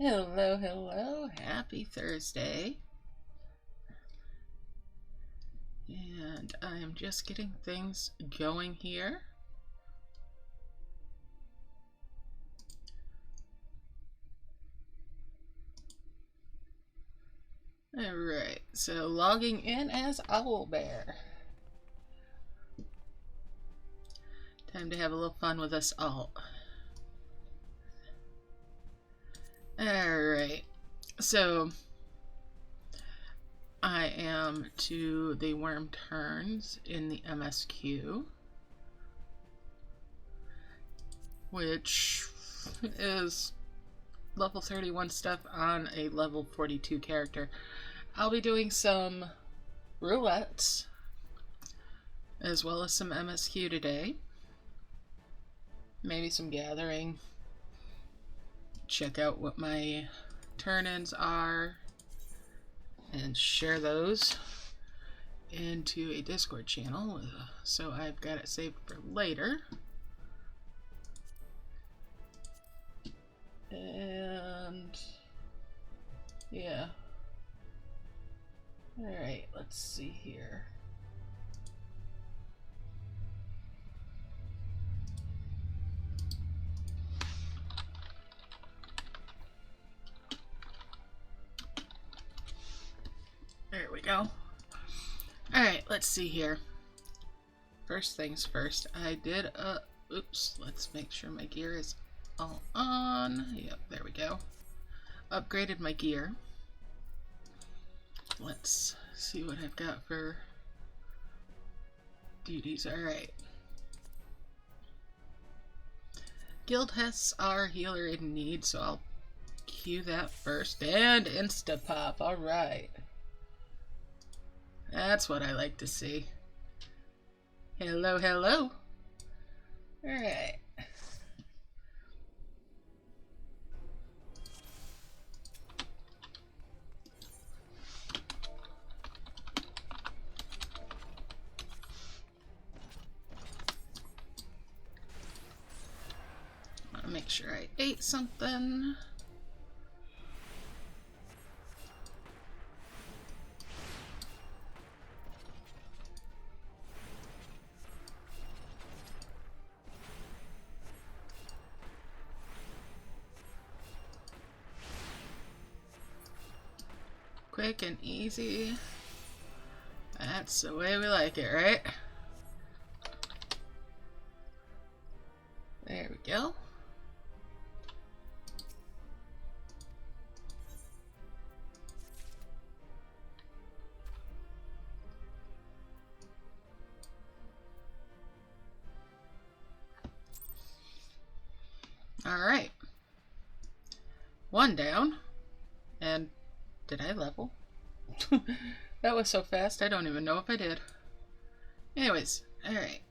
Hello, hello. Happy Thursday. And I am just getting things going here. Alright, so logging in as Owlbear. Time to have a little fun with us all. Alright, so I am to the Worm Turns in the MSQ, which is level 31 stuff on a level 42 character. I'll be doing some roulettes as well as some MSQ today. Maybe some gathering. Check out what my turn-ins are and share those into a Discord channel, so I've got it saved for later. And yeah. Alright, let's see here. There we go. Alright, let's see here. First things first, I did oops, let's make sure my gear is all on. Yep, there we go. Upgraded my gear. Let's see what I've got for duties. Alright. Guild Hests are healer in need, so I'll cue that first. And Insta-Pop, alright. That's what I like to see. Hello, hello. Alright. I want to make sure I ate something. Quick and easy. That's the way we like it, right? There we go. Alright. One down. And did I level? That was so fast, I don't even know if I did. Anyways, alright.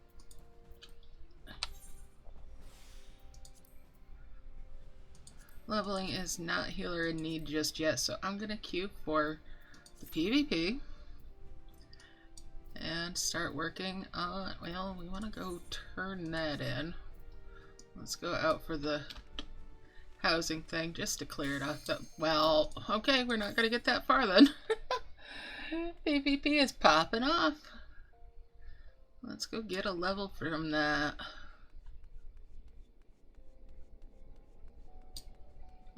Leveling is not healer in need just yet, so I'm gonna queue for the PvP and start working on, well, we want to go turn that in. Let's go out for the housing thing just to clear it off. Well, okay, we're not gonna get that far then. PvP is popping off. Let's go get a level from that.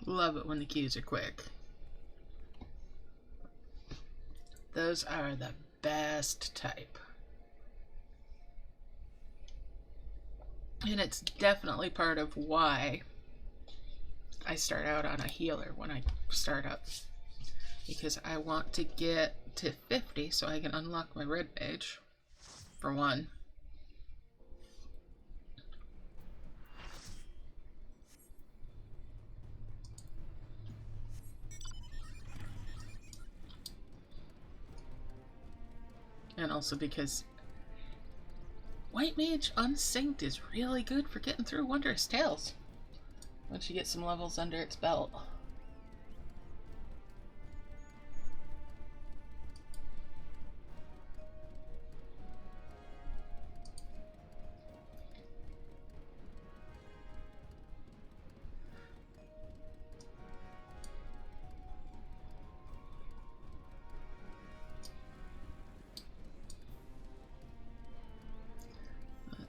Love it when the queues are quick. Those are the best type. And it's definitely part of why I start out on a healer when I start up. Because I want to get to 50 so I can unlock my red page, for one. And also because White Mage Unsynced is really good for getting through Wondrous Tales once you get some levels under its belt.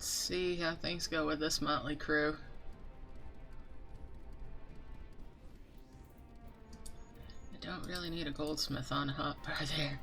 Let's see how things go with this motley crew. I don't really need a goldsmith on a hotbar there.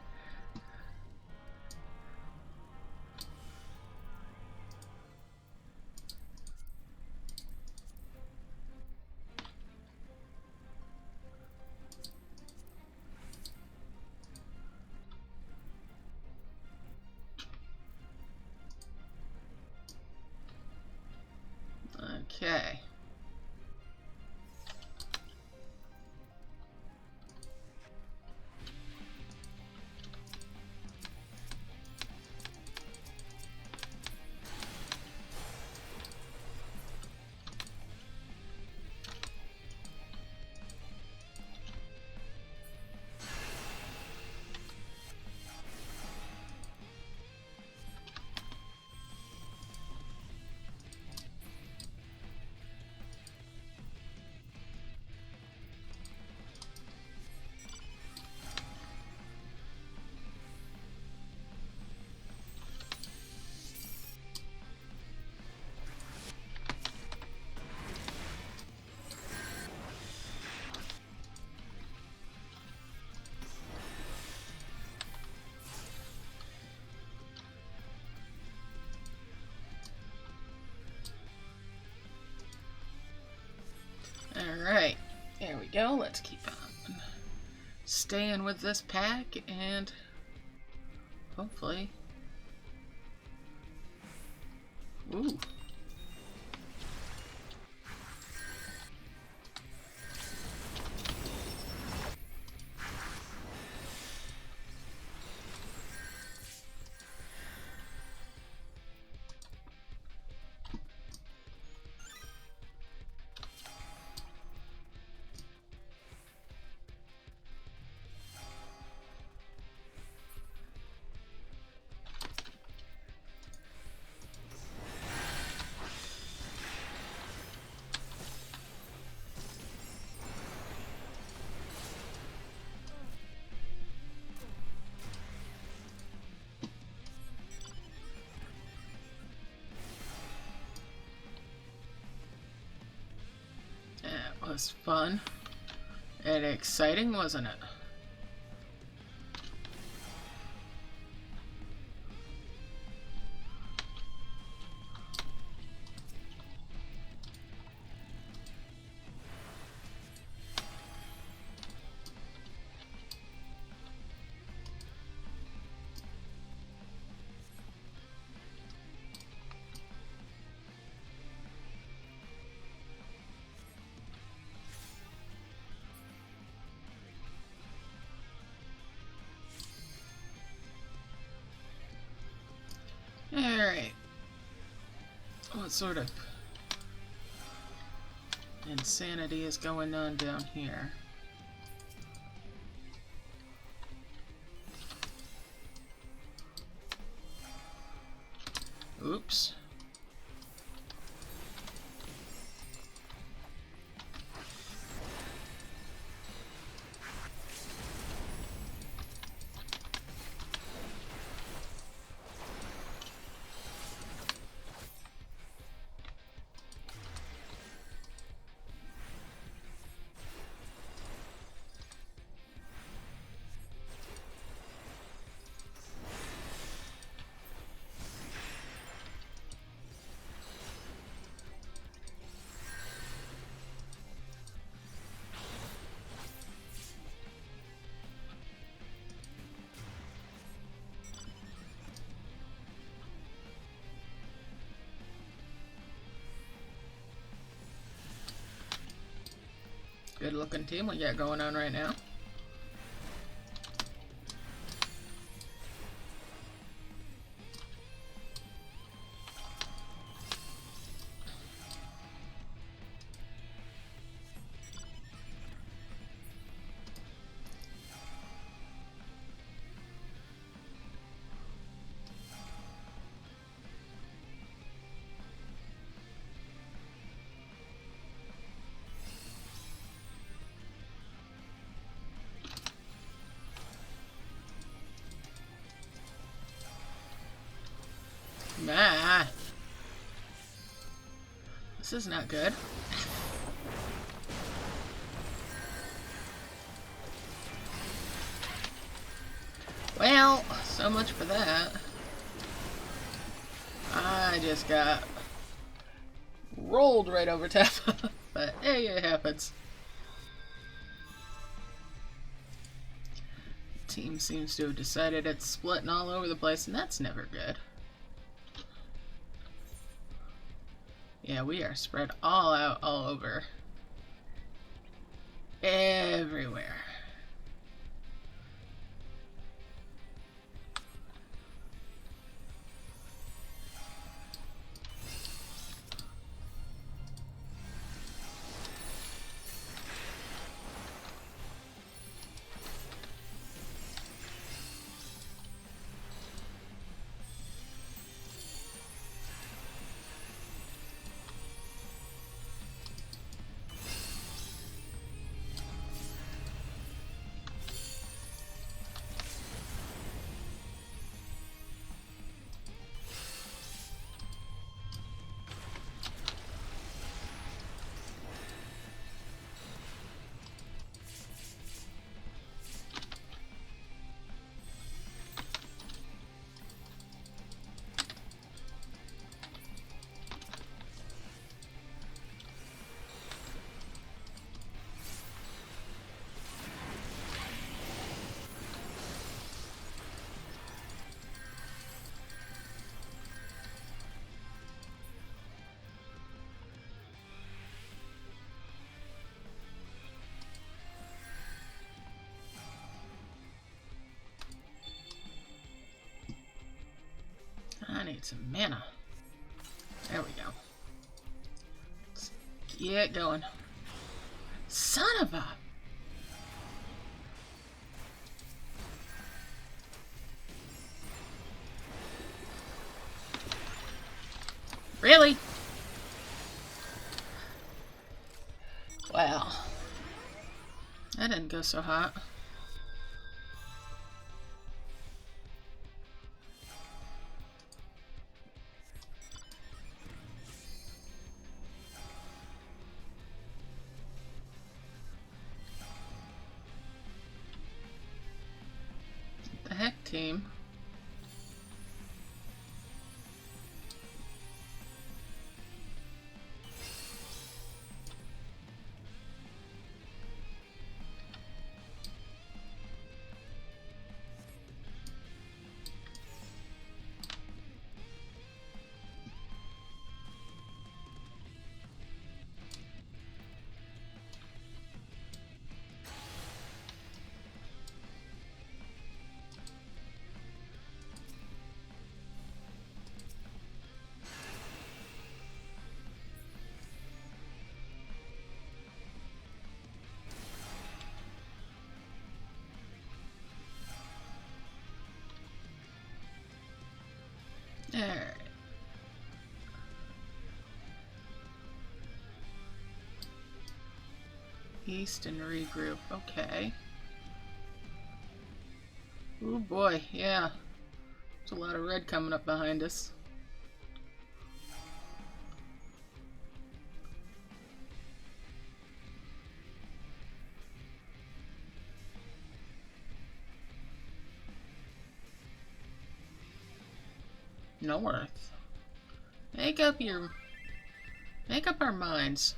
Okay. Alright, there we go. Let's keep on staying with this pack and hopefully... Ooh. That was fun and exciting, wasn't it? Alright. What sort of insanity is going on down here? Oops. Good looking team we got going on right now. Nah. This is not good. Well, so much for that. I just got rolled right over top. But hey, it happens. The team seems to have decided it's splitting all over the place, and that's never good. Yeah, we are spread all out, all over. Everywhere. I need some mana. There we go. Let's get going. Son of a... Really? Wow. That didn't go so hot. What the heck, team? Alright. East and regroup. Okay. Oh boy, yeah. There's a lot of red coming up behind us. North. Make up our minds.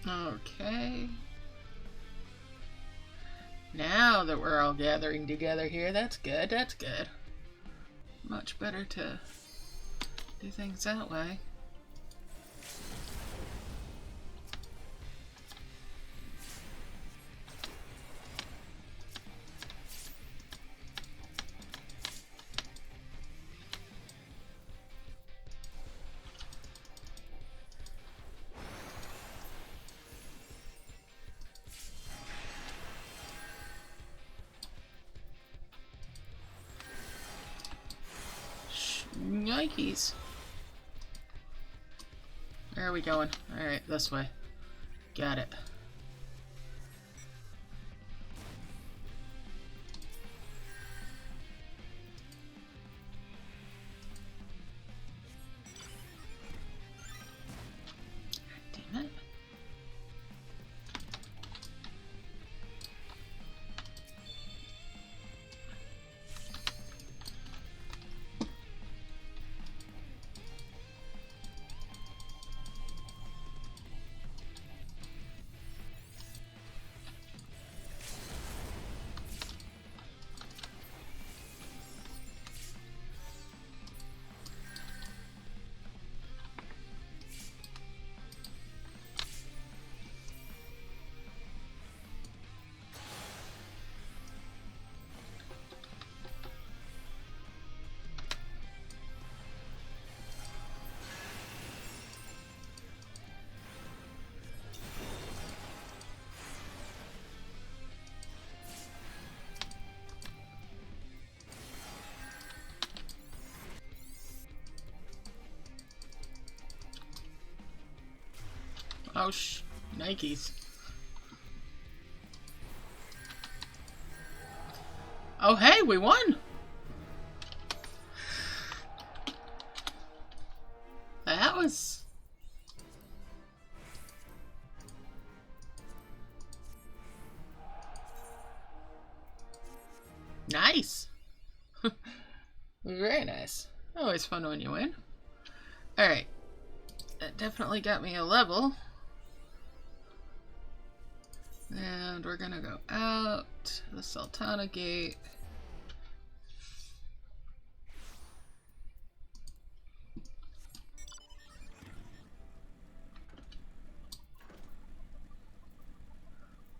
Okay. Now that we're all gathering together here, that's good, that's good. Much better to do things that way. Yikes. Where are we going? Alright, this way. Got it. Damn it. Oh, Nikes. Oh, hey, we won! That was... nice! Very nice. Always fun when you win. Alright. That definitely got me a level. And we're gonna go out the Sultana Gate.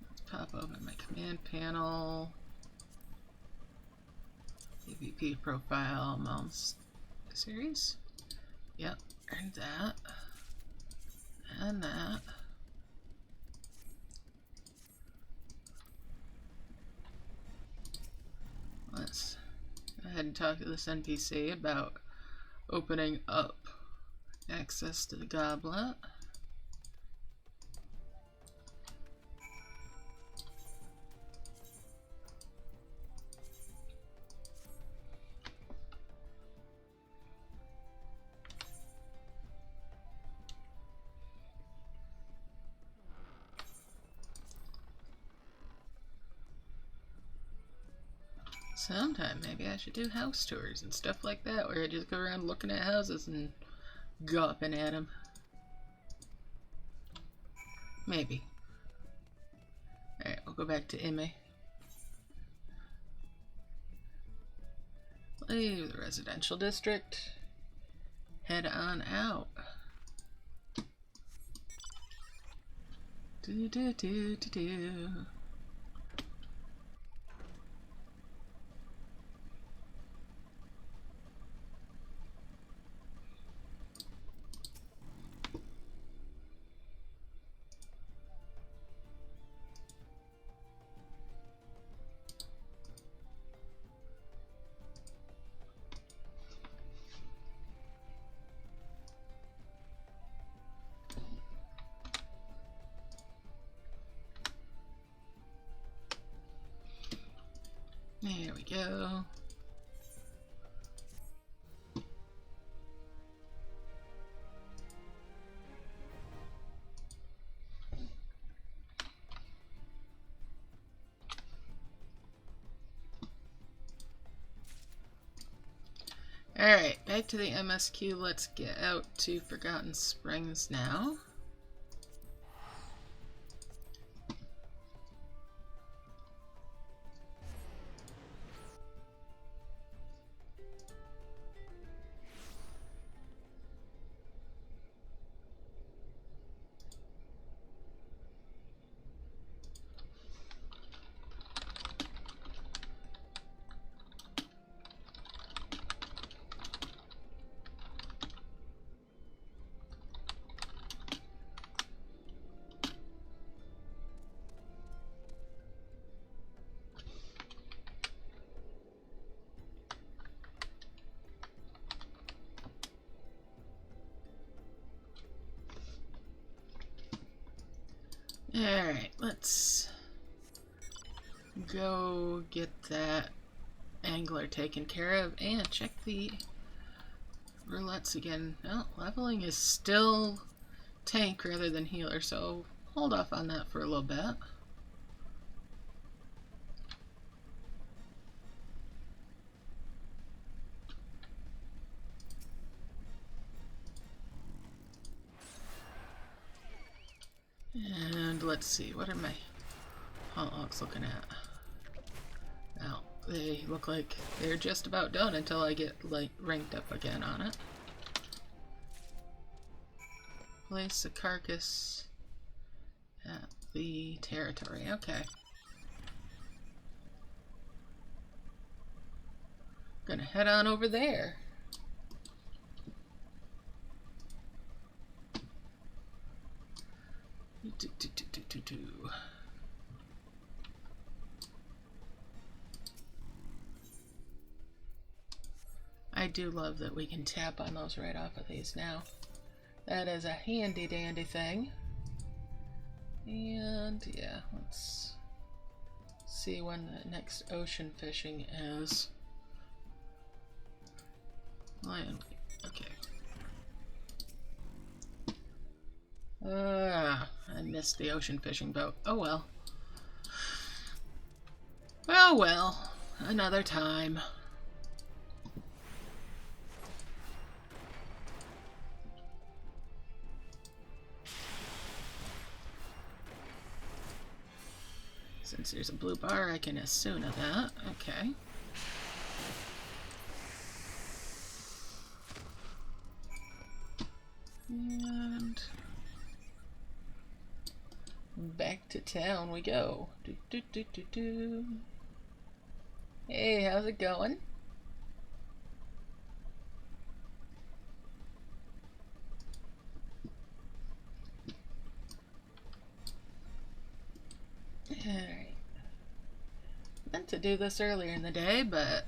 Let's pop open my command panel. PvP profile, mounts series. Yep, and that. And that. Let's go ahead and talk to this NPC about opening up access to the goblet. Sometime maybe I should do house tours and stuff like that, where I just go around looking at houses and gawping at them. Maybe. Alright, we'll go back to Ime. Leave the residential district. Head on out. Do do do do do. There we go. Alright, back to the MSQ. Let's get out to Forgotten Springs now. Alright, let's go get that angler taken care of and check the roulettes again. Well, leveling is still tank rather than healer, so hold off on that for a little bit. And let's see, what are my hot logs looking at? Now, they look like they're just about done until I get like ranked up again on it. Place the carcass at the territory. Okay. Gonna head on over there. I do love that we can tap on those right off of these now. That is a handy dandy thing. And yeah, let's see when the next ocean fishing is. Lion, okay. I missed the ocean fishing boat. Oh well. Oh well, another time. Since there's a blue bar, I can assume of that. Okay. And back to town we go. Hey, how's it going? Alright. Meant to do this earlier in the day, but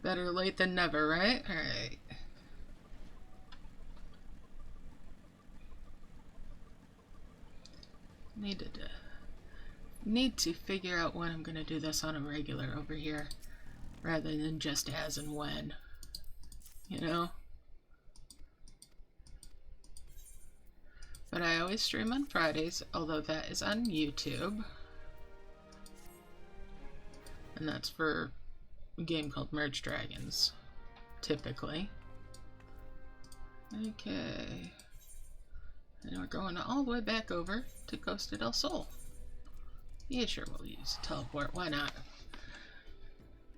better late than never, right? Alright. Need to figure out when I'm gonna do this on a regular over here, rather than just as and when. You know? But I always stream on Fridays, although that is on YouTube. And that's for a game called Merge Dragons, typically. Okay. And we're going all the way back over to Costa del Sol. Yeah, sure, we'll use teleport. Why not?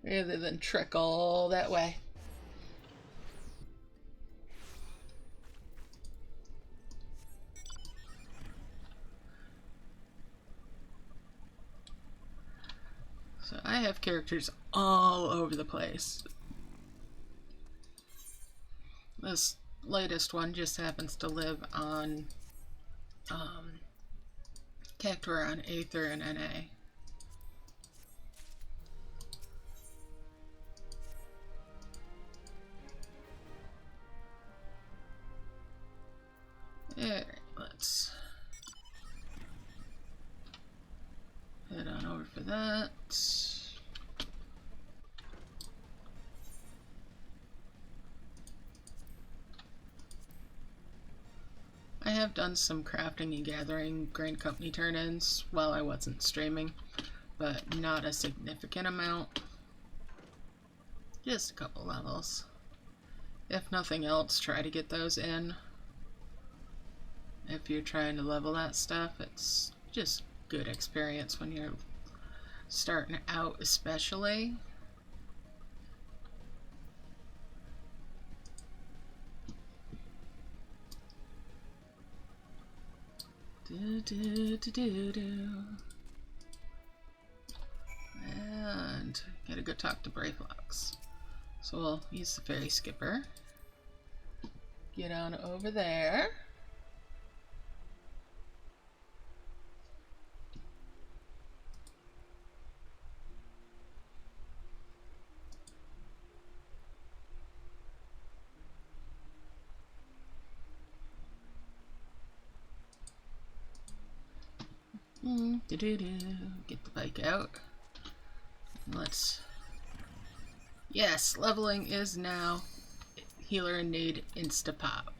Rather than trek all that way. So I have characters all over the place. This latest one just happens to live on Cactuar on Aether and NA. Alright, let's head on over for that. I have done some crafting and gathering Grain Company turn-ins while I wasn't streaming, but not a significant amount. Just a couple levels. If nothing else, try to get those in. If you're trying to level that stuff, it's just good experience when you're starting out, especially. And gotta go talk to Bravelox. So we'll use the ferry skipper. Get on over there. Get the bike out. Let's... Yes, leveling is now healer in need insta-pop.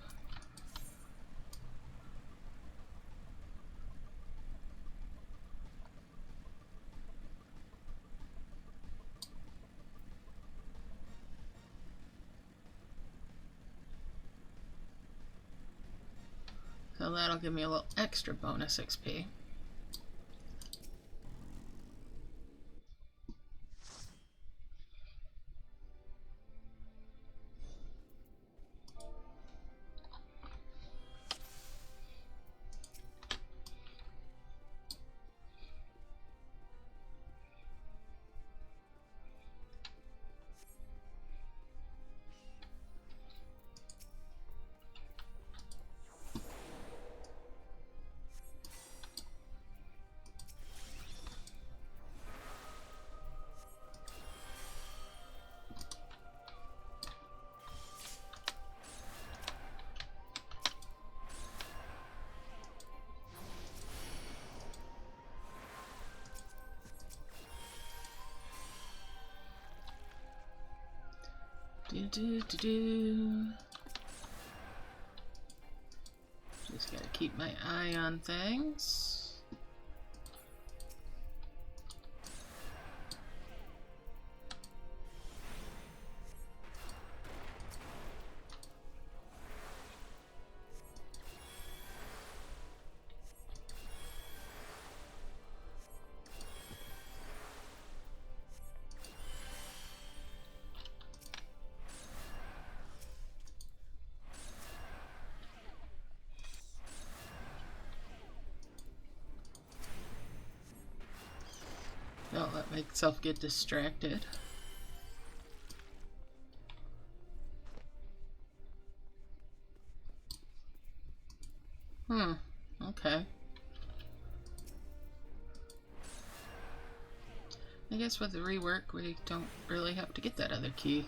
So that'll give me a little extra bonus XP. Just gotta keep my eye on things. Don't let myself get distracted. Okay. I guess with the rework, we don't really have to get that other key.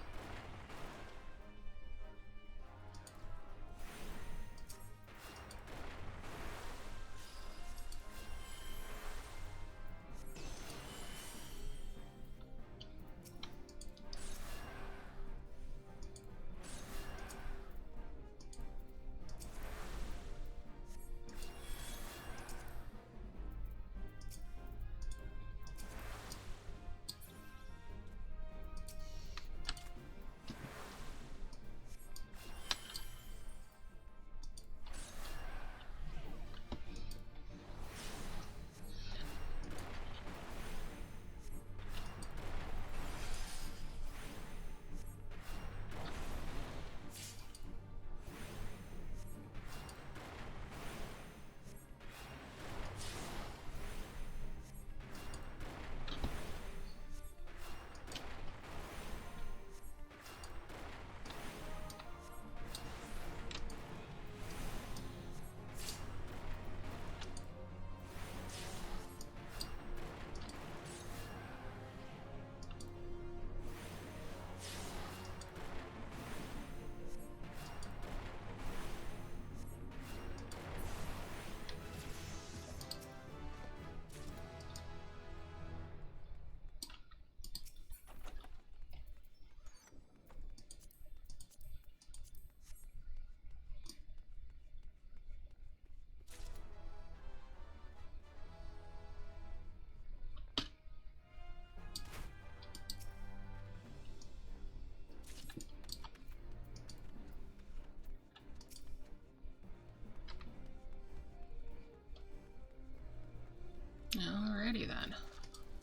Alrighty then.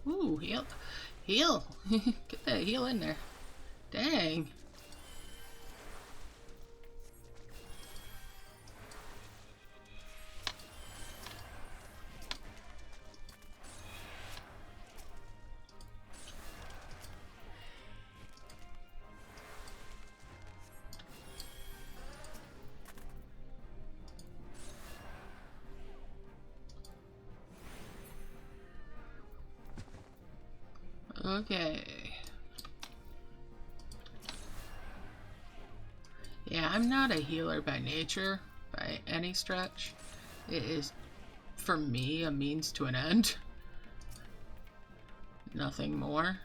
Ooh, heal. Heal! Get that heal in there. Dang. Okay. Yeah, I'm not a healer by nature, by any stretch. It is for me, a means to an end. Nothing more.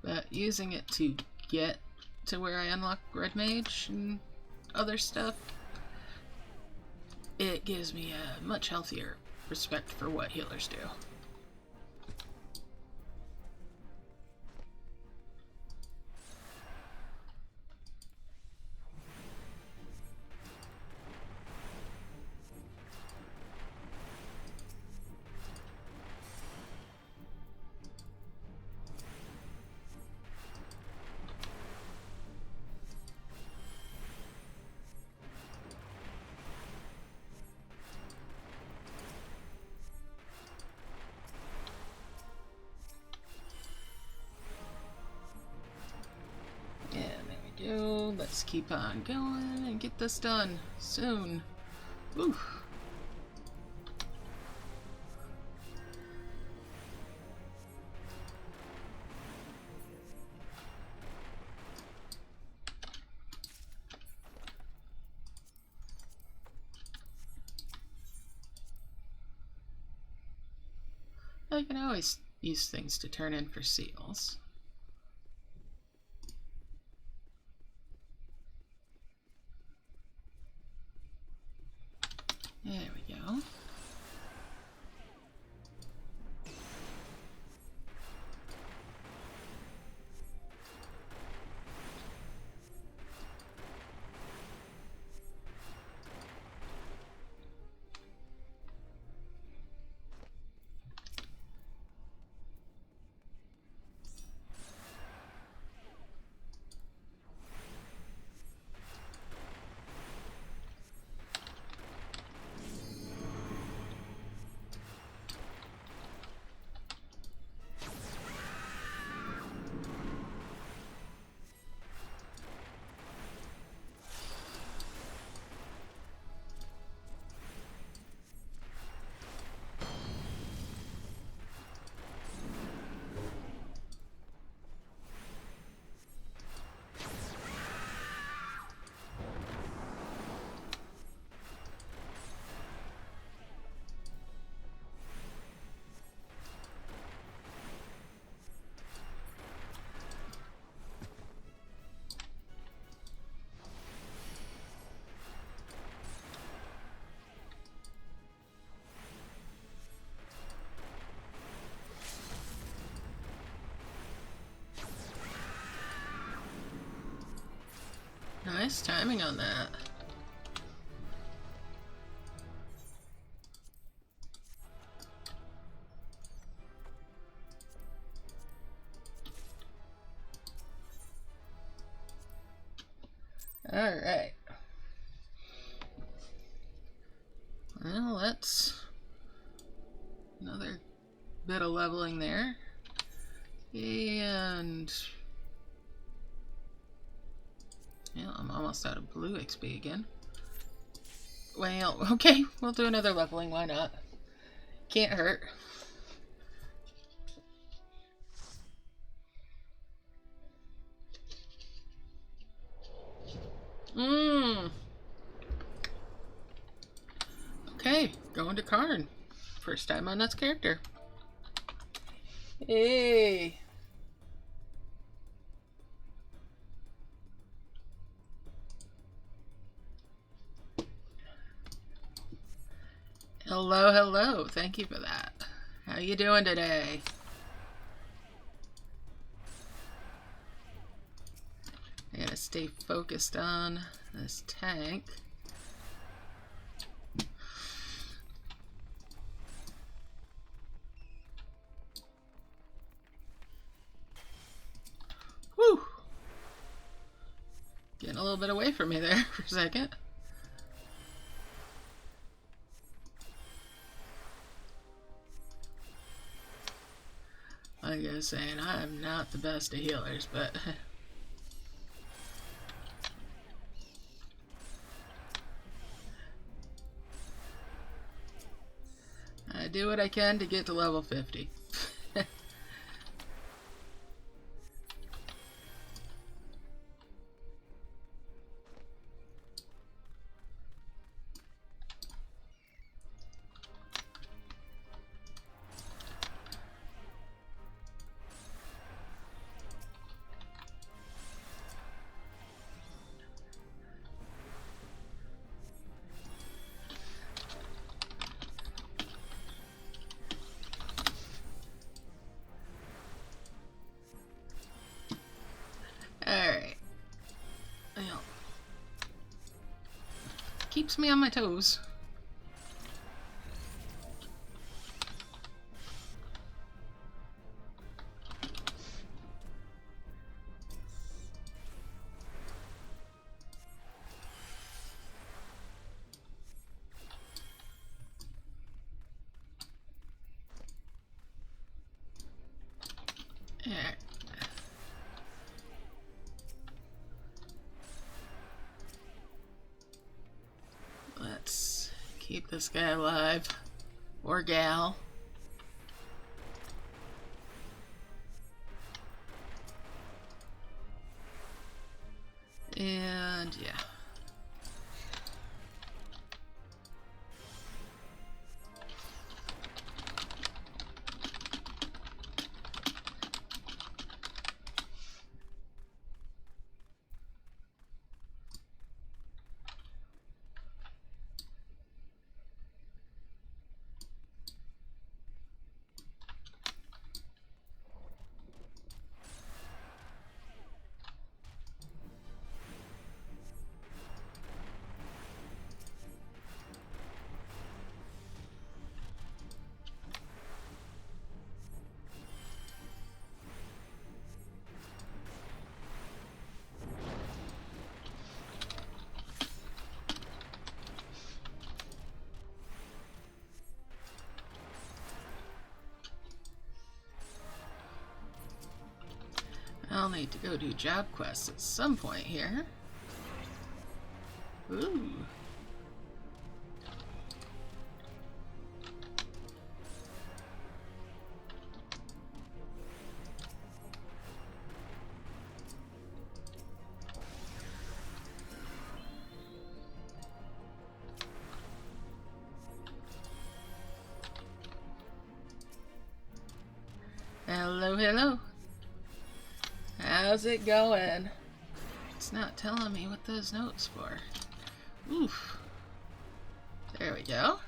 But using it to get to where I unlock Red Mage and other stuff, it gives me a much healthier respect for what healers do. Let's keep on going and get this done soon. Woo. I can always use things to turn in for seals. There we go. Nice timing on that. Alright. Well, that's another bit of leveling there. And yeah, I'm almost out of blue XP again. Well, okay, we'll do another leveling, why not? Can't hurt. Okay, going to Karn. First time on this character. Hey! Hello, hello. Thank you for that. How you doing today? I gotta stay focused on this tank. Whew! Getting a a little bit away from me there for a second. Like I was saying, I'm not the best of healers, but I do what I can to get to level 50. Alright. Well, keeps me on my toes. Alright. Let's keep this guy alive. Or gal. And yeah. I'll need to go do job quests at some point here. Ooh. Hello, hello. How's it going? It's not telling me what those notes for. Oof. There we go.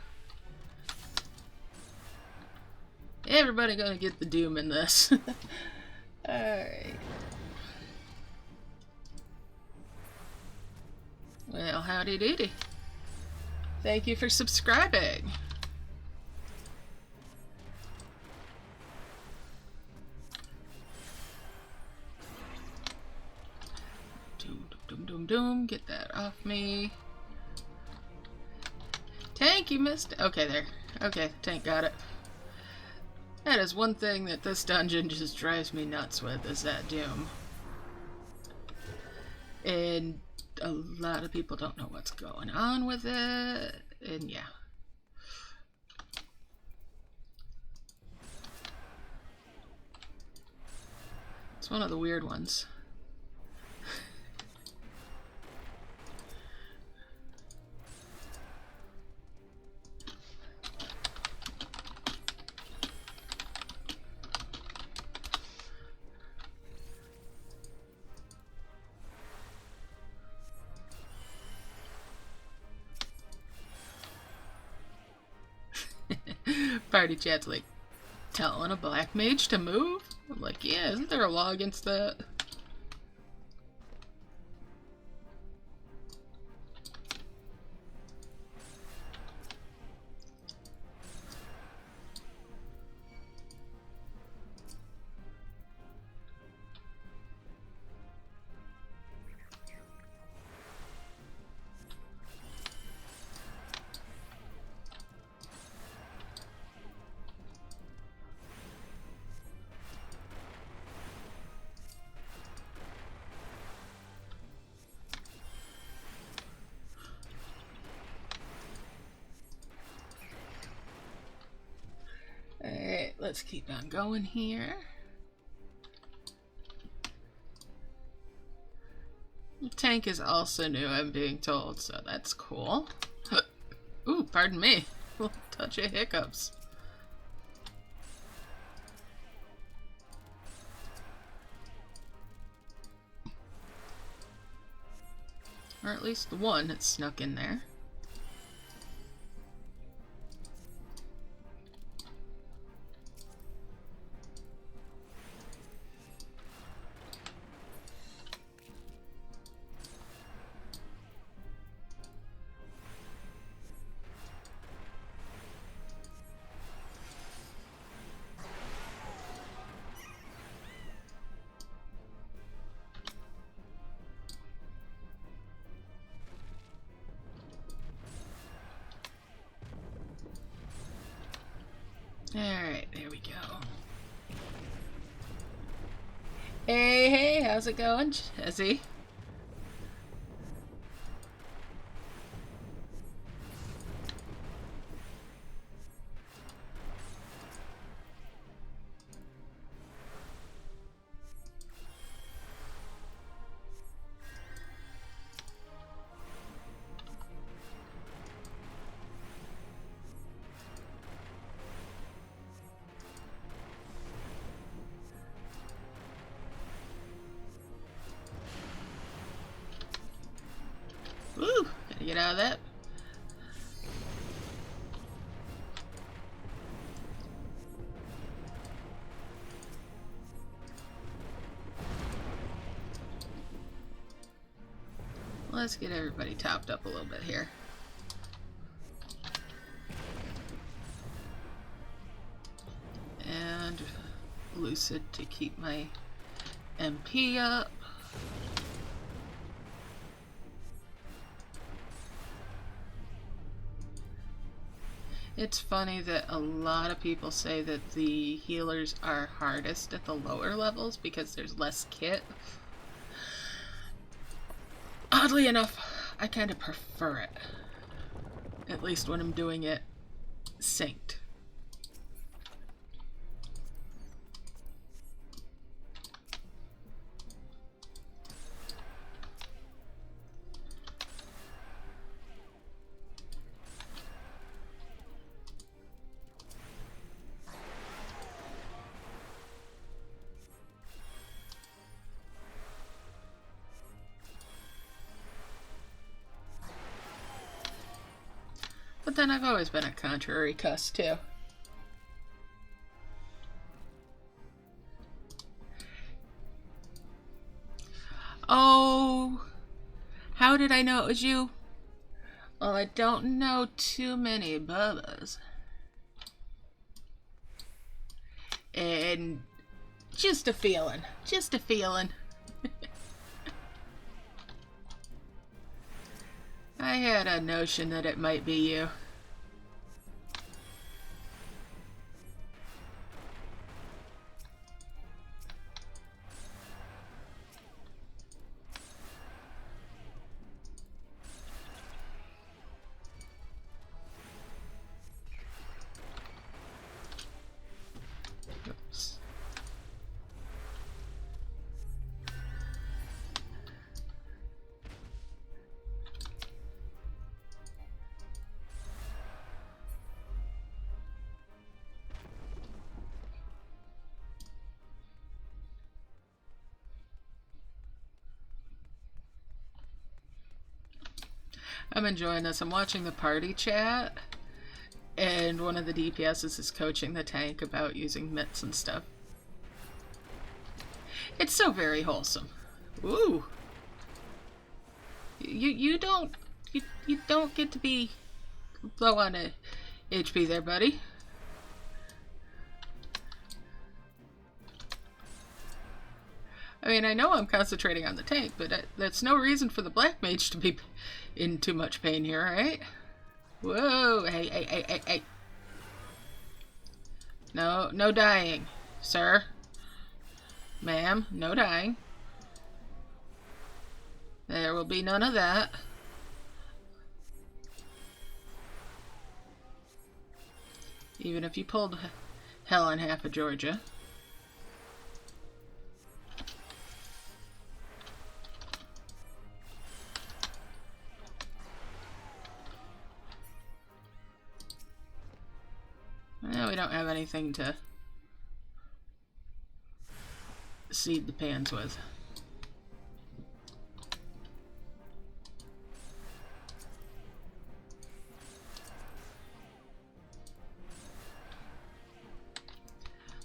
Everybody gonna get the doom in this. Alright. Well, howdy doody. Thank you for subscribing. Doom, get that off me. Tank, you missed it. Okay, there. Okay, tank got it. That is one thing that this dungeon just drives me nuts with, is that doom. And a lot of people don't know what's going on with it, and yeah. It's one of the weird ones. Party chat's like, telling a black mage to move? I'm like, yeah, isn't there a law against that? let's keep on going here. The tank is also new, I'm being told, so that's cool. Ooh, pardon me. A touch of hiccups. Or at least the one that snuck in there. Alright, there we go. Hey, how's it going, Jesse? Woo! Gotta get out of that. Let's get everybody topped up a little bit here. And Lucid to keep my MP up. It's funny that a lot of people say that the healers are hardest at the lower levels because there's less kit. Oddly enough, I kind of prefer it. At least when I'm doing it synced. But then I've always been a contrary cuss, too. Oh, how did I know it was you? Well, I don't know too many Bubbas. And just a feeling. Just a feeling. I had a notion that it might be you. Oops. I'm enjoying this. I'm watching the party chat, and one of the DPSs is coaching the tank about using mitts and stuff. It's so very wholesome. Ooh. You don't get to be low on a HP there, buddy. I mean, I know I'm concentrating on the tank, but that's no reason for the black mage to be in too much pain here, right? Whoa, hey. No dying, sir. Ma'am, no dying. There will be none of that. Even if you pulled hell and half of Georgia. Well, we don't have anything to seed the pans with.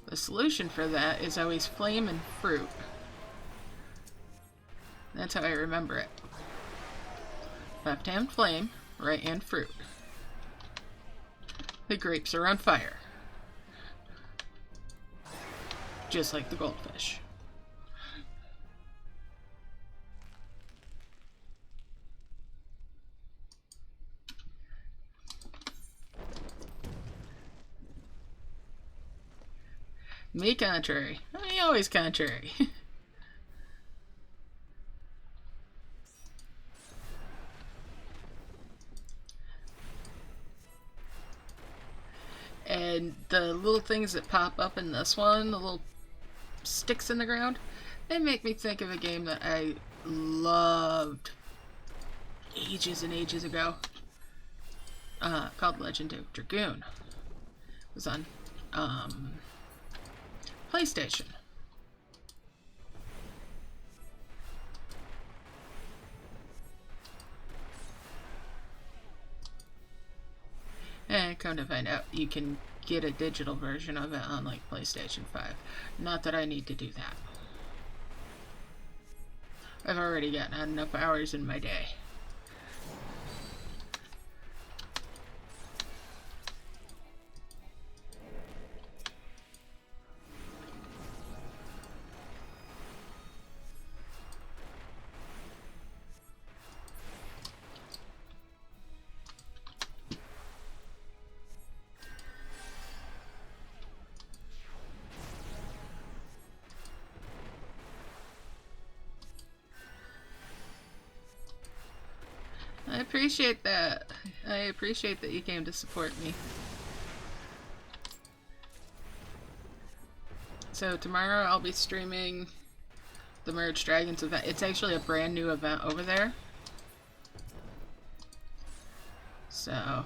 The solution for that is always flame and fruit. That's how I remember it. Left hand flame, right hand fruit. The grapes are on fire. Just like the goldfish. Me contrary. Me always contrary. And the little things that pop up in this one, the little sticks in the ground, they make me think of a game that I loved ages and ages ago, called Legend of Dragoon. It was on PlayStation. And come to find out, you can get a digital version of it on like PlayStation 5. Not that I need to do that. I've already gotten enough hours in my day. I appreciate that. I appreciate that you came to support me. So tomorrow I'll be streaming the Merge Dragons event. It's actually a brand new event over there. So,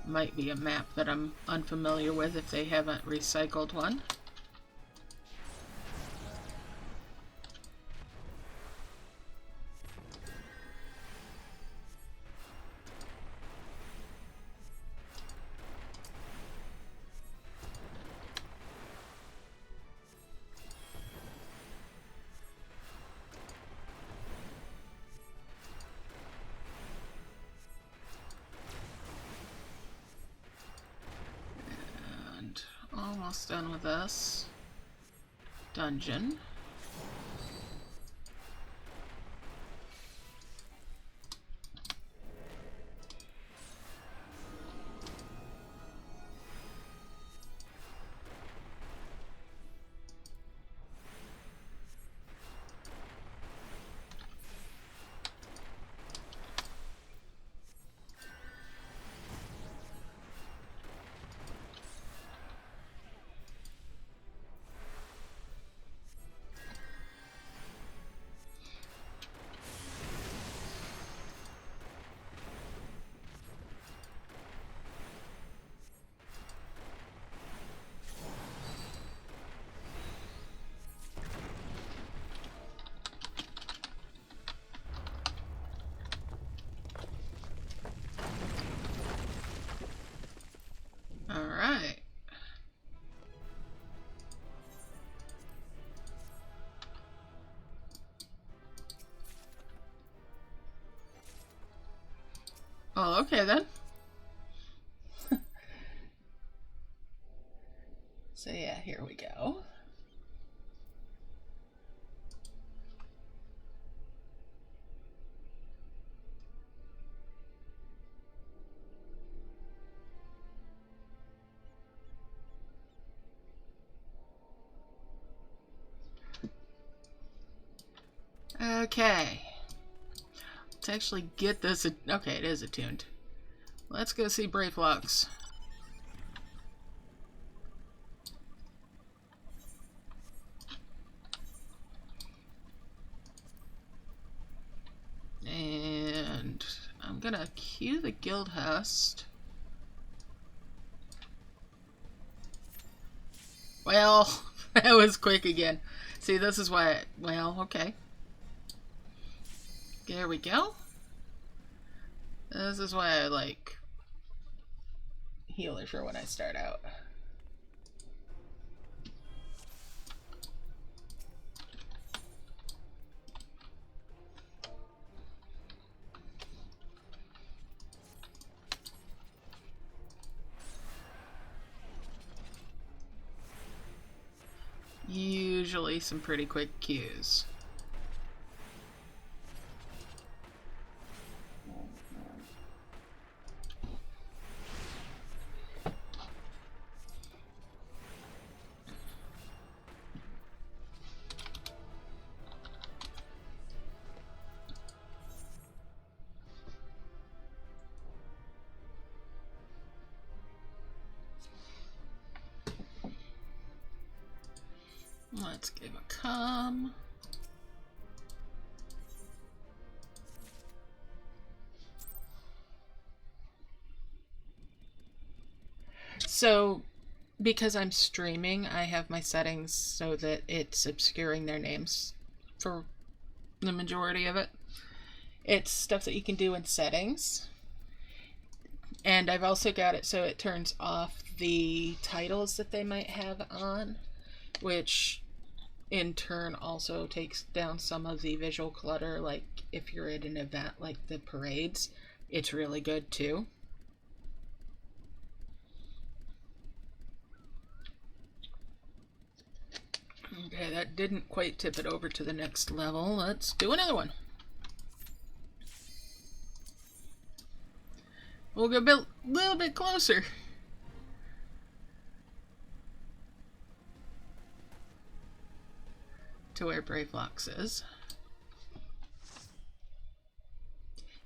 might be a map that I'm unfamiliar with if they haven't recycled one. Almost done with this dungeon. Alright. Oh, okay then. So yeah, here we go. Okay. Let's actually get this. Okay, it is attuned. Let's go see Brave Lux. gonna cue the guild host. Well, that was quick again. See, this is why, well, okay. There we go. This is why I like healer for when I start out. Usually some pretty quick cues. Let's give a come. So, because I'm streaming, I have my settings so that it's obscuring their names for the majority of it. It's stuff that you can do in settings. And I've also got it so it turns off the titles that they might have on, which in turn also takes down some of the visual clutter. Like if you're at an event like the parades, it's really good too. Okay, that didn't quite tip it over to the next level. Let's do another one. We'll go a little bit closer. To where Brave Fox is.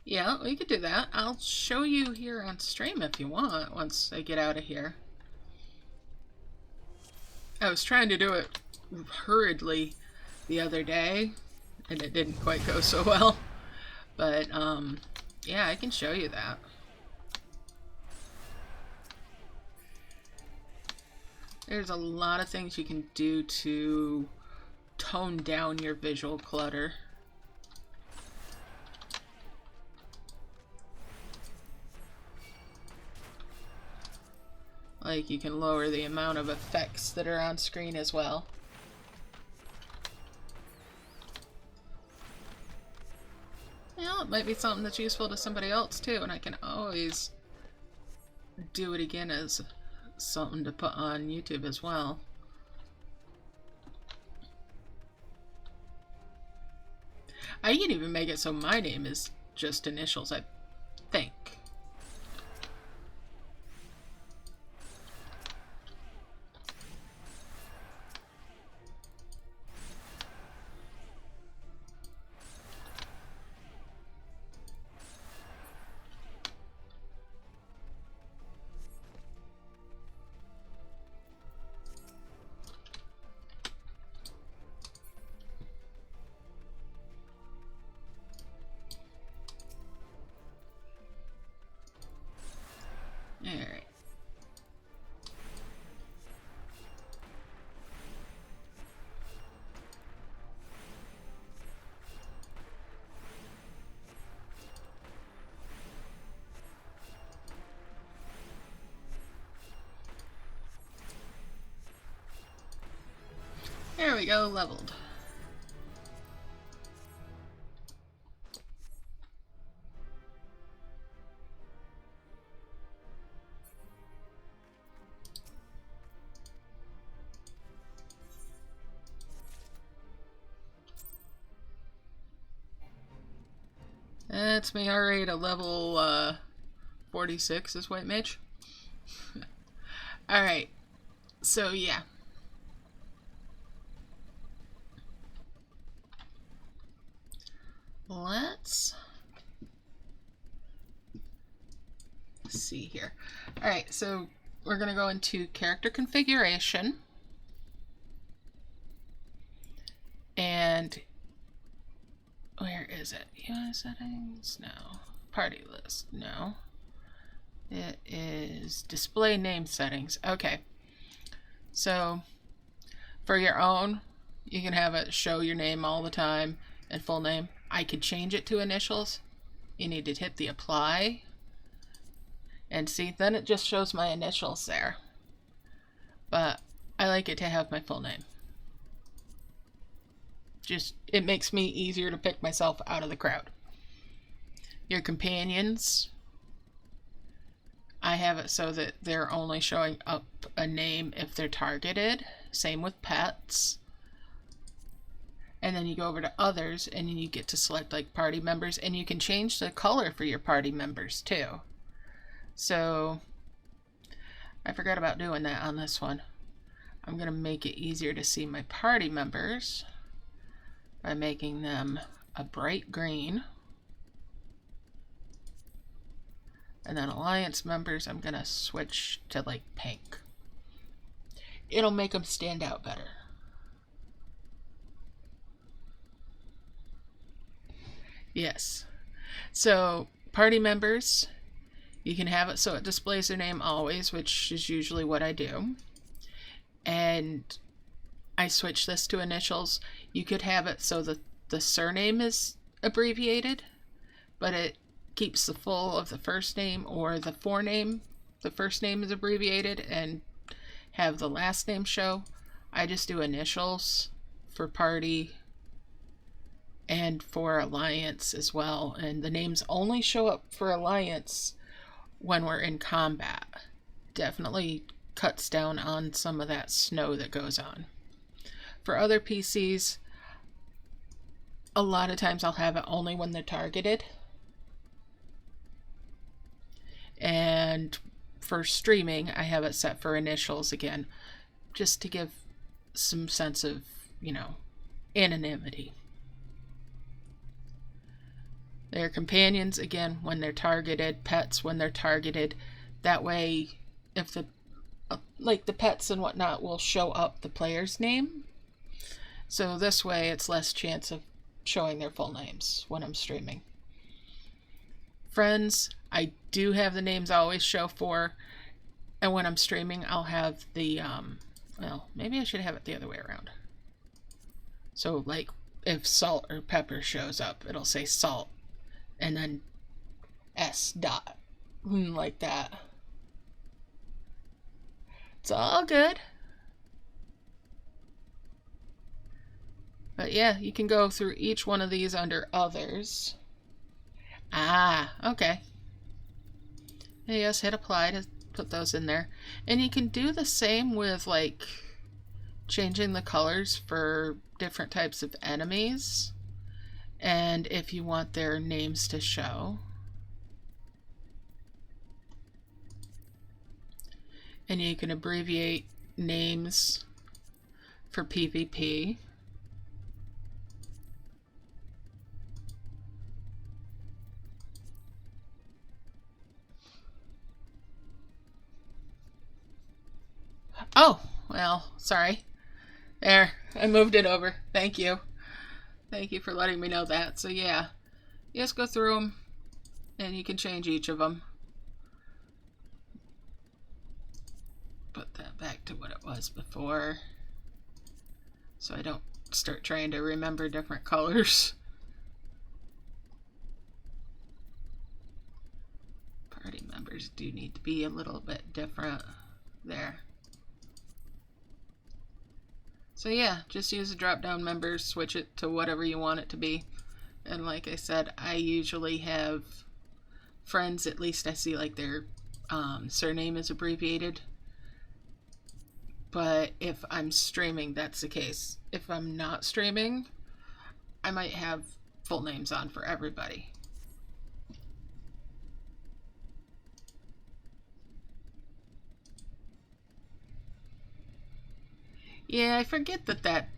Yeah, we could do that. I'll show you here on stream if you want once I get out of here. I was trying to do it hurriedly the other day and it didn't quite go so well. But yeah, I can show you that. There's a lot of things you can do to tone down your visual clutter. Like you can lower the amount of effects that are on screen as well. Well, it might be something that's useful to somebody else too, and I can always do it again as something to put on YouTube as well. I can even make it so my name is just initials, I think. Alright. There we go, leveled. That's me already at level 46 as White Mage. Alright, so yeah. Let's see here. Alright, so we're going to go into character configuration. And where is it? UI settings? No. party list. No. It is display name settings. Okay. So for your own, you can have it show your name all the time and full name. I could change it to initials. You need to hit the apply. And see, then it just shows my initials there. But I like it to have my full name. Just, it makes me easier to pick myself out of the crowd. Your companions, I have it so that they're only showing up a name if they're targeted. Same with pets. And then you go over to others and you get to select like party members, and you can change the color for your party members too. So I forgot about doing that on this one. I'm going to make it easier to see my party members by making them a bright green. And then alliance members, I'm going to switch to like pink. It'll make them stand out better. Yes. So party members, you can have it so it displays their name always, which is usually what I do. And I switch this to initials. You could have it so that the surname is abbreviated, but it keeps the full of the first name, or the forename, the first name is abbreviated, and have the last name show. I just do initials for party and for alliance as well. And the names only show up for alliance when we're in combat. Definitely cuts down on some of that snow that goes on. For other PCs, a lot of times I'll have it only when they're targeted. And for streaming, I have it set for initials again, just to give some sense of, you know, anonymity. Their companions, again, when they're targeted. Pets, when they're targeted. That way, if the like the pets and whatnot will show up the player's name. So this way it's less chance of showing their full names when I'm streaming. Friends, I do have the names always show for, and when I'm streaming I'll have the, well, maybe I should have it the other way around. So like if salt or pepper shows up, it'll say salt and then S dot, like that. It's all good. But yeah, you can go through each one of these under others. Ah, okay. Yes, hit apply to put those in there. And you can do the same with like changing the colors for different types of enemies. And if you want their names to show. And you can abbreviate names for PvP. Oh, well, sorry. There, I moved it over. Thank you. Thank you for letting me know that. So yeah, you just go through them and you can change each of them. Put that back to what it was before, so I don't start trying to remember different colors. Party members do need to be a little bit different there. So yeah, just use the drop down members, switch it to whatever you want it to be. And like I said, I usually have friends, at least I see like their surname is abbreviated. But if I'm streaming, that's the case. If I'm not streaming, I might have full names on for everybody. Yeah, I forget that that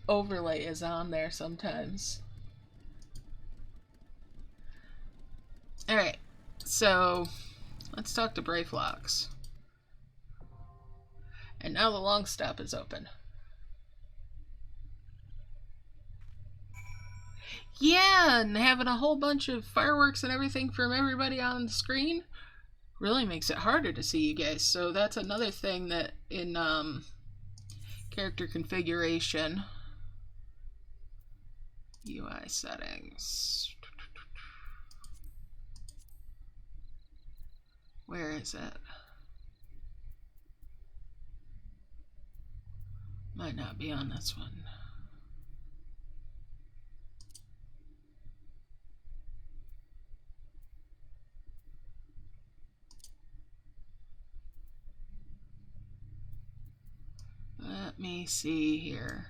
overlay is on there sometimes. Alright, so let's talk to Brayflox. And now the long stop is open. Yeah, and having a whole bunch of fireworks and everything from everybody on the screen really makes it harder to see you guys. So that's another thing that in character configuration, UI settings. Where is it? Might not be on this one. Let me see here.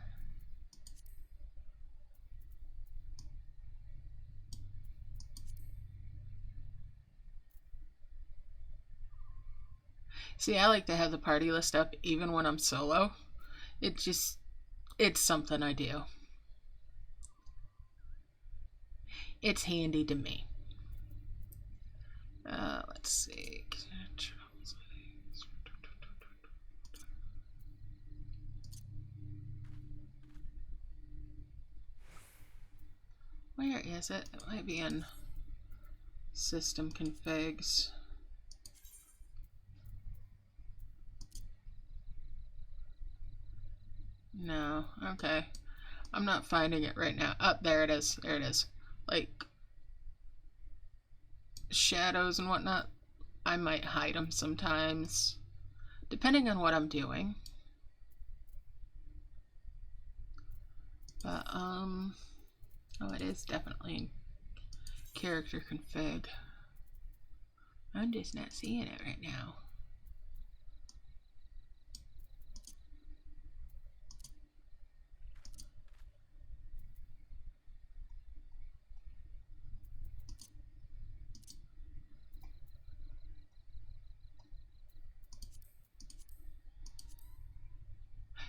See, I like to have the party list up even when I'm solo. It's something I do. It's handy to me. Let's see. Where is it? It might be in system configs. No, okay. I'm not finding it right now. Oh, there it is. There it is. Like shadows and whatnot. I might hide them sometimes, depending on what I'm doing. But, oh, it is definitely in character config. I'm just not seeing it right now.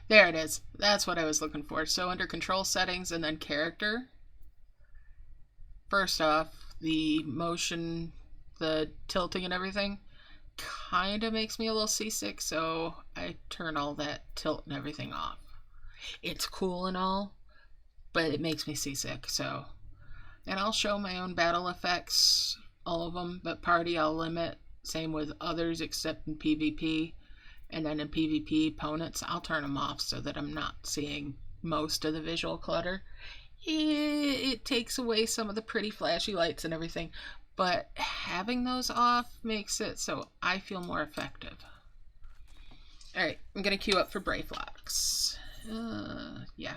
There it is. That's what I was looking for. So under control settings and then character. First off, the motion, the tilting and everything kind of makes me a little seasick, so I turn all that tilt and everything off. It's cool and all, but it makes me seasick, so. And I'll show my own battle effects, all of them, but party I'll limit. Same with others except in PvP. And then in PvP opponents, I'll turn them off so that I'm not seeing most of the visual clutter. It takes away some of the pretty flashy lights and everything, but having those off makes it so I feel more effective. Alright, I'm going to queue up for Brayflox. Yeah.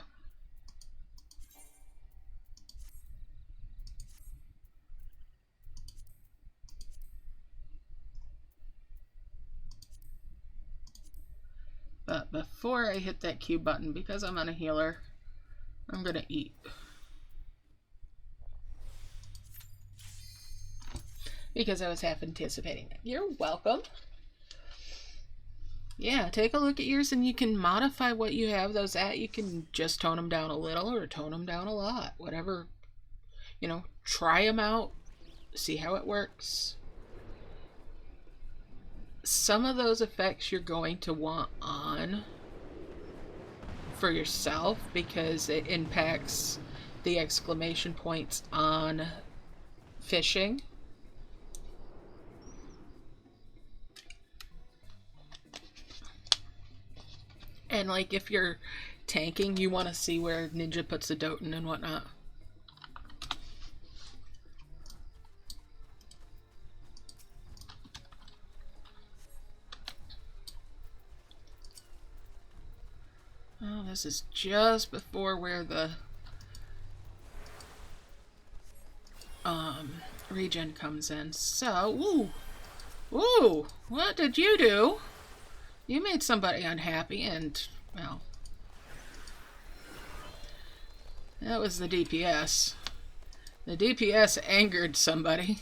But before I hit that Q button, because I'm on a healer, I'm going to eat. Because I was half anticipating it. You're welcome. Yeah, take a look at yours and you can modify what you have those at. You can just tone them down a little or tone them down a lot. Whatever, you know, try them out, see how it works. Some of those effects you're going to want on for yourself because it impacts the exclamation points on fishing. And like if you're tanking, you want to see where Ninja puts the Doten and whatnot. Oh, this is just before where the regen comes in. So, ooh, what did you do? You made somebody unhappy and, well, that was the DPS. The DPS angered somebody.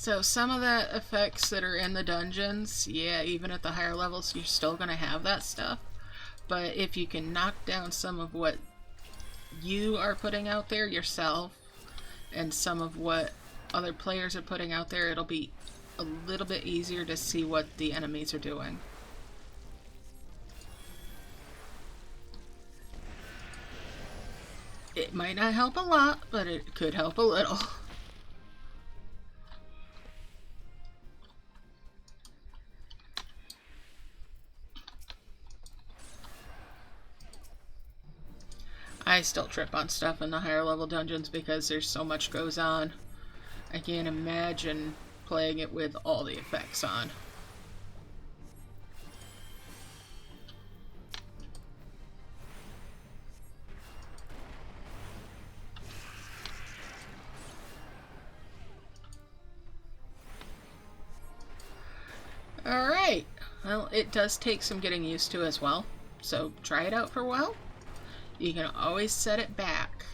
So some of the effects that are in the dungeons, yeah, even at the higher levels, you're still going to have that stuff. But if you can knock down some of what you are putting out there yourself and some of what other players are putting out there, it'll be a little bit easier to see what the enemies are doing. It might not help a lot, but it could help a little. I still trip on stuff in the higher level dungeons because there's so much goes on. I can't imagine playing it with all the effects on. Alright, well, it does take some getting used to as well, so try it out for a while. You can always set it back.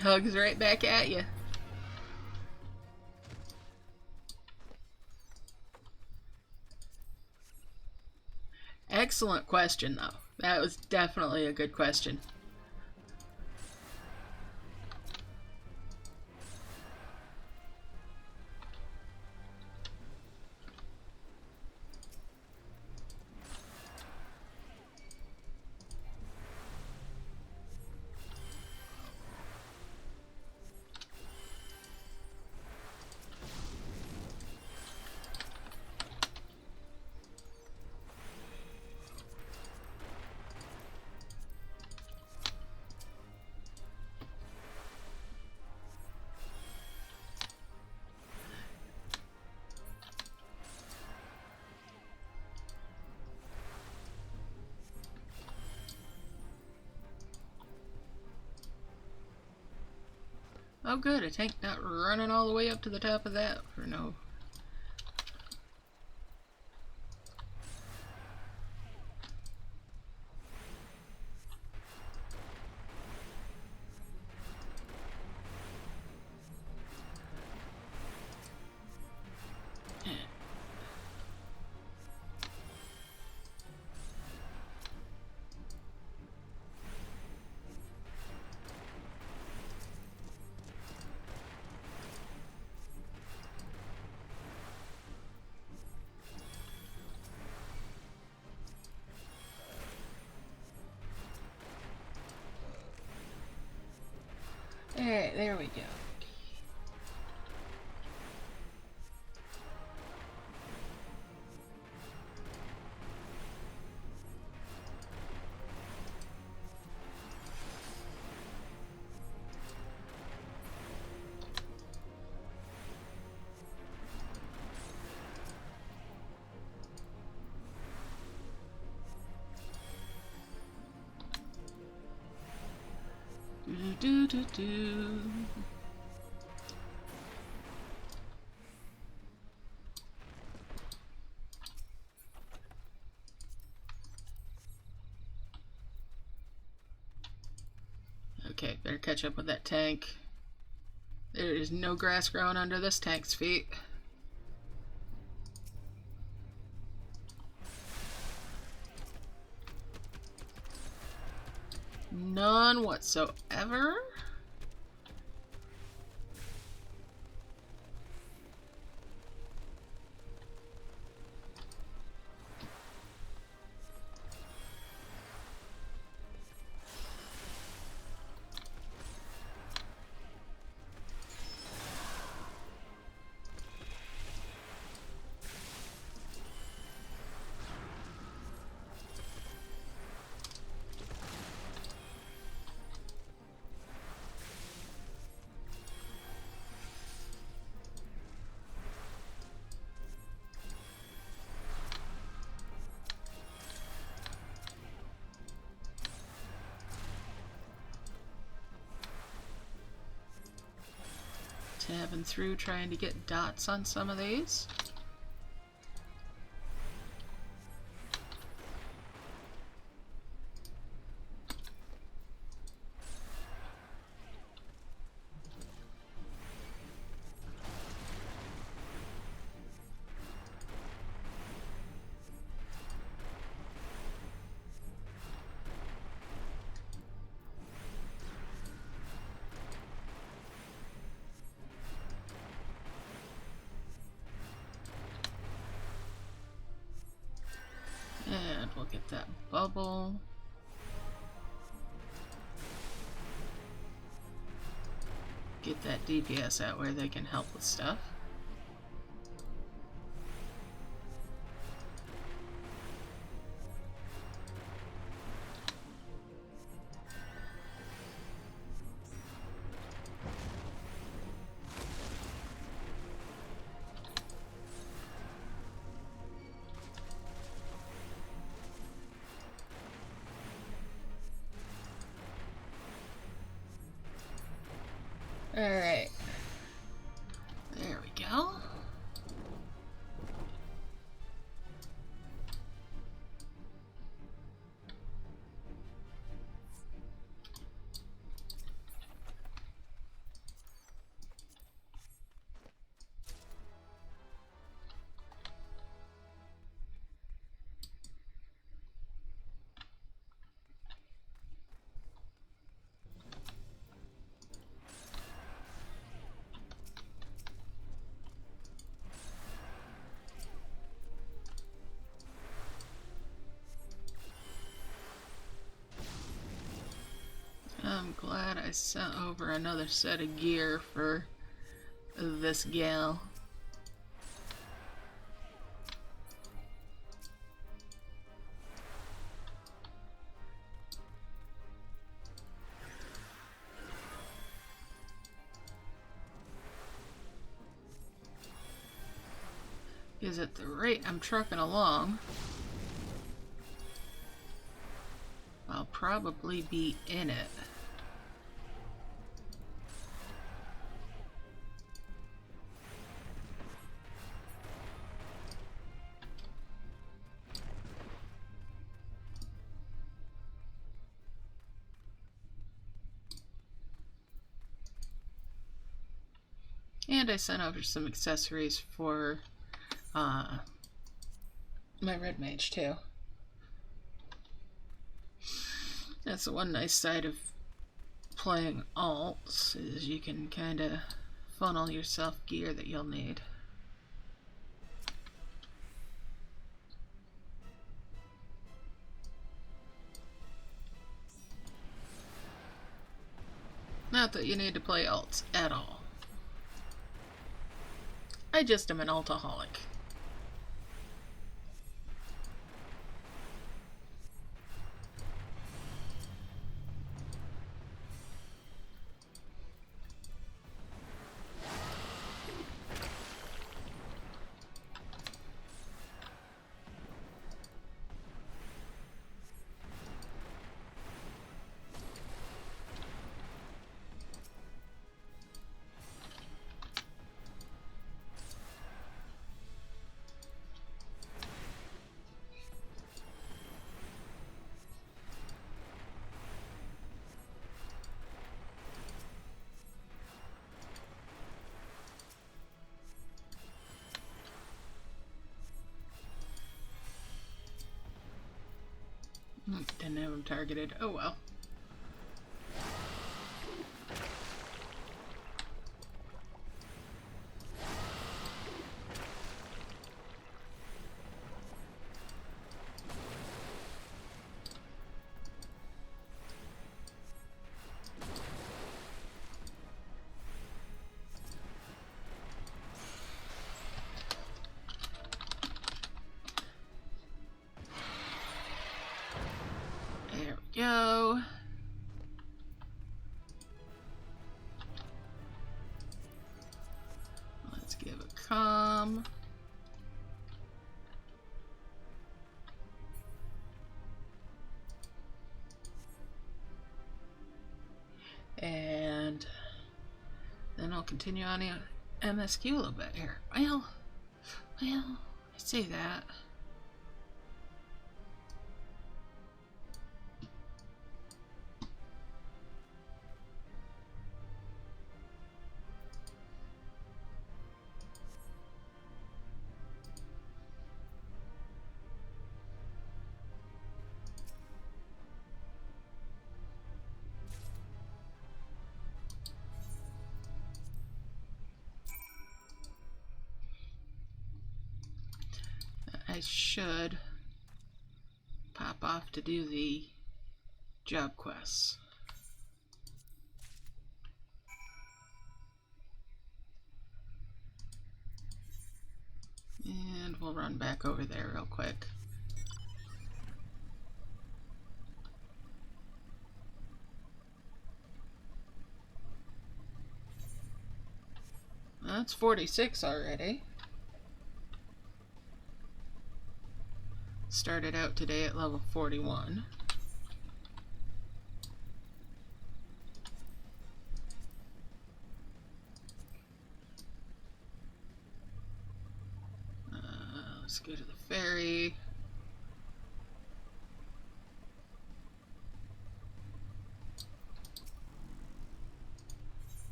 Hugs right back at you. Excellent question, though. That was definitely a good question. Oh good, a tank not running all the way up to the top of that for no. Alright, there we go. Do do do. Okay, better catch up with that tank. There is no grass growing under this tank's feet. None whatsoever. Dabbing through trying to get dots on some of these. And we'll get that bubble. Get that DPS out where they can help with stuff. Alright. There we go. I'm glad I sent over another set of gear for this gal. Because at the rate I'm trucking along, I'll probably be in it. And I sent over some accessories for my red mage too. That's the one nice side of playing alts, is you can kind of funnel yourself gear that you'll need. Not that you need to play alts at all. I just am an altaholic. Didn't have him targeted. Oh well. There we go. continue on MSQ a little bit here. Well, I say that. I should pop off to do the job quests. And we'll run back over there real quick. That's 46 already. Started out today at level 41. Let's go to the ferry.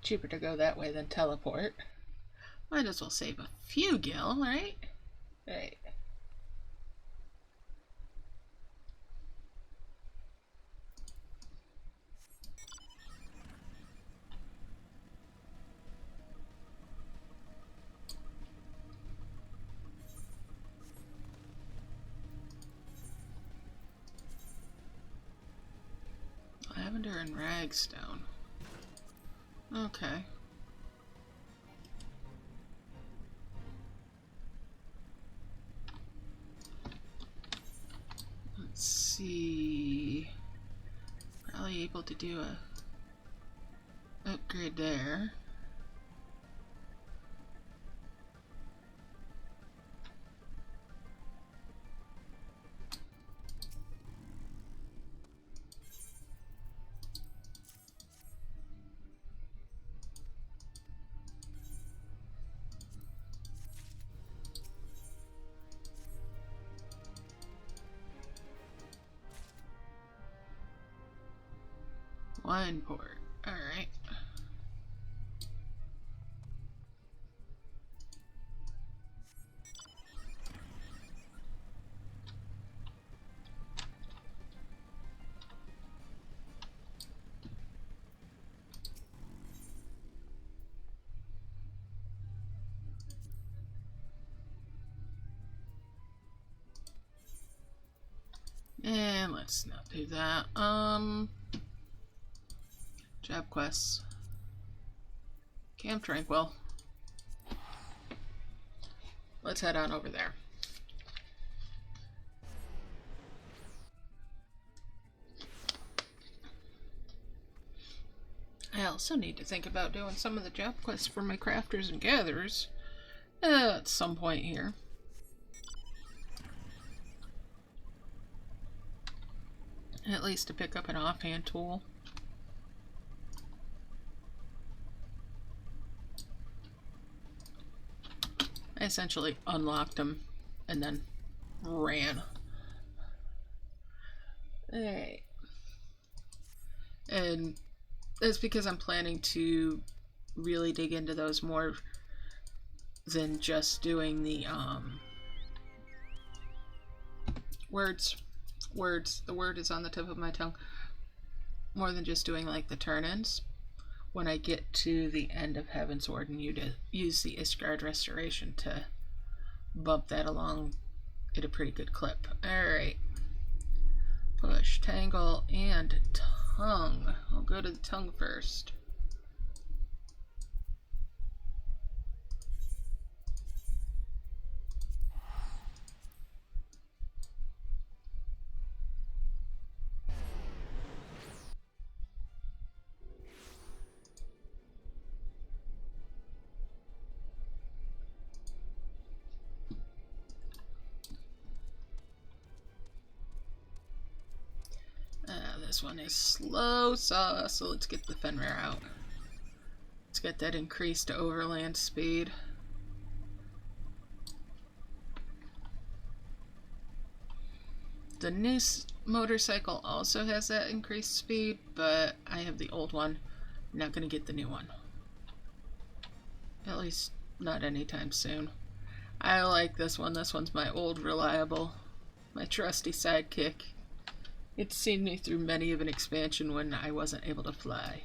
Cheaper to go that way than teleport. Might as well save a few gil, right? Right. Lavender and Ragstone. Okay. Let's see. Probably able to do a upgrade there. Wine port. Alright. And let's not do that. Job quests. Camp Tranquil. Let's head on over there. I also need to think about doing some of the job quests for my crafters and gatherers at some point here. At least to pick up an offhand tool. I essentially unlocked them and then ran. Alright. And that's because I'm planning to really dig into those more than just doing the words. The word is on the tip of my tongue. More than just doing like the turn-ins. When I get to the end of Heavensward and you use the Ishgard Restoration to bump that along at a pretty good clip. Alright. Push, Tangle, and Tongue. I'll go to the Tongue first. This one is slow sauce, so let's get the Fenrir out. get that increased overland speed. The new motorcycle also has that increased speed, but I have the old one. I'm not going to get the new one. At least not anytime soon. I like this one. This one's my old reliable, my trusty sidekick. It's seen me through many of an expansion when I wasn't able to fly.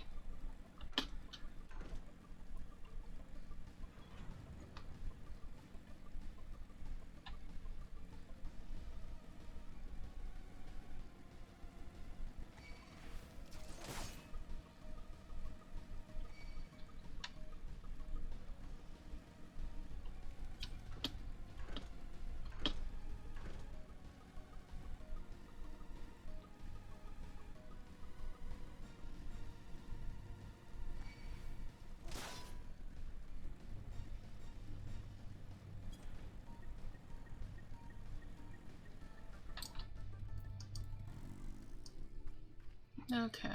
Okay.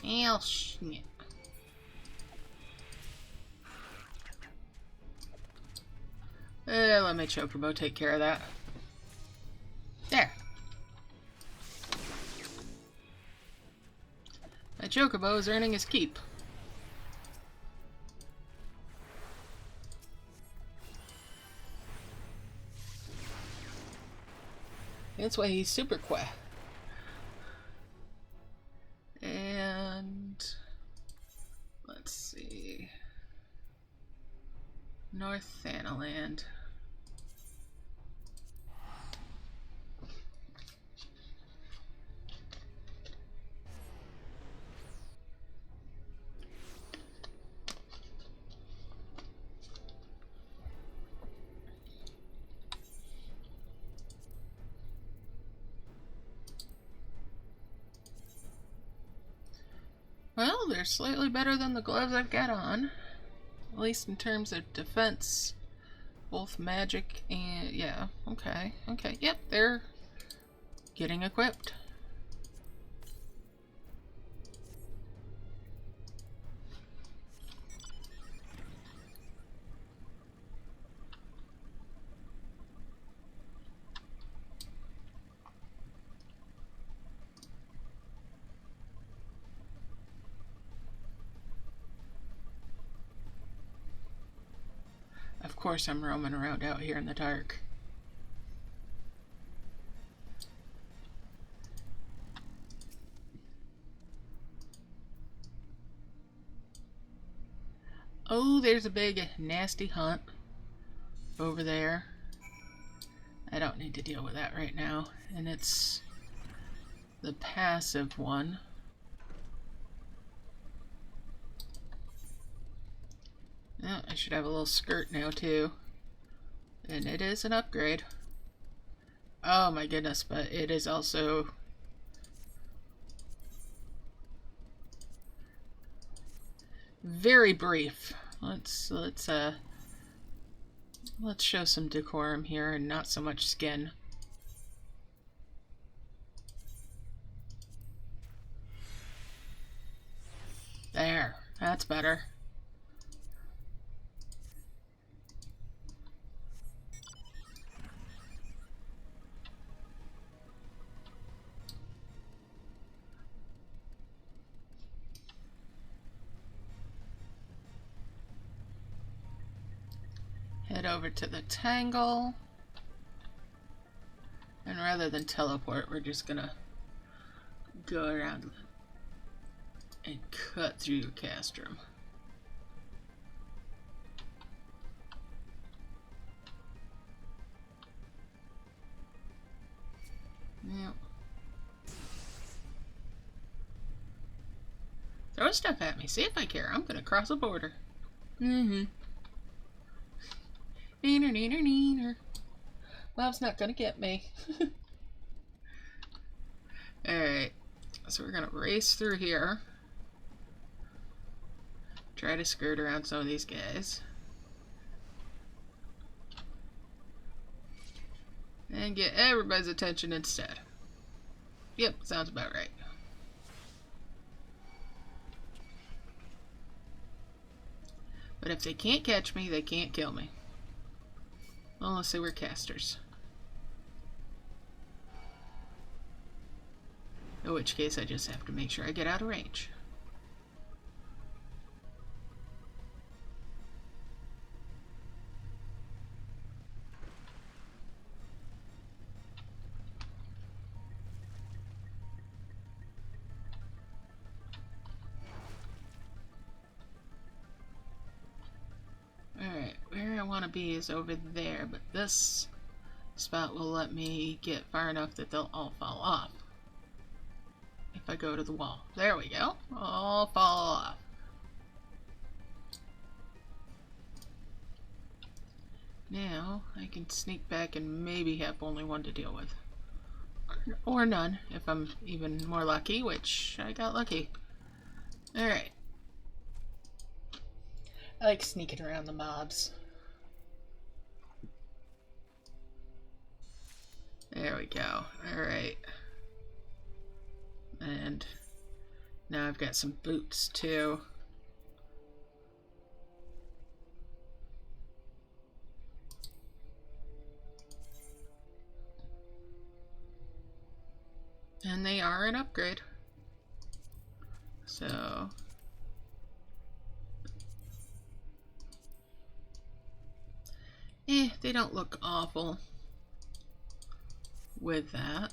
Oh, shit. Let my chocobo take care of that. There. My chocobo is earning his keep. That's why he's super quick. And let's see. North Thanaland. Well, they're slightly better than the gloves I've got on. At least in terms of defense. Both magic and... yeah, okay. Okay, yep, they're getting equipped. Of course I'm roaming around out here in the dark. Oh, there's a big nasty hunt over there. I don't need to deal with that right now. And it's the passive one. Oh, I should have a little skirt now too. And it is an upgrade. Oh my goodness, but it is also very brief. Let's show some decorum here and not so much skin. There, that's better. Head over to the Tangle. And rather than teleport, we're just gonna go around and cut through your castrum. Yep. Throw stuff at me. See if I care. I'm gonna cross a border. Mm-hmm. Neener, neener, neener. Mom's not gonna get me. Alright. So we're gonna race through here. Try to skirt around some of these guys. And get everybody's attention instead. Yep, sounds about right. But if they can't catch me, they can't kill me. Unless they were casters. In which case I just have to make sure I get out of range. Alright, where I want to be is over there, but this spot will let me get far enough that they'll all fall off. If I go to the wall. There we go. All fall off. Now, I can sneak back and maybe have only one to deal with. Or none, if I'm even more lucky, which I got lucky. Alright. I like sneaking around the mobs. There we go. Alright. And now I've got some boots too. And they are an upgrade. So they don't look awful with that.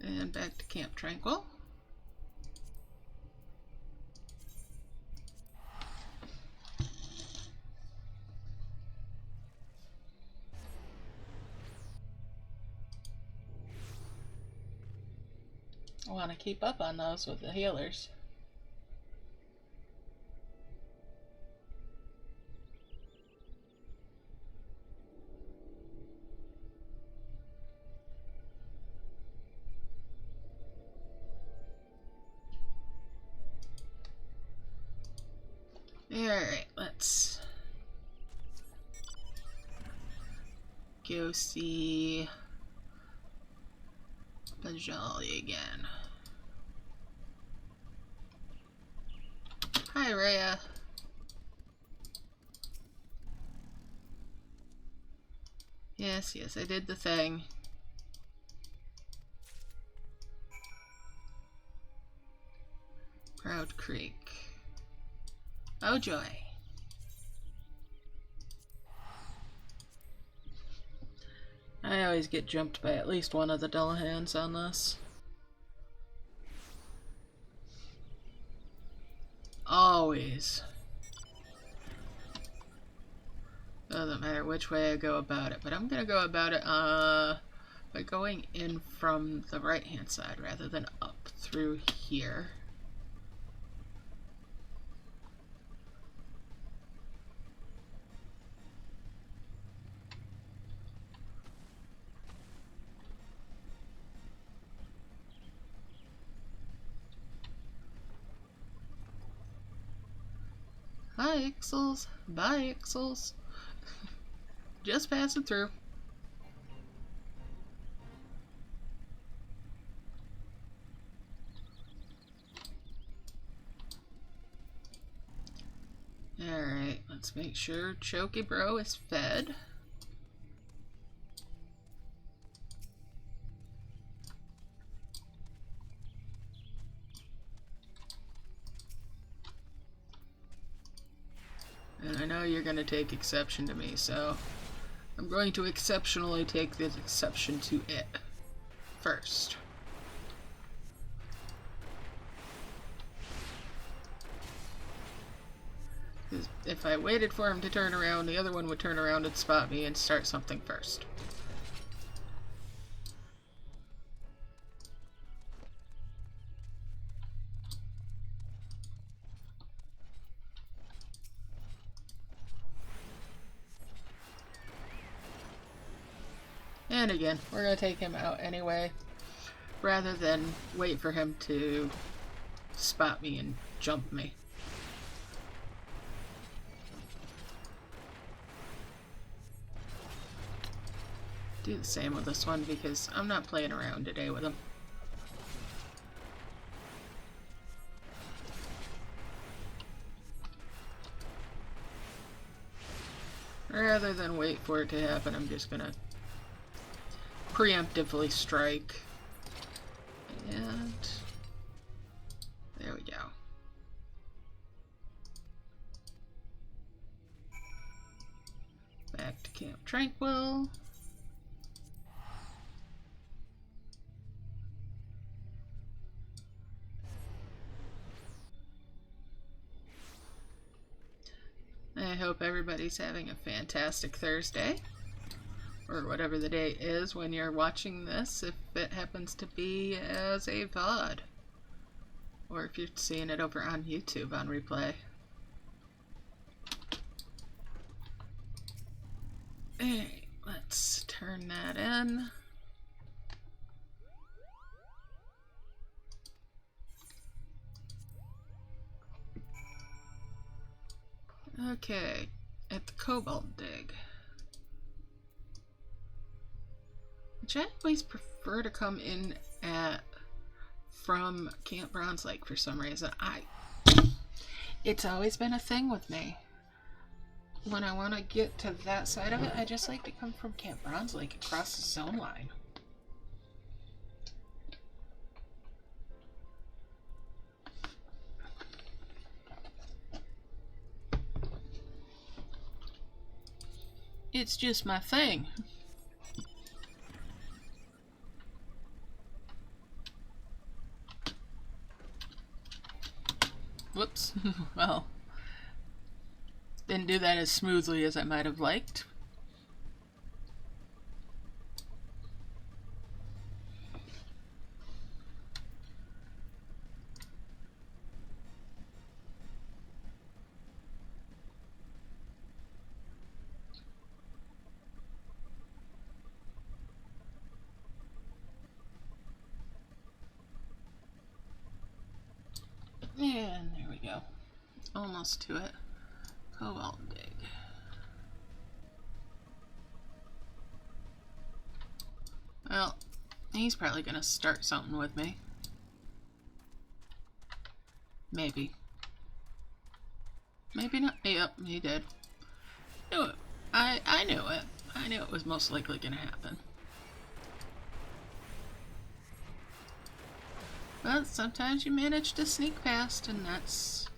And back to Camp Tranquil. I want to keep up on those with the healers. Alright, let's go see Bajali again. Hi, Rhea. Yes, yes, I did the thing. Proud Creek. Oh joy. I always get jumped by at least one of the Dullahans on this. Always. Doesn't matter which way I go about it, but I'm gonna go about it by going in from the right hand side rather than up through here. Hi, Ixels. Bye, Ixels. Just passing through. Alright, let's make sure Choky Bro is fed. And I know you're going to take exception to me, so I'm going to exceptionally take this exception to it first. Because if I waited for him to turn around, the other one would turn around and spot me and start something first. And again, we're going to take him out anyway, rather than wait for him to spot me and jump me. Do the same with this one because I'm not playing around today with them. Rather than wait for it to happen, I'm just gonna preemptively strike. And there we go. Back to Camp Tranquil. I hope everybody's having a fantastic Thursday, or whatever the day is when you're watching this, if it happens to be as a VOD, or if you're seeing it over on YouTube on replay. Alright, let's turn that in. Okay, at the Cobalt Dig. Which I always prefer to come in at from Camp Bronze Lake for some reason. It's always been a thing with me. When I want to get to that side of it, I just like to come from Camp Bronze Lake across the zone line. It's just my thing. Whoops. Well, didn't do that as smoothly as I might have liked. And there we go. Almost to it. Cobalt Dig. Well, he's probably gonna start something with me. Maybe. Maybe not. Yep, he did. Knew it. I knew it. I knew it was most likely gonna happen. But sometimes you manage to sneak past, and that's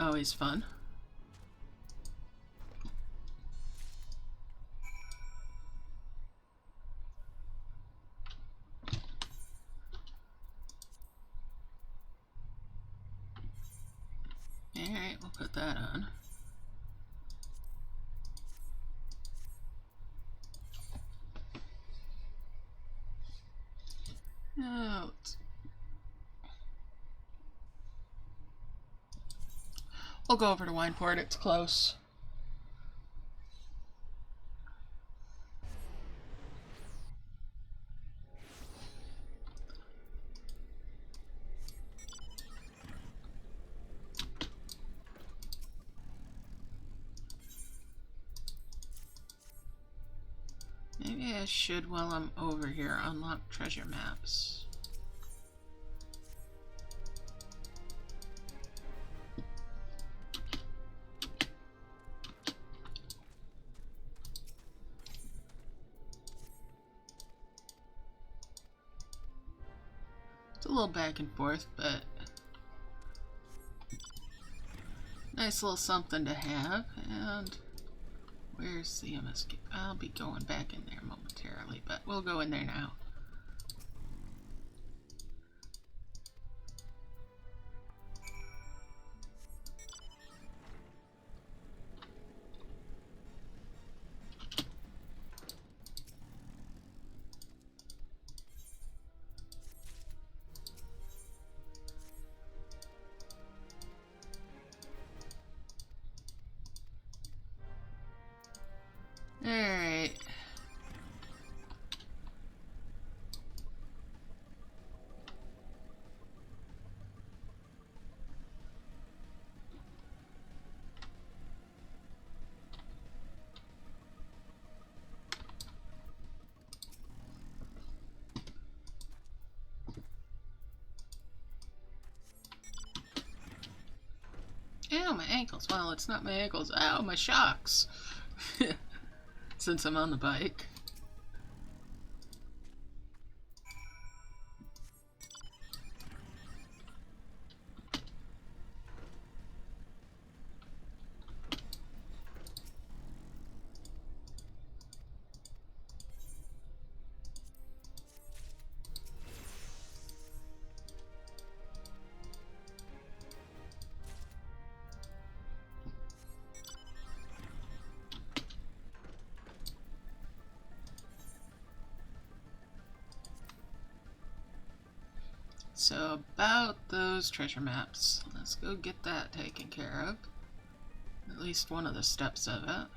always fun. Alright, we'll put that on. Oh, we'll go over to Wineport, it's close. Maybe I should, while I'm over here, unlock treasure maps. It's a little back and forth, but nice little something to have. And where's the MSK? I'll be going back in there momentarily, but we'll go in there now. Alright. ankles. Well, it's not my ankles. Ow, my shocks. Since I'm on the bike. So about those treasure maps, let's go get that taken care of. At least one of the steps of it.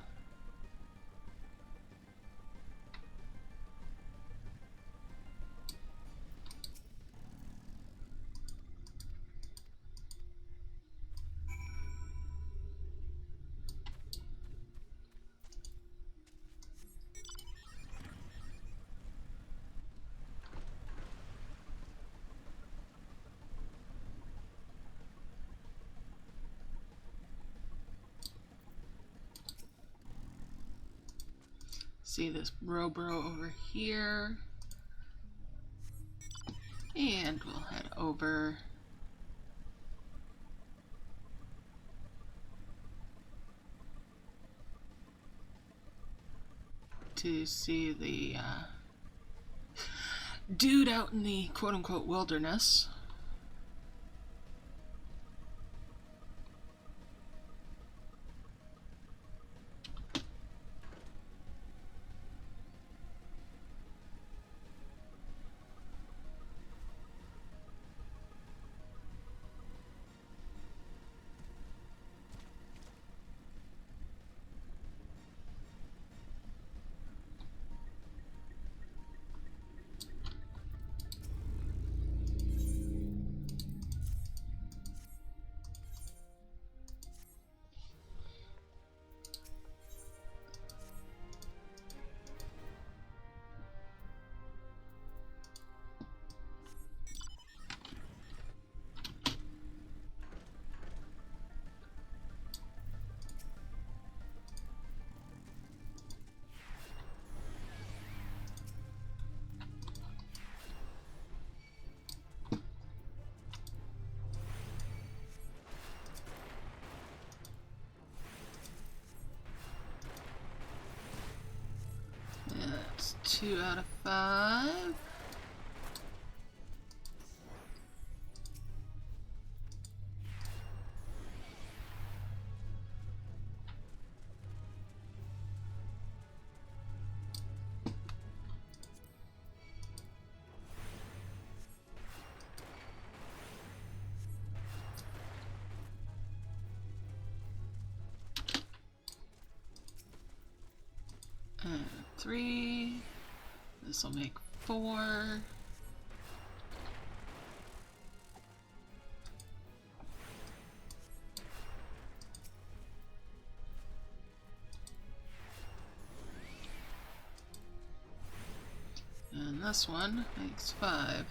See this Robro over here. And we'll head over to see the dude out in the quote-unquote wilderness. That's 2 out of 5. And 3. This will make 4. And this one makes 5.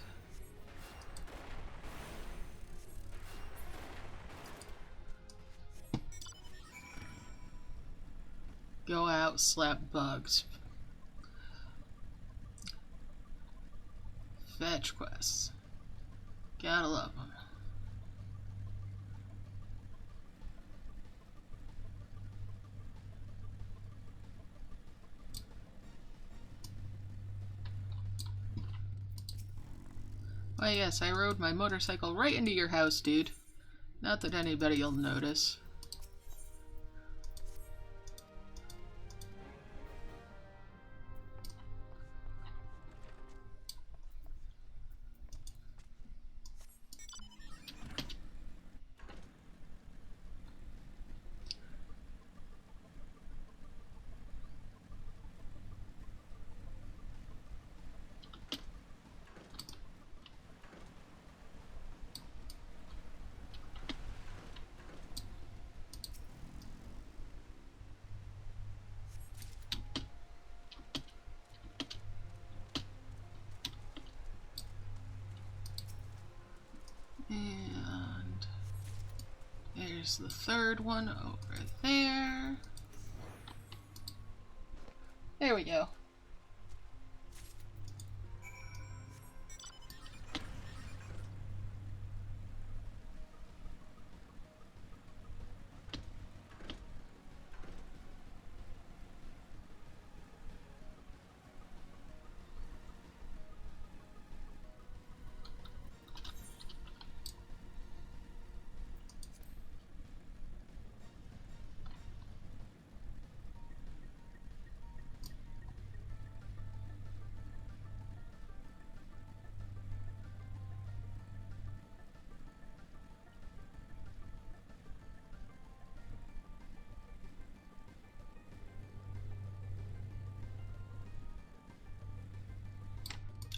Go out, slap bugs. Fetch quests. Gotta love them. Why yes, I rode my motorcycle right into your house, dude. Not that anybody'll notice. There's the third one over there. There we go.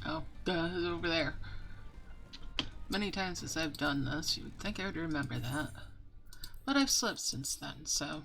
Oh, it's over there. Many times as I've done this, you would think I would remember that. But I've slept since then, so...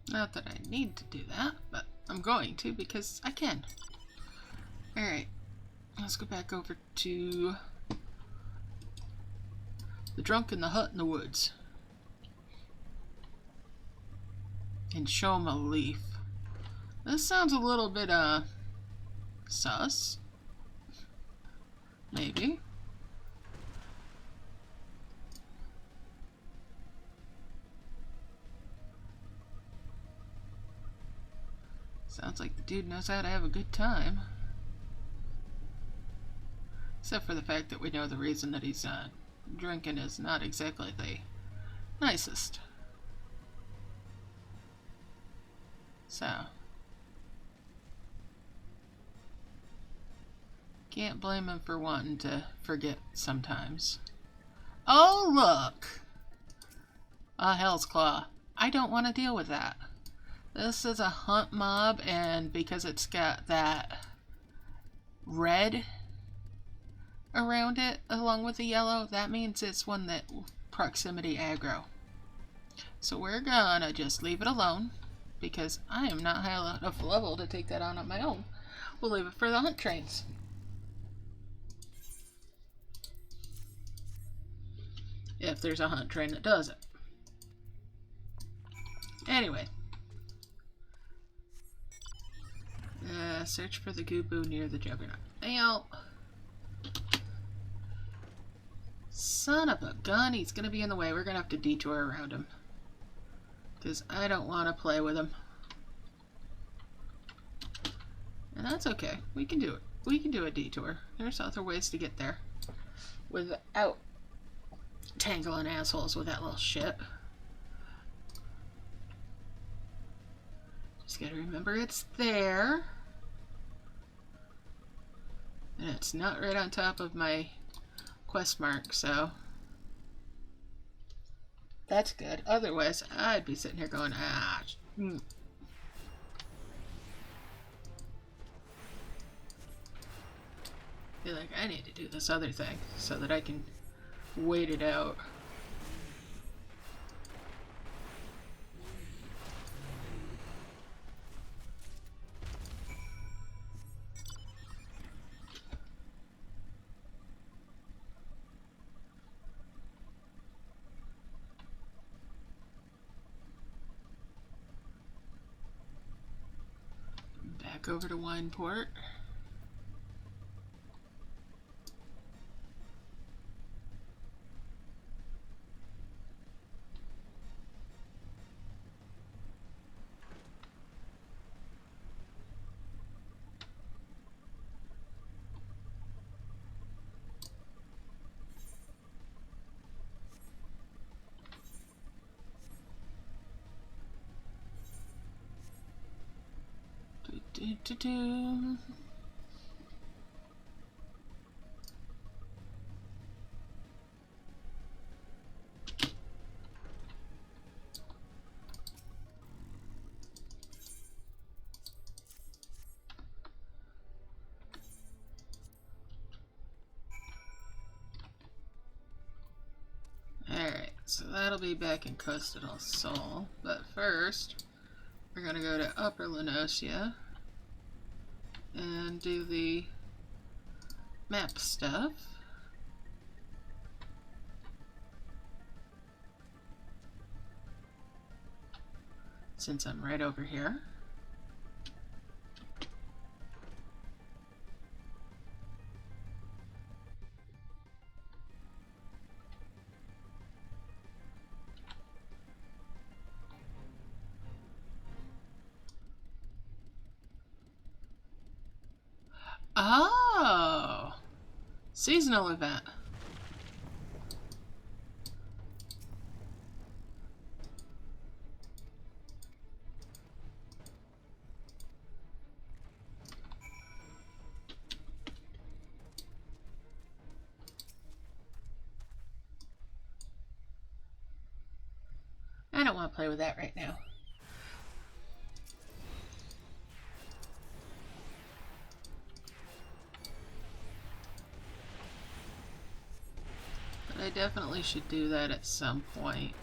Not that I need to do that, but I'm going to because I can. Alright, let's go back over to the drunk in the hut in the woods. And show him a leaf. This sounds a little bit, sus. Maybe. Sounds like the dude knows how to have a good time. Except for the fact that we know the reason that he's drinking is not exactly the nicest. So. Can't blame him for wanting to forget sometimes. Oh, look! A Hell's Claw. I don't want to deal with that. This is a hunt mob, and because it's got that red around it along with the yellow, that means it's one that proximity aggro. So we're gonna just leave it alone because I am not high enough level to take that on my own. We'll leave it for the hunt trains. If there's a hunt train that does it. Anyway. Search for the Gooboo near the Juggernaut. Now, son of a gun, he's gonna be in the way. We're gonna have to detour around him. Because I don't want to play with him. And that's okay. We can do it. We can do a detour. There's other ways to get there. Without tangling assholes with that little shit. Just gotta remember it's there. And it's not right on top of my quest mark, so that's good. Otherwise, I'd be sitting here going, ah. Be like, I need to do this other thing so that I can wait it out. Back over to Wineport. Do. that'll be back in Costa del Sol. But first, we're going to go to Upper Lenosia and do the map stuff. Since I'm right over here. Oh! Seasonal event. I don't want to play with that right now. But I definitely should do that at some point.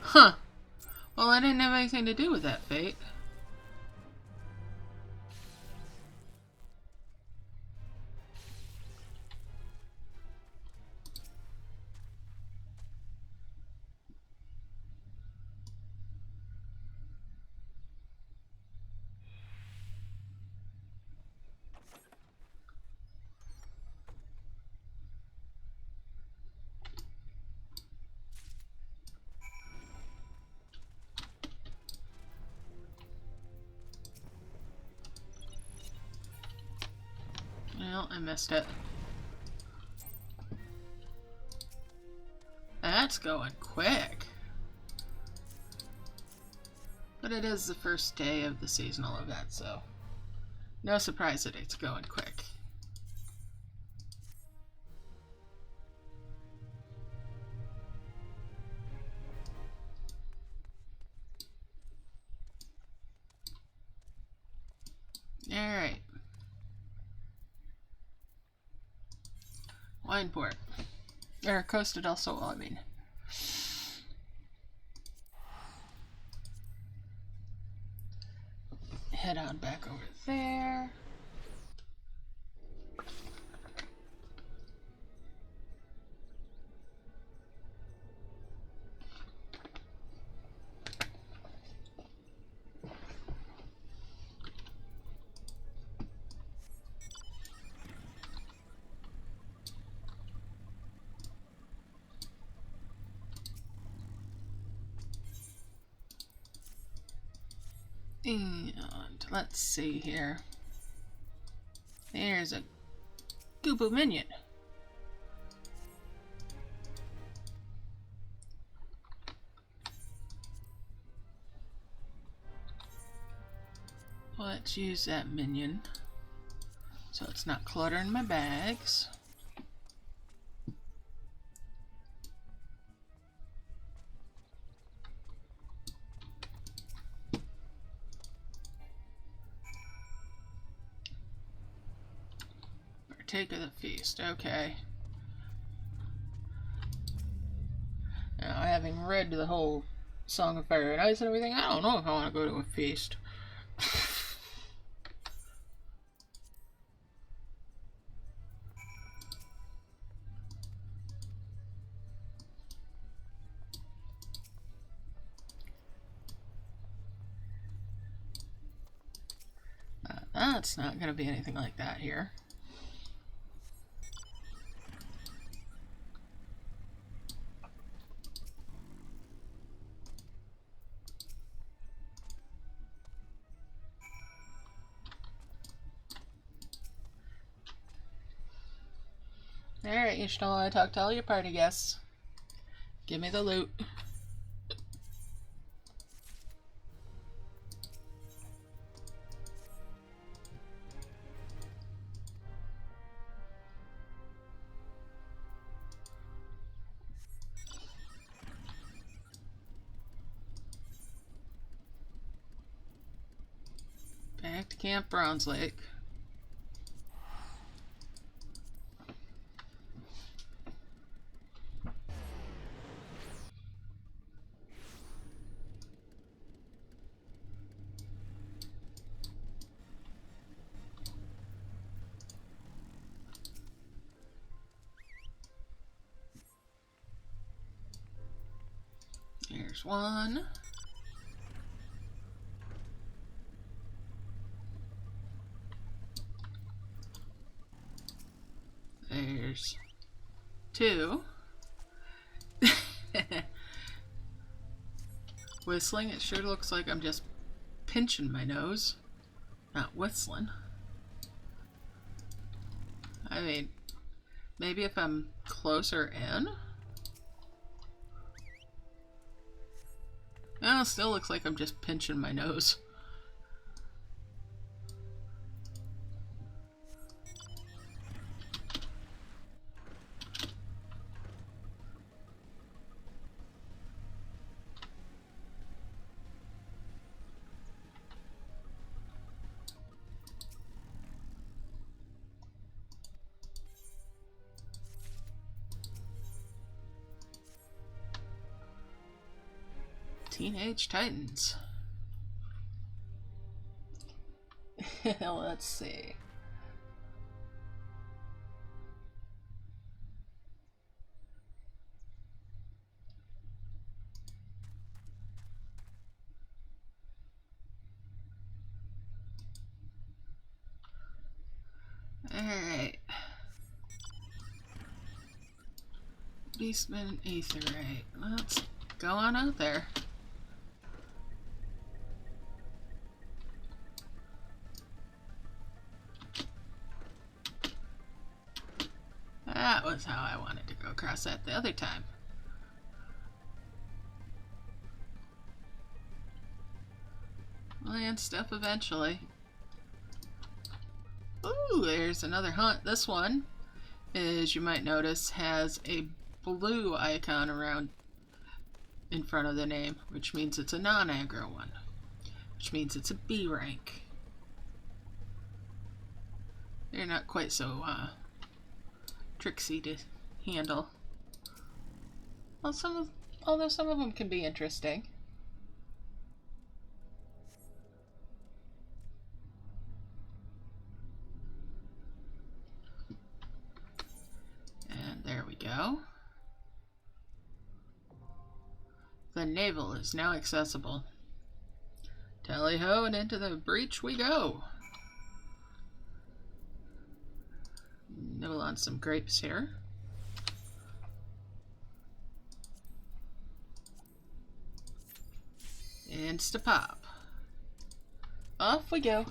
Huh. Well, I didn't have anything to do with that fate. Well, I missed it. That's going quick. But it is the first day of the seasonal event, so no surprise that it's going quick. Alright. Wineport. Or Costa del Sol, I mean. Head on back over there. And let's see here. There's a Goobo minion. Let's use that minion so it's not cluttering my bags. Partake of the feast, okay. Now, having read the whole Song of Fire and Ice and everything, I don't know if I want to go to a feast. That's not going to be anything like that here. Alright, you should know I talk to all your party guests. Give me the loot. Back to Camp Bronze Lake. Here's one. There's two. Whistling, it sure looks like I'm just pinching my nose, not whistling. I mean, maybe if I'm closer in? Oh, still looks like I'm just pinching my nose. Teenage Titans. Let's see. Alright. Beastman Aetherite. Let's go on out there. That was how I wanted to go across that the other time. Land stuff eventually. Ooh, there's another hunt. This one, as you might notice, has a blue icon around in front of the name, which means it's a non-aggro one, which means it's a B rank. They're not quite so tricksy to handle. Well, although some of them can be interesting. And there we go. The navel is now accessible. Tally-ho, and into the breach we go. Nibble on some grapes here. Insta-pop. Off we go.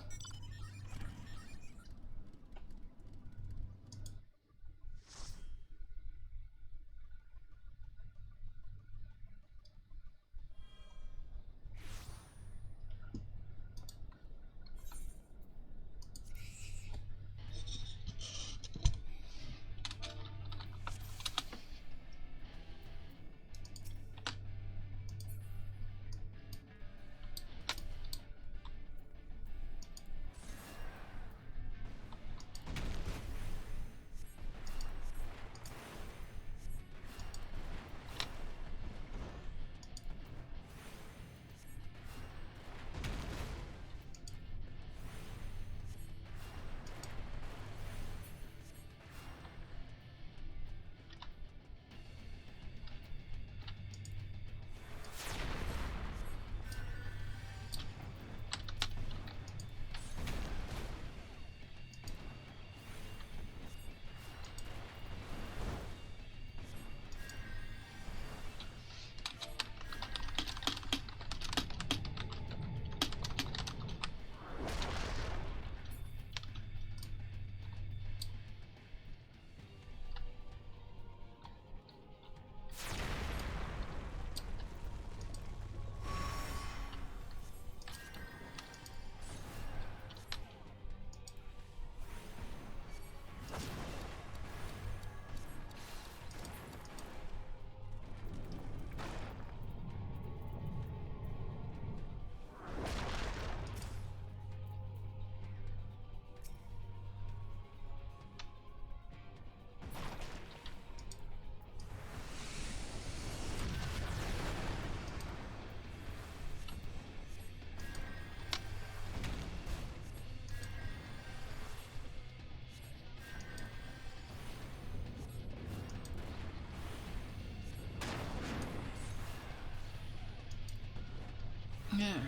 Alright.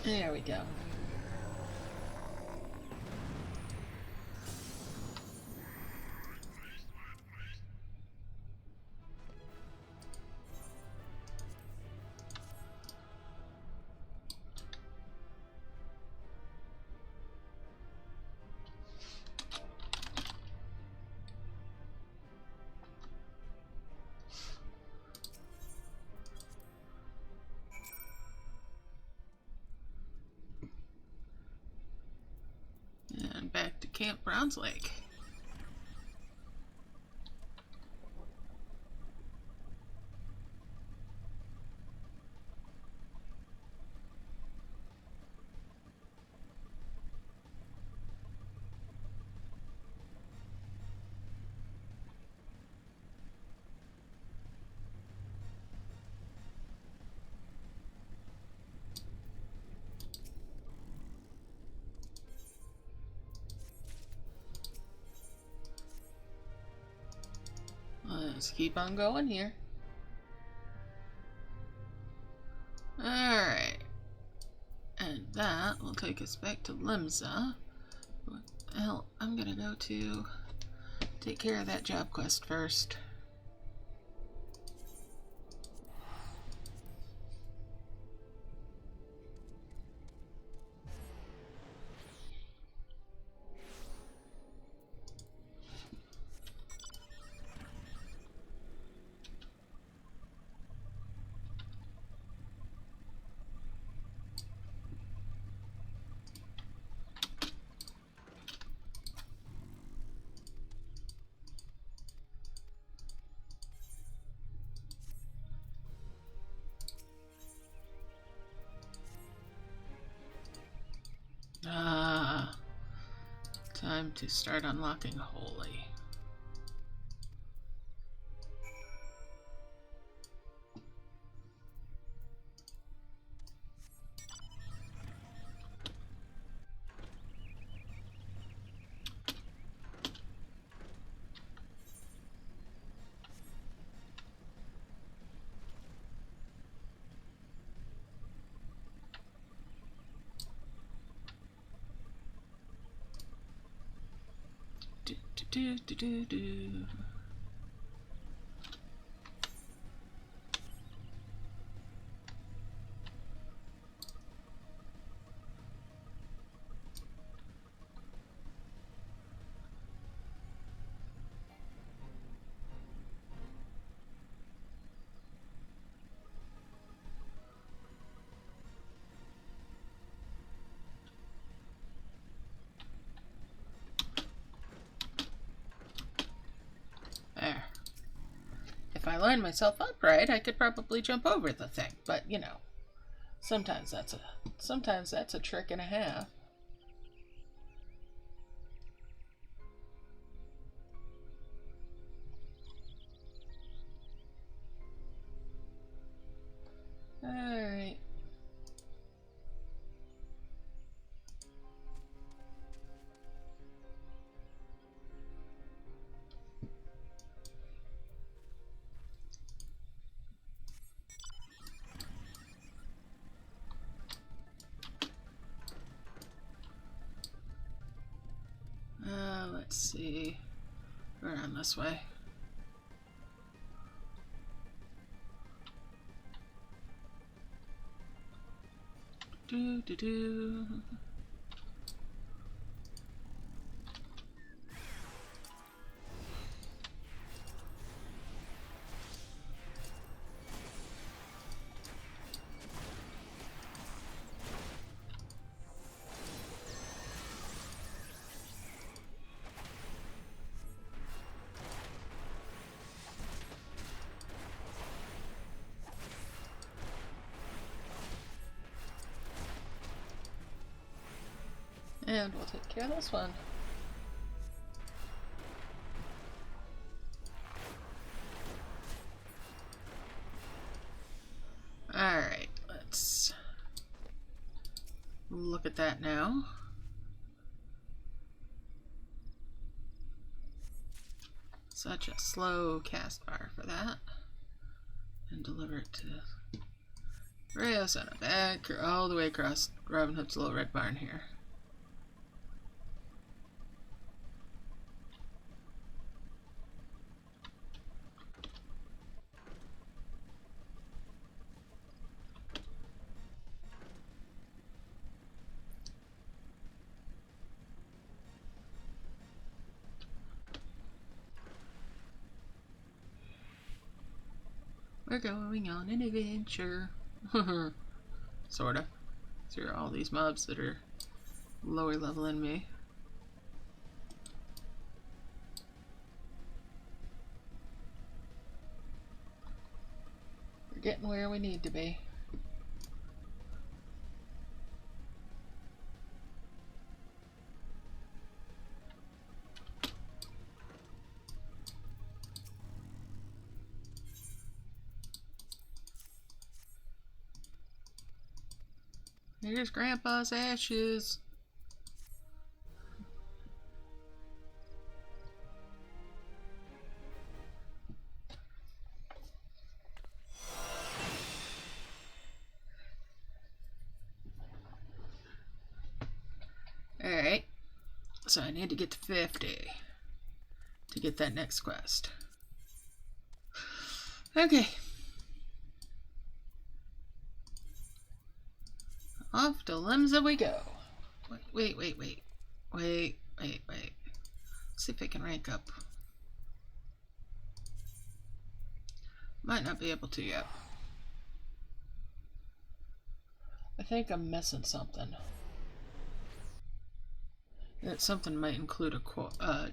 There we go. And back to Camp Browns Lake. Let's keep on going here. Alright. And that will take us back to Limsa. What the hell? I'm gonna go to take care of that job quest first. Time to start unlocking Holy. Do. There. If I line myself up right, I could probably jump over the thing, but you know, sometimes that's a trick and a half. Alright. Let's see. We're on this way. Do. And we'll take care of this one. at that now. Such a slow cast bar for that. And deliver it to Reyes on a back all the way across Robin Hood's Little Red Barn here. We're going on an adventure. Sorta. Through all these mobs that are lower level than me. We're getting where we need to be. Here's Grandpa's ashes. Alright, so I need to get to 50 to get that next quest. Okay. Off to Limsa we go. Wait. See if I can rank up. Might not be able to yet. I think I'm missing something. That something might include a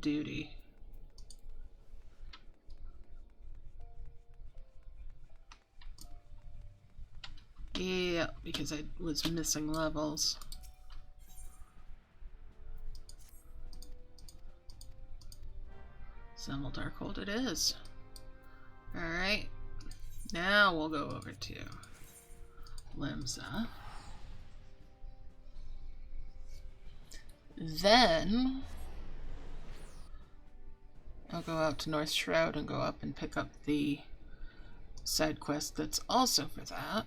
duty. Yeah, because I was missing levels. Semel Darkhold it is. Alright. Now we'll go over to Limsa. Then I'll go out to North Shroud and go up and pick up the side quest that's also for that.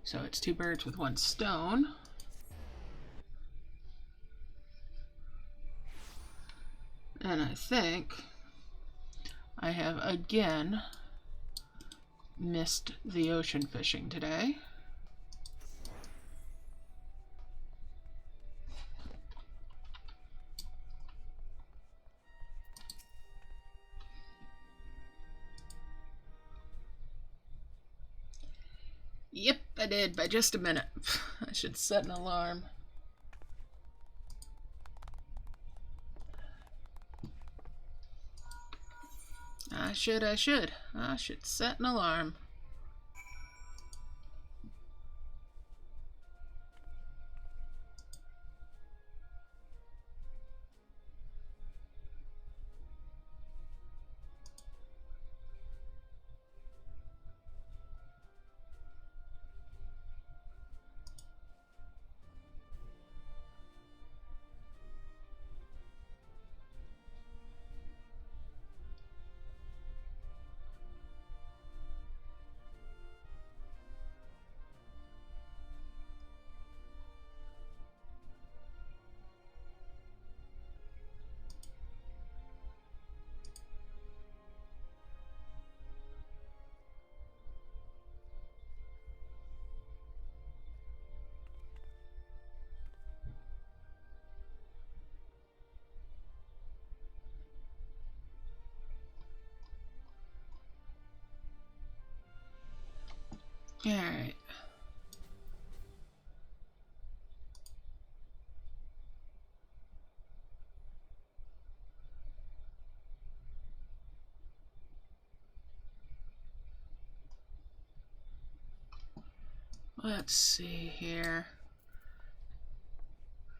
So it's 2 birds with 1 stone. And I think I have again missed the ocean fishing today. Yep, I did, by just a minute. I should set an alarm. I should set an alarm. Alright. Let's see here.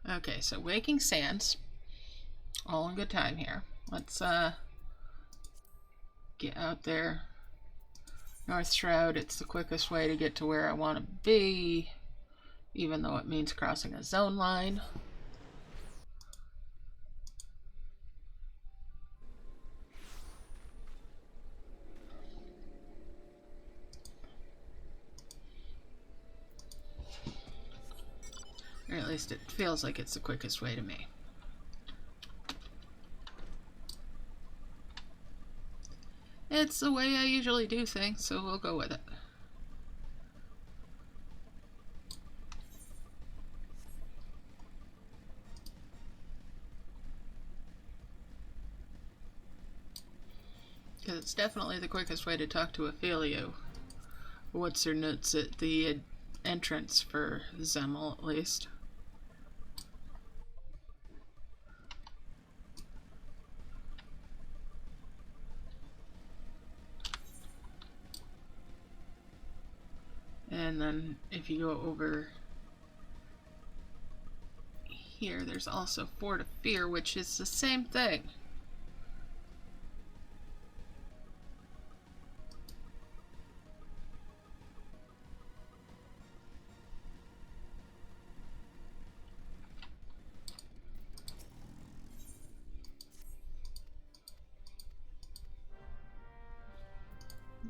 Okay, so Waking Sands. All in good time here. Let's get out there North Shroud, it's the quickest way to get to where I want to be, even though it means crossing a zone line. Or at least it feels like it's the quickest way to me. It's the way I usually do things, so we'll go with it. Because it's definitely the quickest way to talk to Ophelio. What's her nuts at the entrance for Zemel, at least. And then if you go over here, there's also Fort of Fear, which is the same thing.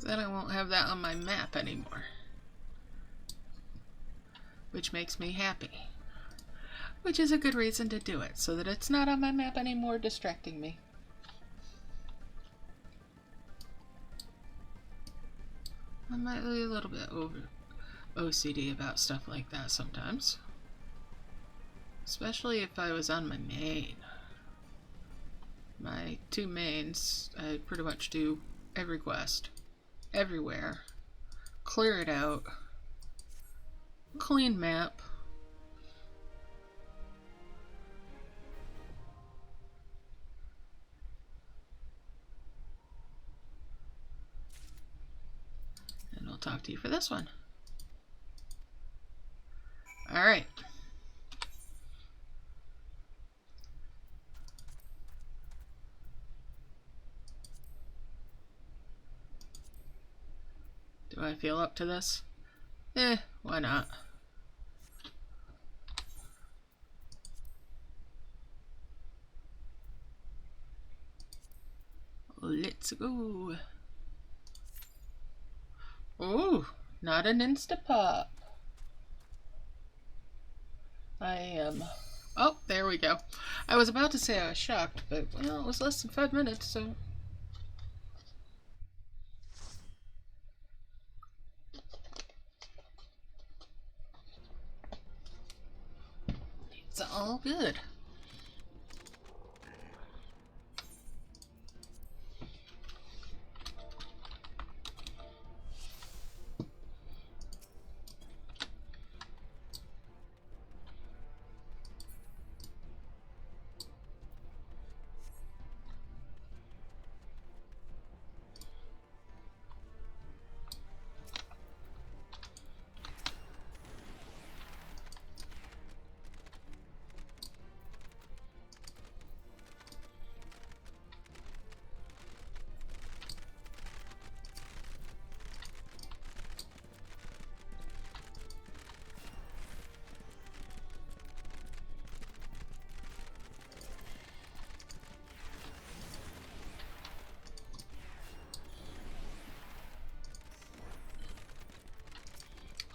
Then I won't have that on my map anymore. Which makes me happy. Which is a good reason to do it, so that it's not on my map anymore, distracting me. I might be a little bit over OCD about stuff like that sometimes. Especially if I was on my main. My two mains, I pretty much do every quest. Everywhere. Clear it out. Clean map. And I'll talk to you for this one. Alright. Do I feel up to this? Why not? Let's go. Oh, not an Instapop. I am... Oh, there we go. I was about to say I was shocked, but, well, it was less than 5 minutes, so... It's all good.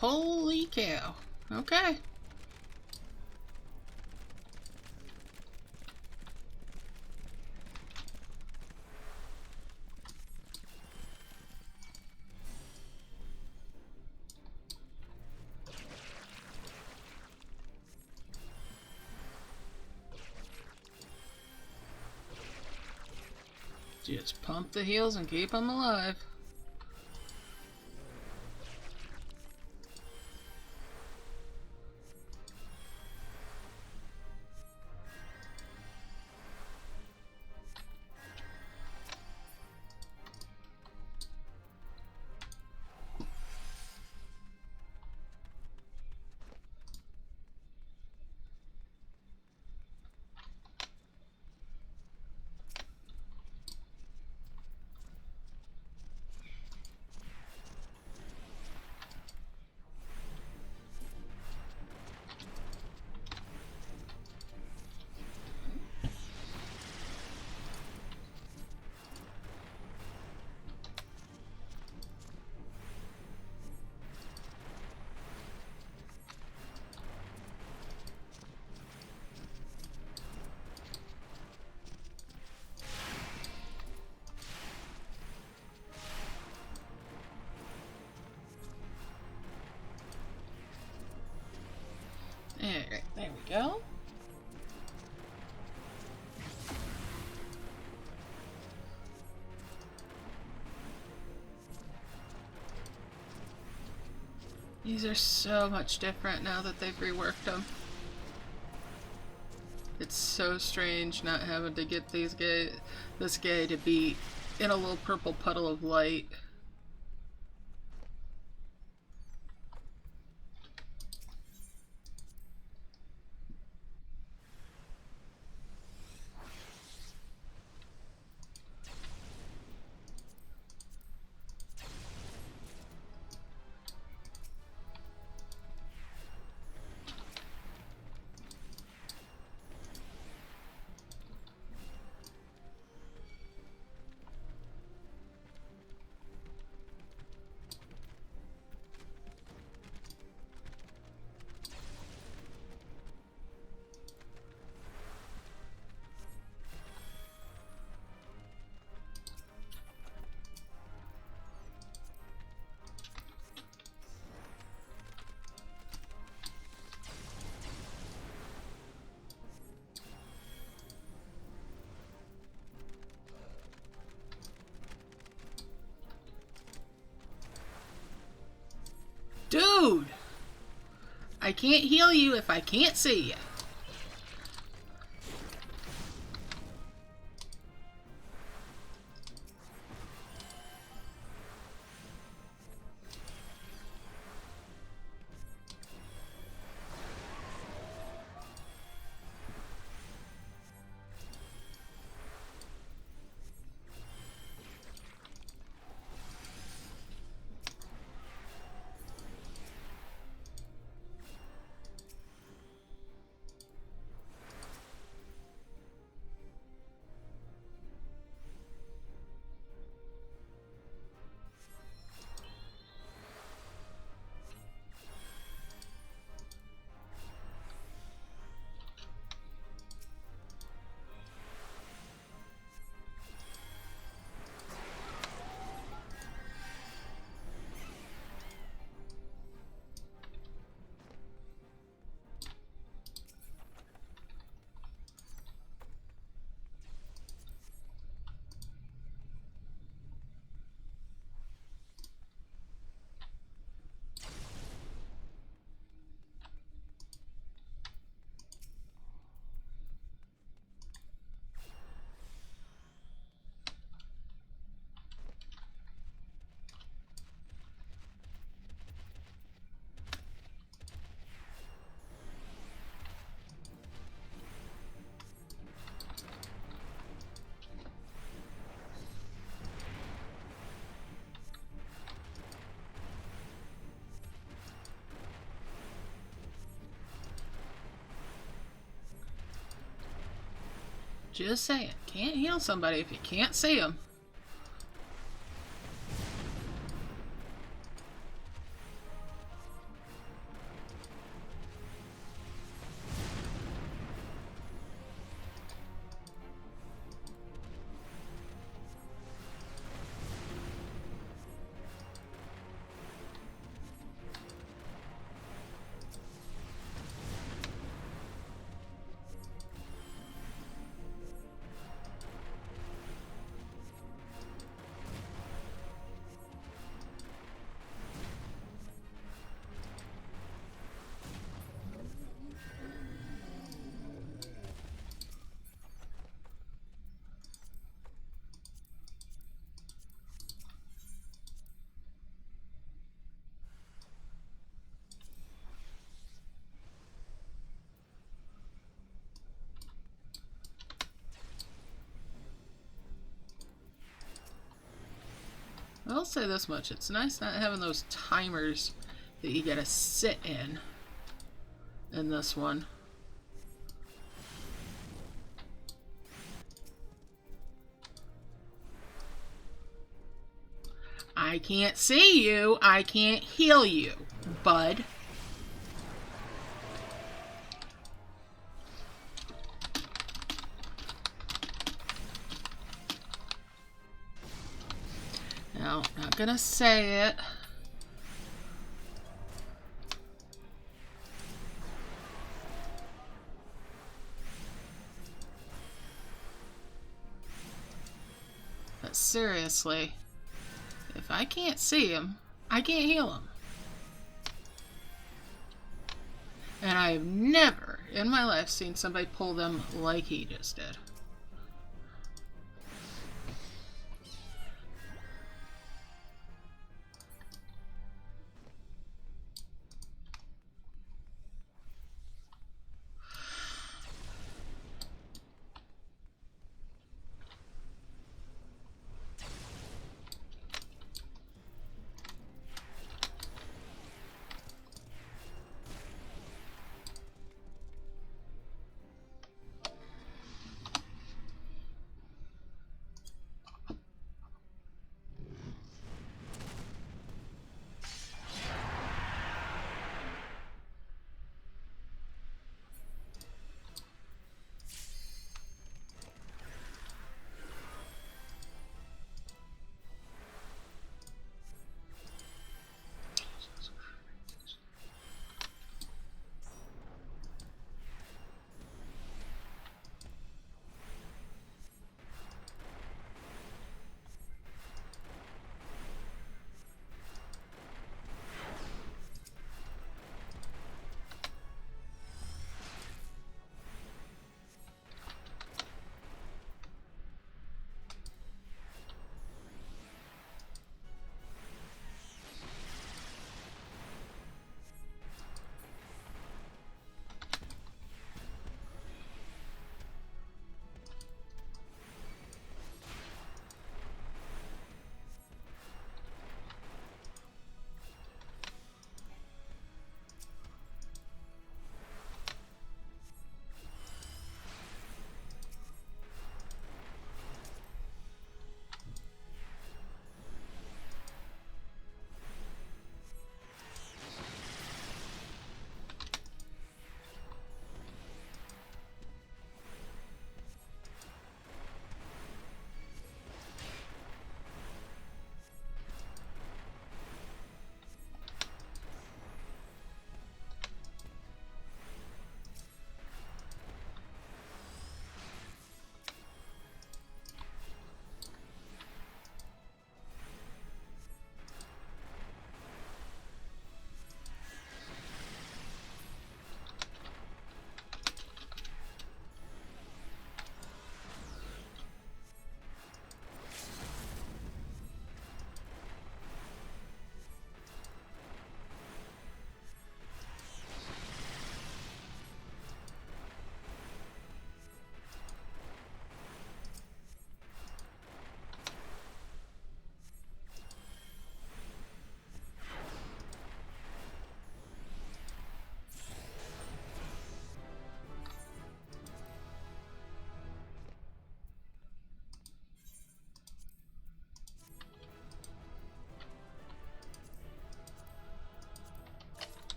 Holy cow. Okay. Just pump the heals and keep them alive. Alright, there we go. These are so much different now that they've reworked them. It's so strange not having to get this guy to be in a little purple puddle of light. Dude! I can't heal you if I can't see you. Just saying, can't heal somebody if you can't see them. I'll say this much, it's nice not having those timers that you gotta sit in this one. I can't see you, I can't heal you, bud. No, not gonna say it. seriously, if I can't see him, I can't heal him. And I have never in my life seen somebody pull them like he just did.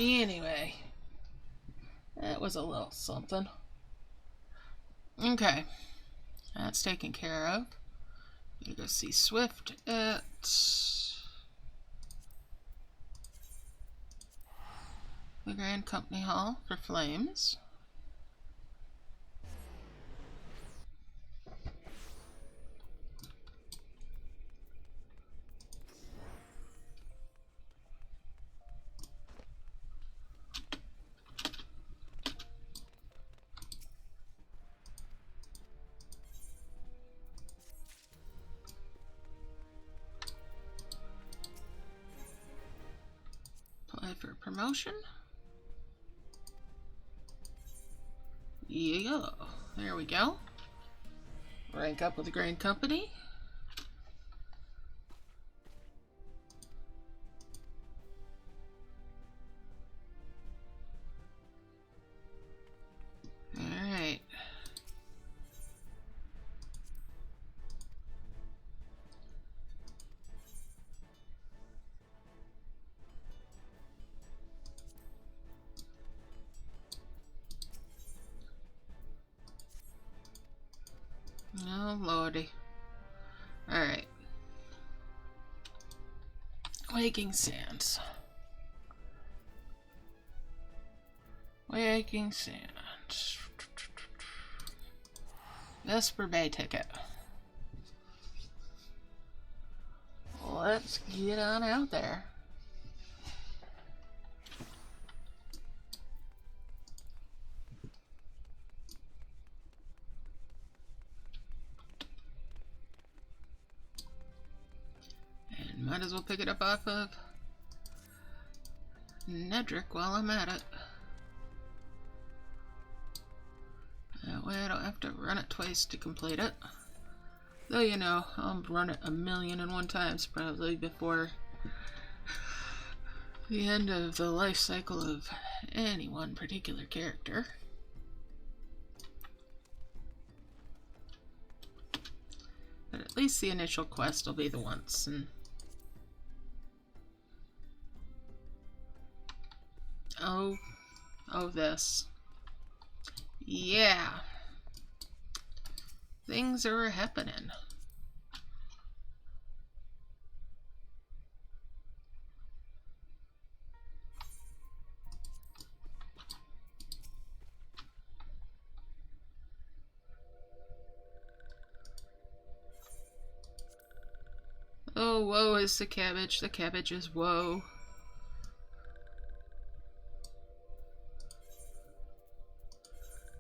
Anyway, that was a little something. Okay, that's taken care of. You go see Swift at the Grand Company Hall for Flames. Apply for promotion. Yeah, there we go. Rank up with the Grand Company. Alright. Oh, lordy. Alright. Waking Sands. Waking Sands. Vesper Bay ticket. Let's get on out there. And might as well pick it up off of Nedrick while I'm at it. That way I don't have to run it twice to complete it. Though, you know, I'll run it 1,000,001 times probably before the end of the life cycle of any one particular character. But at least the initial quest will be the once. And oh, this. Yeah. Things are happening. Oh, woe is the cabbage. The cabbage is woe.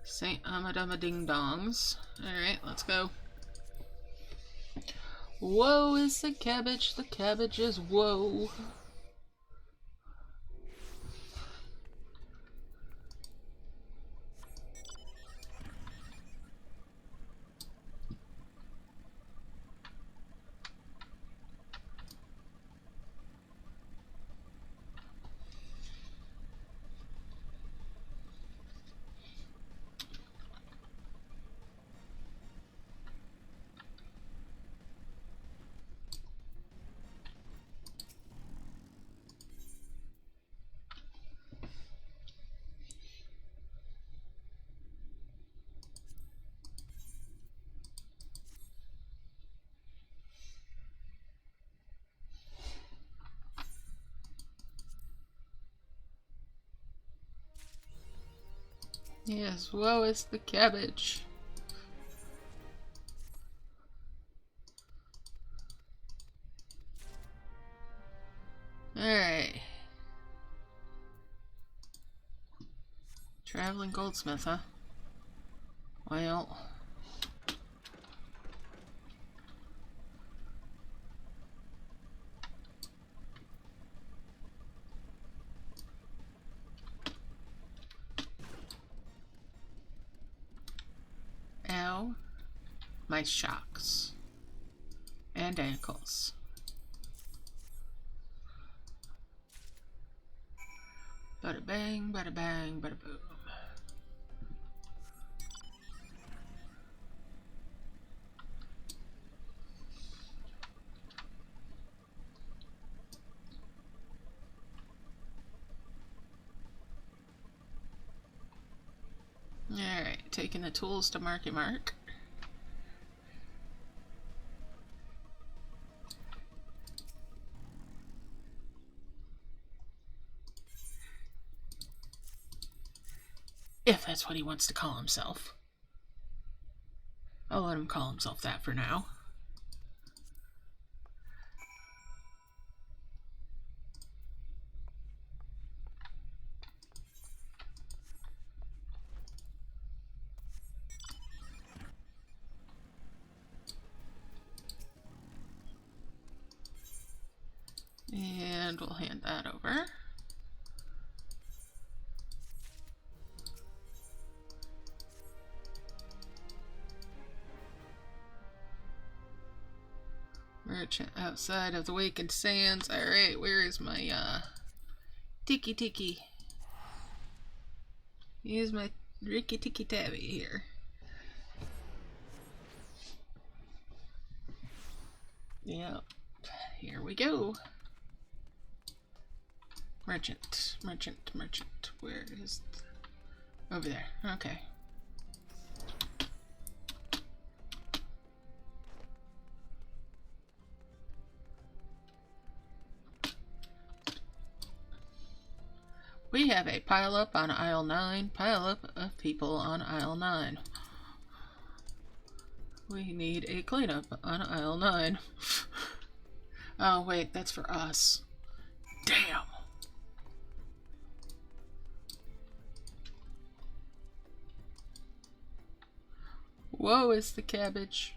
St. Amadama Ding Dongs. Alright, let's go. Woe is the cabbage is woe. Yes, woe is the cabbage. Alright. Traveling goldsmith, huh? Well. Ow. My shocks. And ankles. Bada bang, bada bang, bada boom. Alright, taking the tools to Marky Mark. If that's what he wants to call himself. I'll let him call himself that for now. And we'll hand that over. Merchant outside of the Wakened Sands. Alright, where is my Tiki? Here's my Ricky Tiki Tabby here. Yep. Here we go. Merchant. Where is over there? Okay. We have a pile up on aisle 9, pile up of people on aisle 9. We need a cleanup on aisle 9. Oh, wait, that's for us. Damn! Whoa, is the cabbage.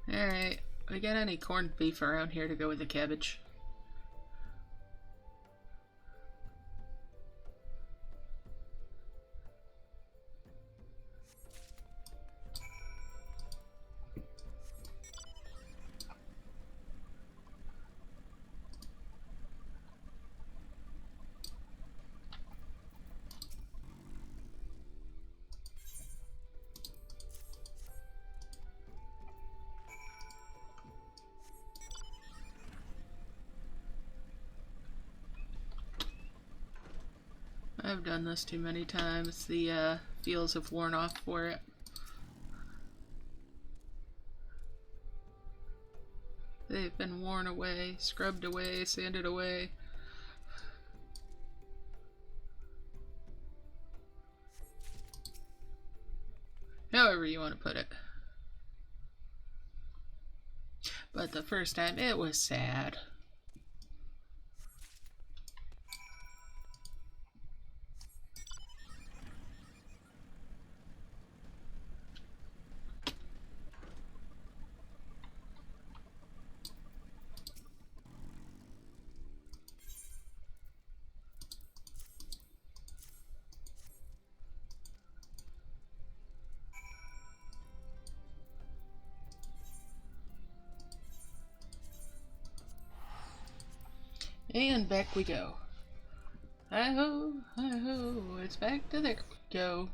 Alright, we got any corned beef around here to go with the cabbage? I've done this too many times. The feels have worn off for it. They've been worn away, scrubbed away, sanded away. However you want to put it. But the first time, it was sad. And back we go. Hi-ho, hi-ho, it's back to there we go.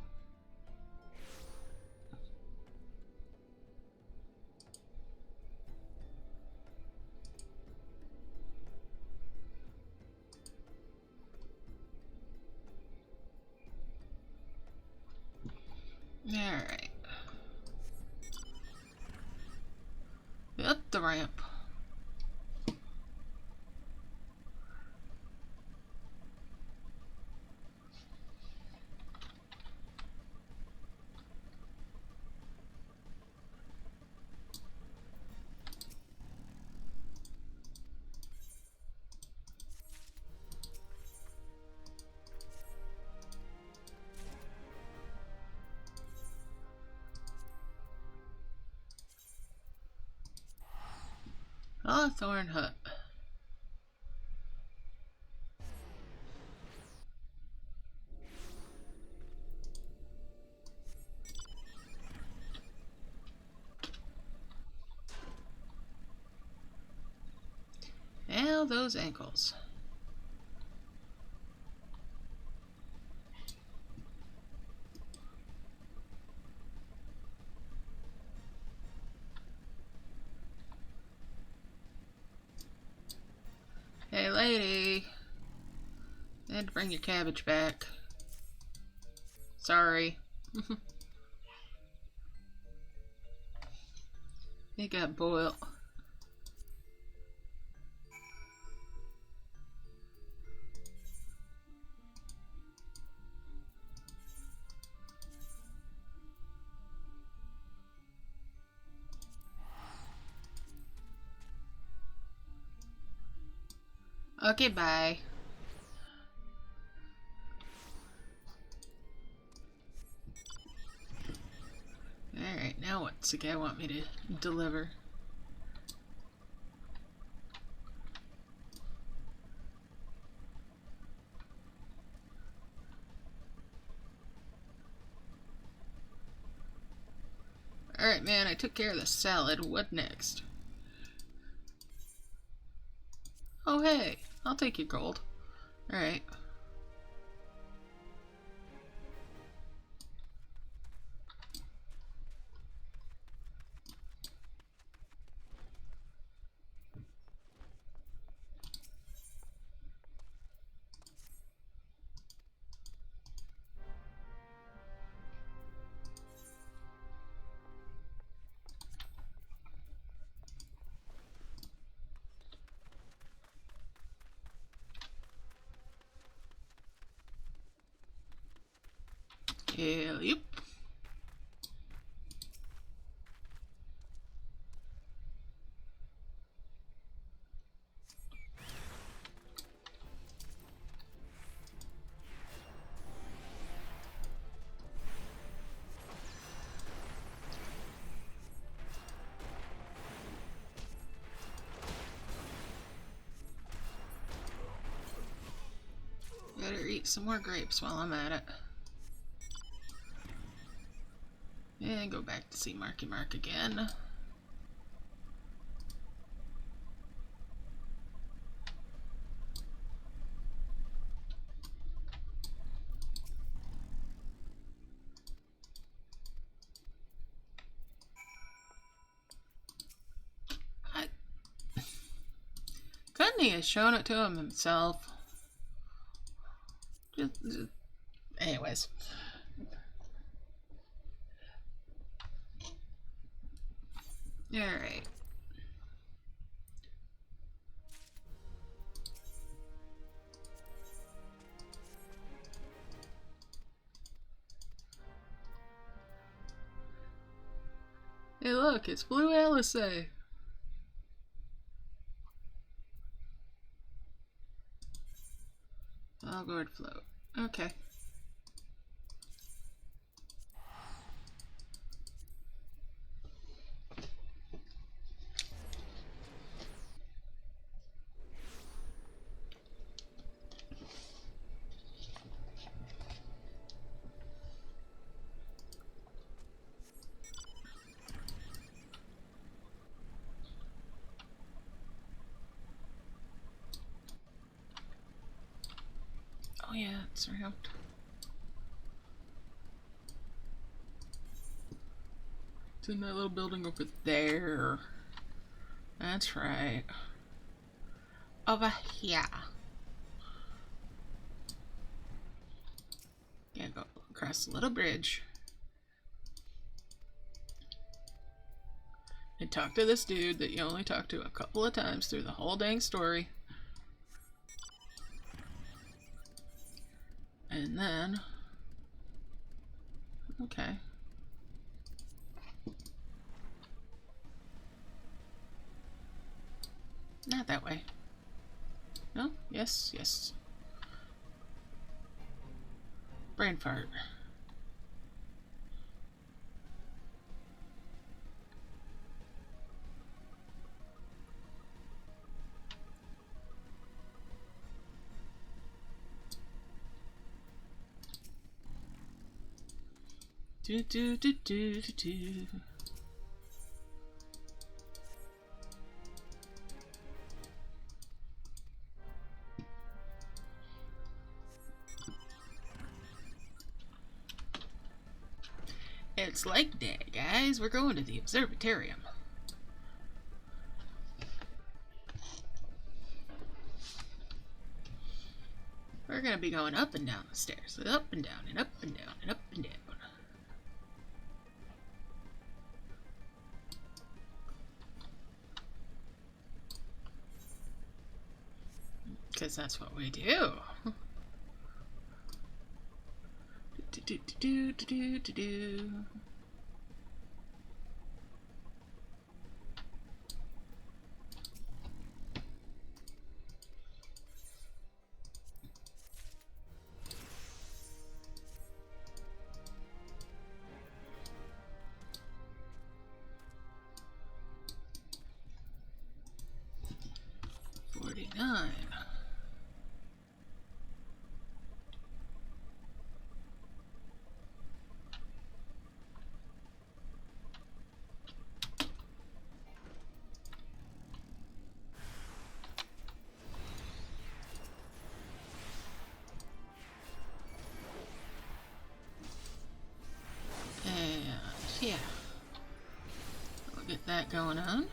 Alright. Up the ramp. Thorn hut. Now those ankles. Hey lady, I had to bring your cabbage back. Sorry. It got boiled. Okay, bye. Alright, now what's the guy want me to deliver? Alright, man, I took care of the salad. What next? Oh, hey, I'll take your gold. Alright. Yep. Better eat some more grapes while I'm at it. And go back to see Marky Mark again. Couldn't he have shown it to him himself? Anyways. Alright. Hey look, it's Blue Alisay. Algord float. Okay. Oh yeah, it's around. It's in that little building over there. That's right. Over here. Yeah, go across the little bridge. And talk to this dude that you only talked to a couple of times through the whole dang story. And then... Okay. Not that way. No? Yes, yes. Brain fart. Do do do do do do. It's like that, guys. We're going to the observatorium. We're gonna be going up and down the stairs, up and down and up and down and up and down. Because that's what we do. Do do do do do do do. Yeah, we'll get that going on.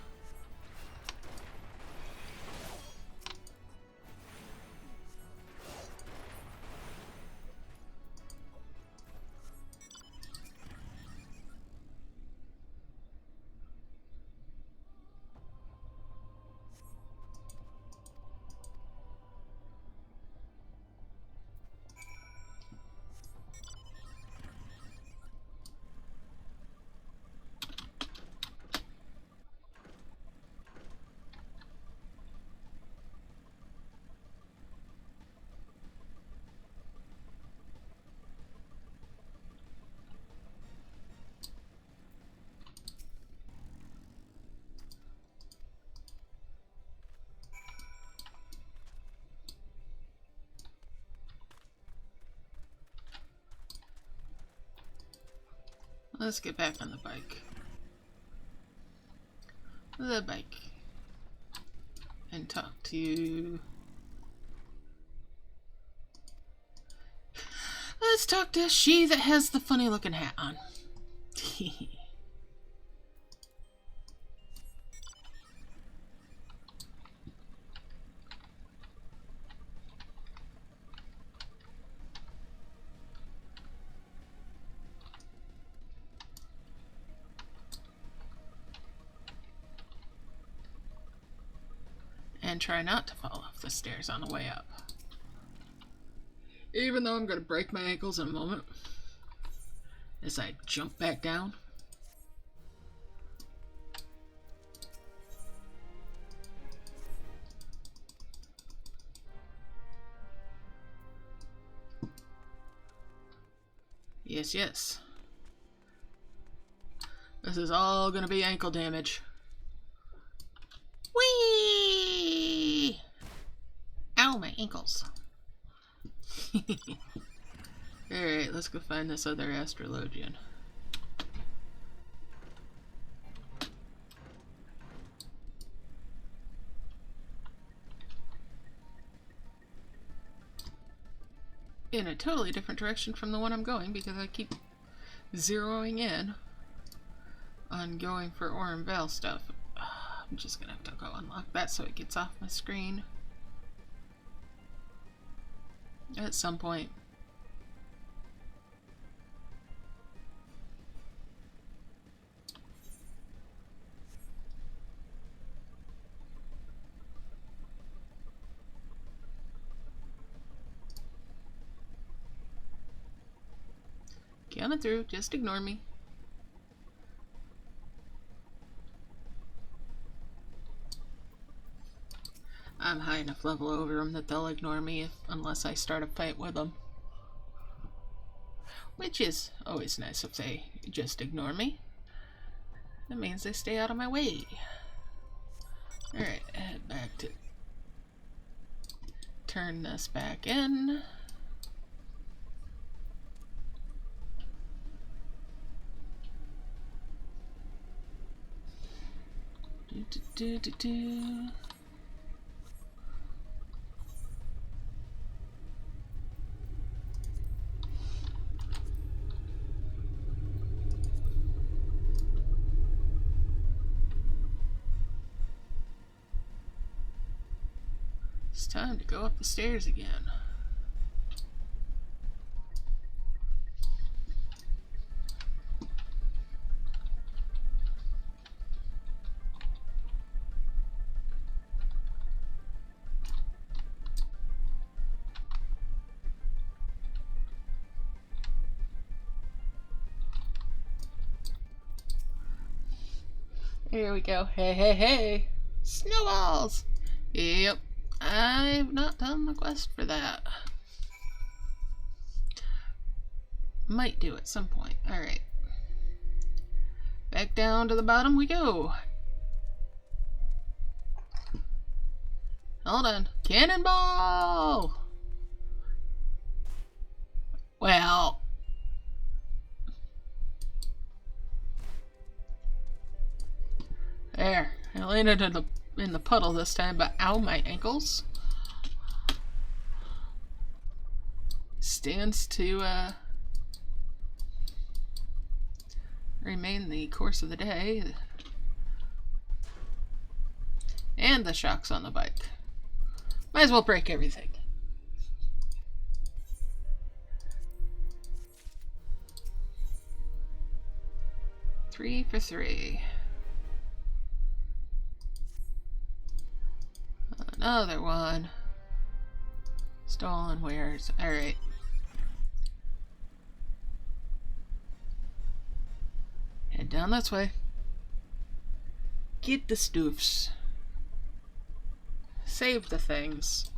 Let's get back on the bike. The bike. And talk to you. Let's talk to she that has the funny looking hat on. And try not to fall off the stairs on the way up. Even though I'm going to break my ankles in a moment. As I jump back down. Yes, yes. This is all going to be ankle damage. Whee! Ow, my ankles. Alright, let's go find this other astrologian. In a totally different direction from the one I'm going because I keep zeroing in on going for Orin Vale stuff. I'm just gonna have to go unlock that so it gets off my screen at some point. Coming through, just ignore me. I'm high enough level over them that they'll ignore me unless I start a fight with them. Which is always nice if they just ignore me. That means they stay out of my way. Alright, head back to turn this back in. Do. It's time to go up the stairs again. Here we go. Hey, hey, hey! Snowballs! Yep. I've not done the quest for that. Might do at some point. Alright. Back down to the bottom we go. Hold on. Cannonball! Well... There. I landed in the puddle this time, but ow, my ankles. Stands to remain the course of the day. And the shocks on the bike. Might as well break everything. Three for three. Another one. Stolen wares. Alright. Head down this way. Get the stoofs. Save the things.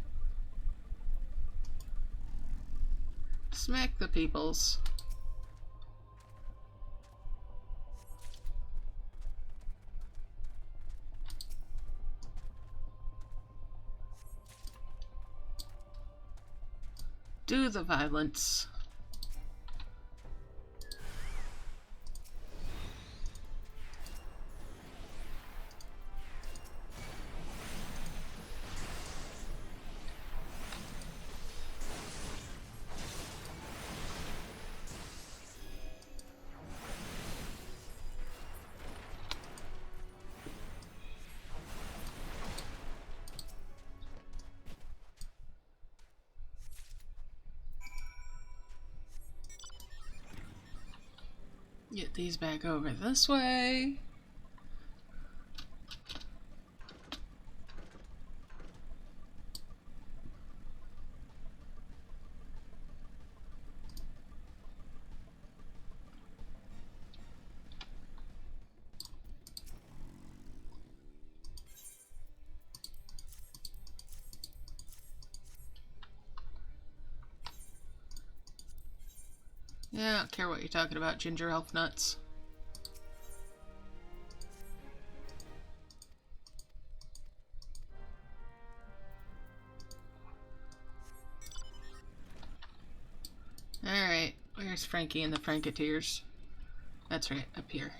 Smack the peoples. Do the violence. Get these back over this way. Yeah, I don't care what you're talking about, ginger elf nuts. Alright, where's Frankie and the Franketeers? That's right, up here.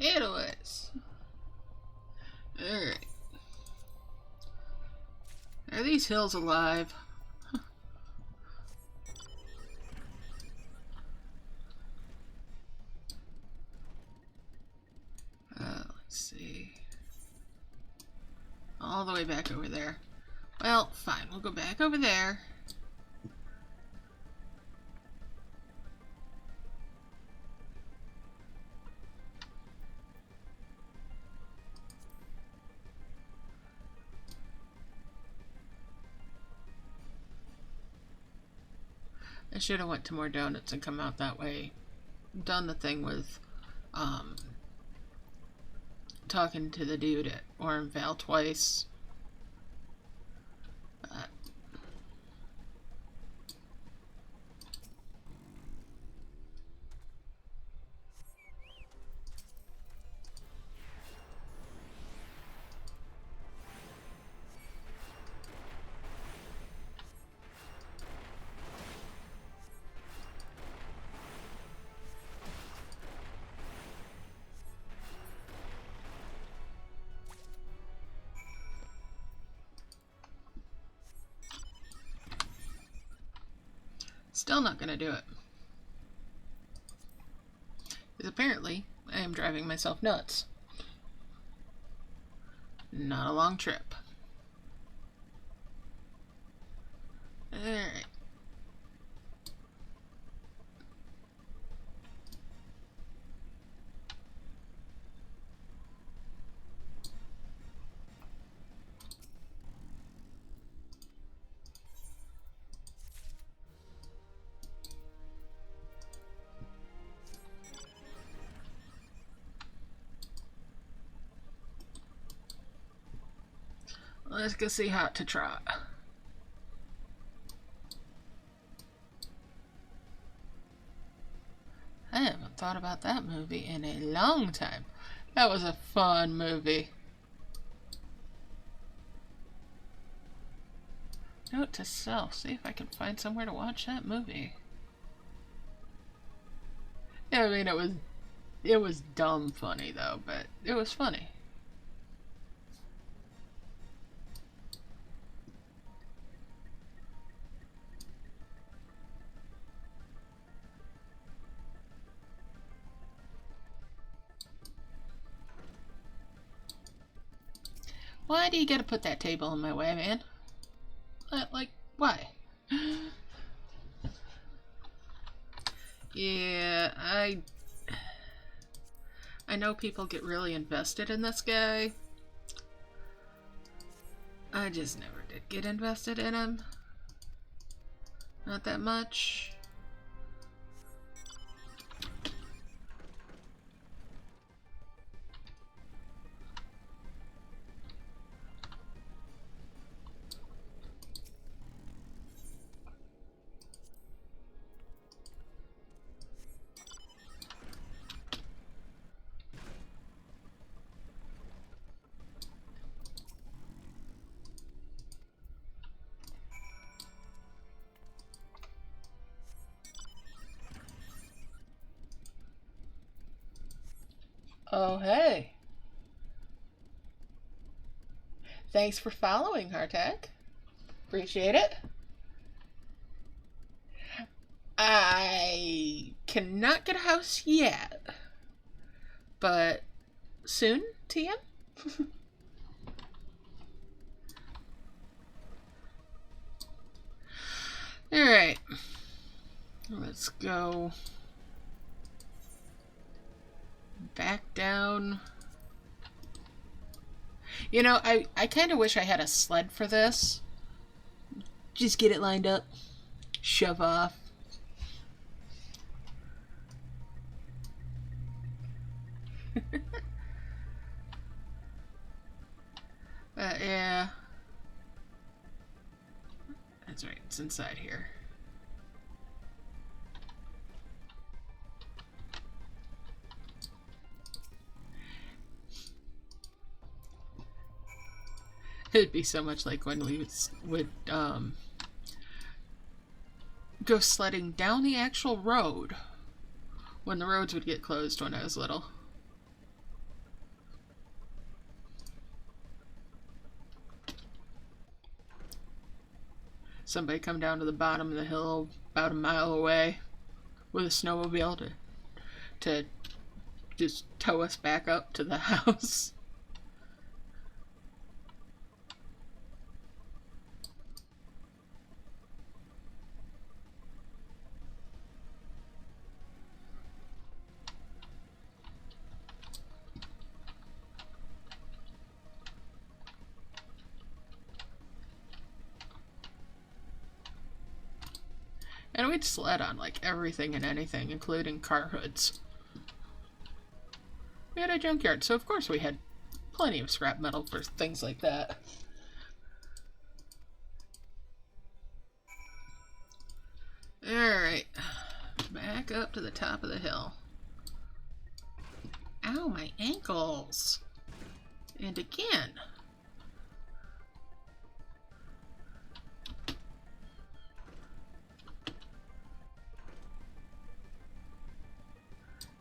It was. Alright. Are these hills alive? Let's see. All the way back over there. Well, fine. We'll go back over there. I should have went to more donuts and come out that way. Done the thing with talking to the dude at Orenvale twice. Still not gonna do it. Because apparently, I am driving myself nuts. Not a long trip. Alright. Let's go see Hot to Trot. I haven't thought about that movie in a long time. That was a fun movie. Note to self, see if I can find somewhere to watch that movie. Yeah, I mean, it was dumb funny though, but it was funny. Why do you gotta put that table in my way, man? Like, why? Yeah, I know people get really invested in this guy. I just never did get invested in him. Not that much. Oh, hey. Thanks for following, Hartek. Appreciate it. I cannot get a house yet, but soon, TM? Alright. Let's go back down. You know, I kind of wish I had a sled for this. Just get it lined up. Shove off. Yeah. That's right, it's inside here. It'd be so much like when we would go sledding down the actual road when the roads would get closed when I was little. Somebody come down to the bottom of the hill about a mile away with a snowmobile to just tow us back up to the house. And we'd sled on like everything and anything, including car hoods. We had a junkyard, so of course we had plenty of scrap metal for things like that. Alright. Back up to the top of the hill. Ow, my ankles! And again.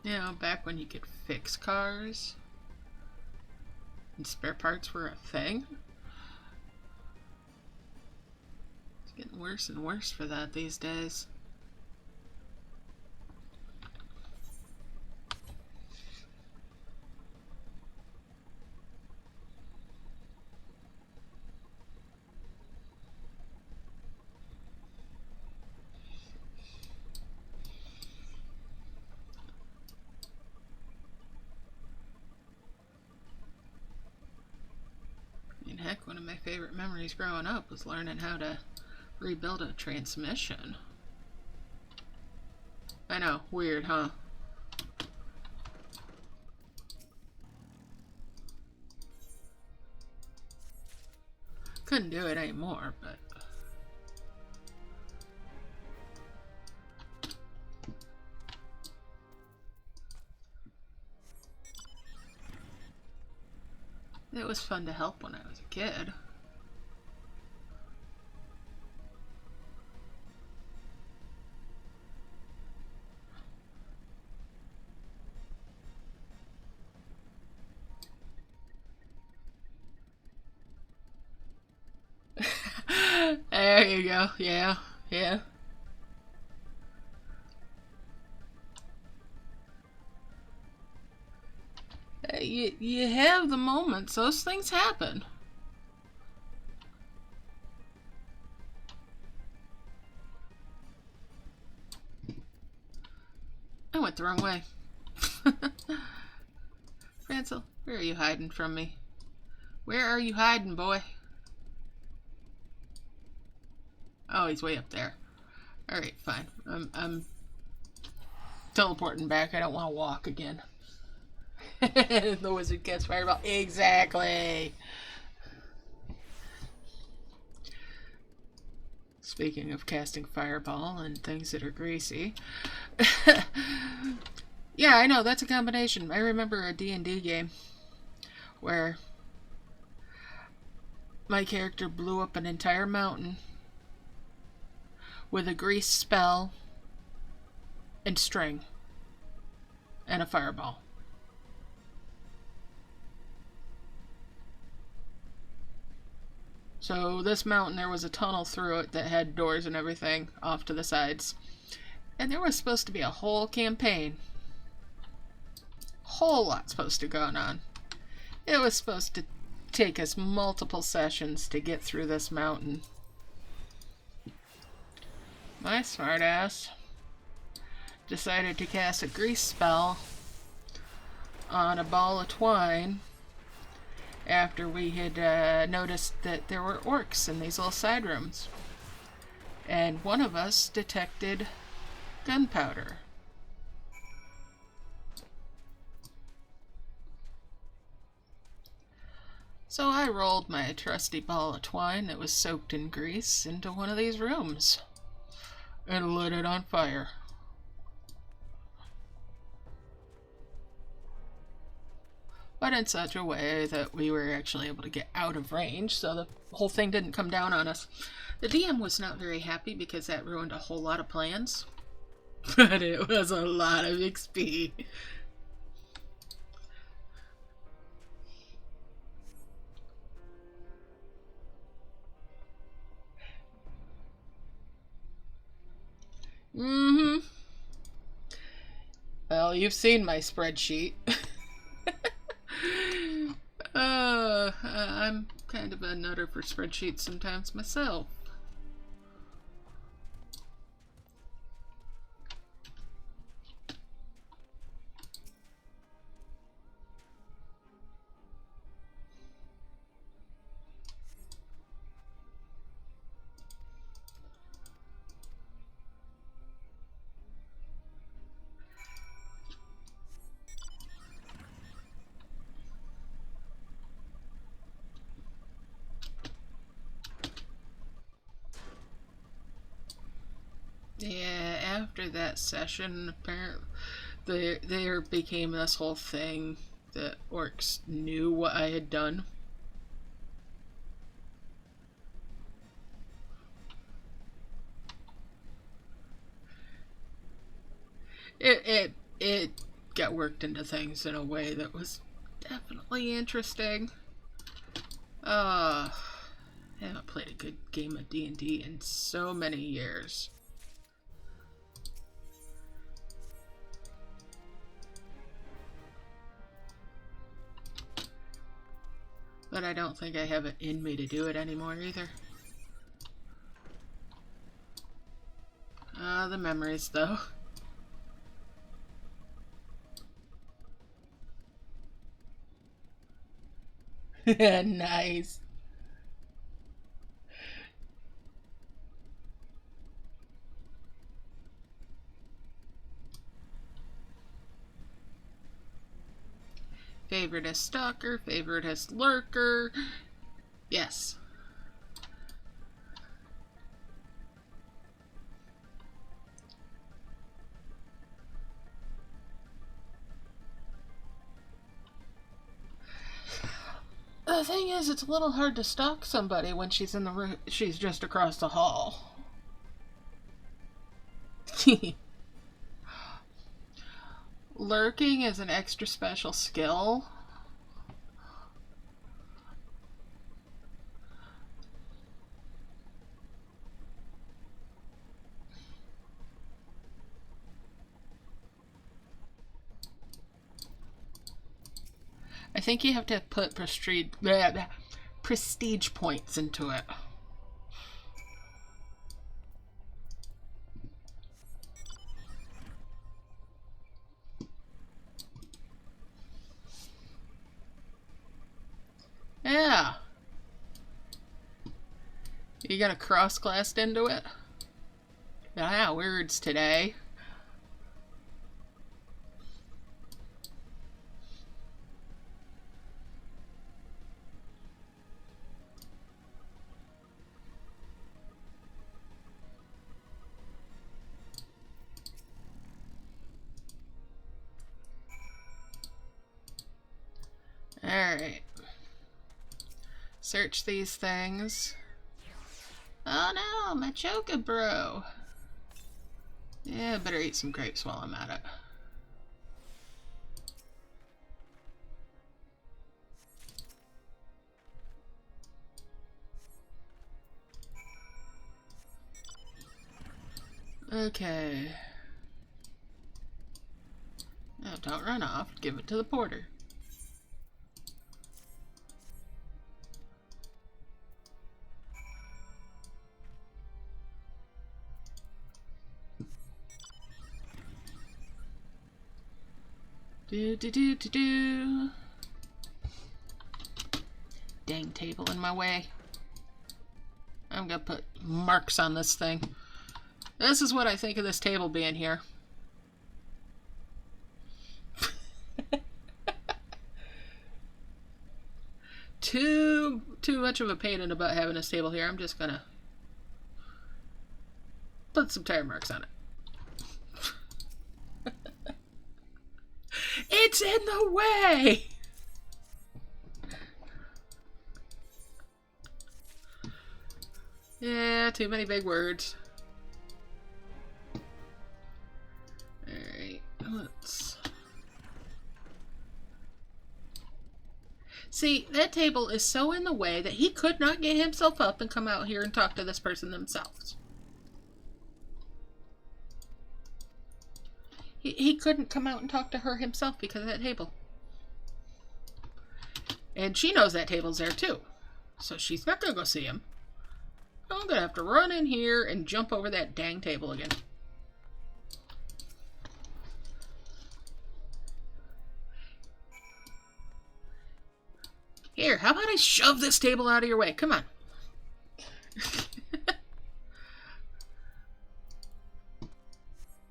You know, back when you could fix cars and spare parts were a thing. It's getting worse and worse for that these days. Heck, one of my favorite memories growing up was learning how to rebuild a transmission. I know, weird, huh? Couldn't do it anymore, but... It was fun to help when I was a kid. There you go. Yeah, yeah. You have the moments. Those things happen. I went the wrong way. Rancel, where are you hiding from me? Where are you hiding, boy? Oh, he's way up there. Alright, fine. I'm teleporting back. I don't want to walk again. The wizard gets fireball. Exactly. Speaking of casting fireball and things that are greasy. Yeah, I know, that's a combination. I remember a D&D game where my character blew up an entire mountain with a grease spell and string and a fireball. So this mountain, there was a tunnel through it that had doors and everything off to the sides. And there was supposed to be a whole campaign. Whole lot supposed to go on. It was supposed to take us multiple sessions to get through this mountain. My smartass decided to cast a grease spell on a ball of twine after we had noticed that there were orcs in these little side rooms. And one of us detected gunpowder. So I rolled my trusty ball of twine that was soaked in grease into one of these rooms and lit it on fire. But in such a way that we were actually able to get out of range, so the whole thing didn't come down on us. The DM was not very happy because that ruined a whole lot of plans, but it was a lot of XP. Well, you've seen my spreadsheet. I'm kind of a nutter for spreadsheets sometimes myself. Yeah, after that session, apparently there became this whole thing that orcs knew what I had done. It got worked into things in a way that was definitely interesting. I haven't played a good game of D&D in so many years. But I don't think I have it in me to do it anymore either. The memories, though. Nice. Favoritist stalker, favoritist lurker. Yes. The thing is, it's a little hard to stalk somebody when she's in the room. She's just across the hall. Lurking is an extra special skill. I think you have to put prestige points into it. Yeah. You got a cross-classed into it? Ah, words today. Alright. Search these things. Oh no, my Chocobro. Yeah, I better eat some grapes while I'm at it. Okay. Now, don't run off. Give it to the porter. Do. Dang table in my way. I'm gonna put marks on this thing. This is what I think of this table being here. Too much of a pain in the butt having this table here. I'm just gonna put some tire marks on it. It's in the way! Yeah, too many big words. Alright, let's... See, that table is so in the way that he could not get himself up and come out here and talk to this person themselves. He couldn't come out and talk to her himself because of that table. And she knows that table's there too. So she's not going to go see him. I'm going to have to run in here and jump over that dang table again. Here, how about I shove this table out of your way? Come on.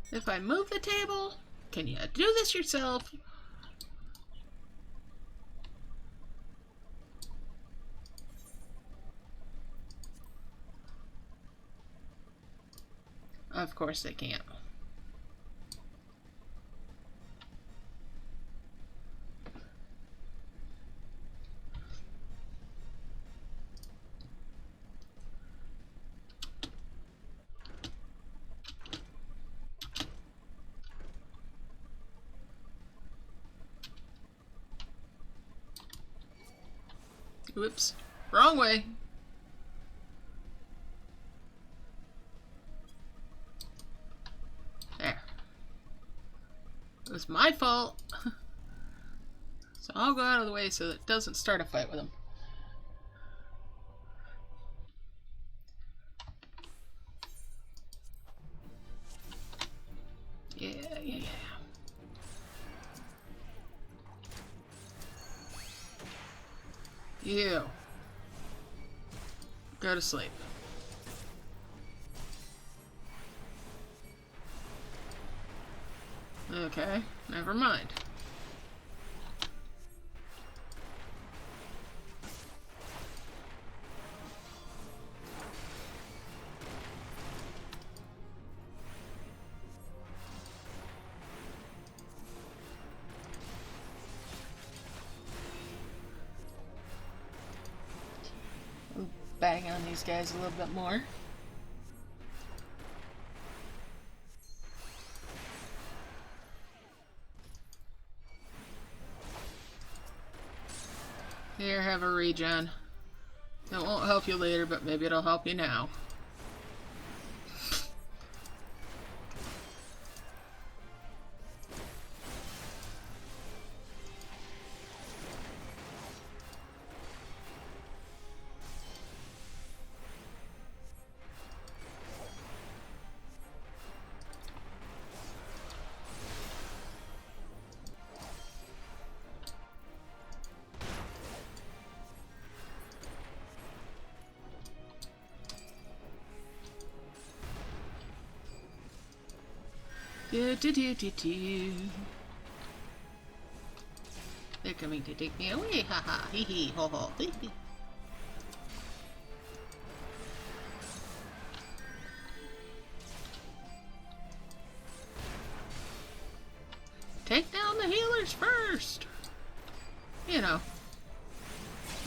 If I move the table, can you do this yourself? Of course they can't. Whoops. Wrong way. There. It was my fault. So I'll go out of the way so that it doesn't start a fight with him. Yeah. You. Go to sleep. Okay, never mind. Bang on these guys a little bit more. Here, have a regen. It won't help you later, but maybe it'll help you now. They're coming to take me away, haha, hee hee, ho ho, hee hee. Take down the healers first! You know,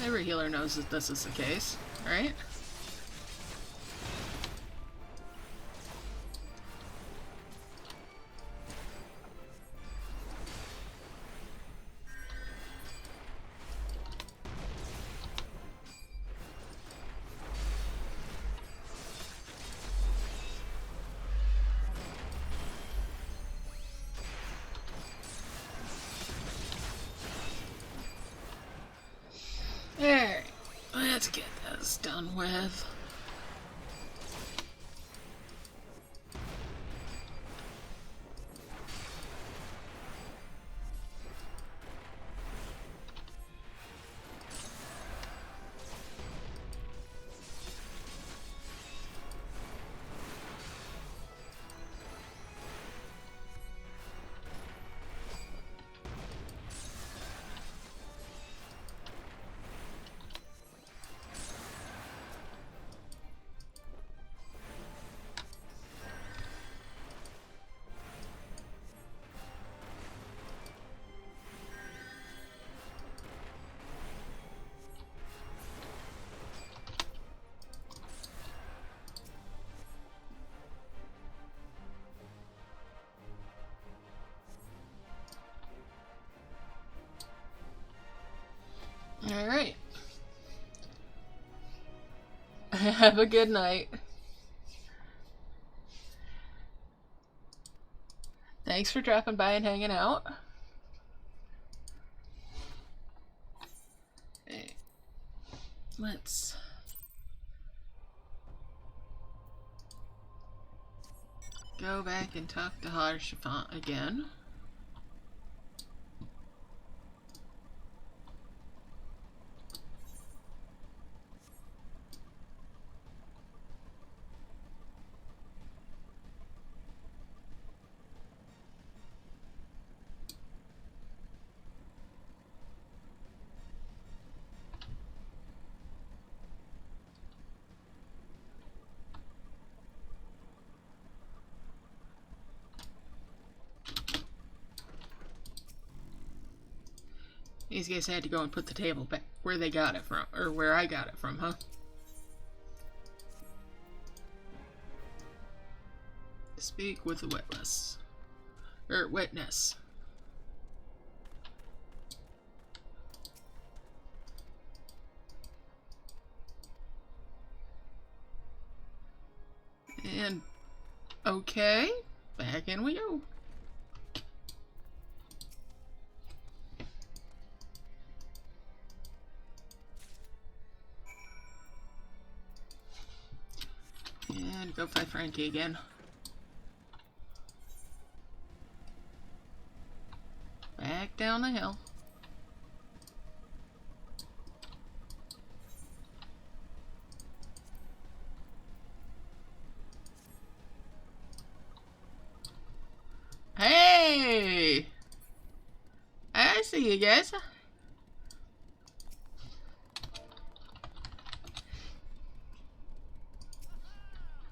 every healer knows that this is the case, right? Let's get this done with. All right. Have a good night. Thanks for dropping by and hanging out. Okay. Let's go back and talk to Harshafant again. These guys had to go and put the table back where they got it from, or where I got it from, huh? Speak with the witness. Witness. And, okay, back in we go. And go fight Frankie again. Back down the hill. Hey! I see you guys.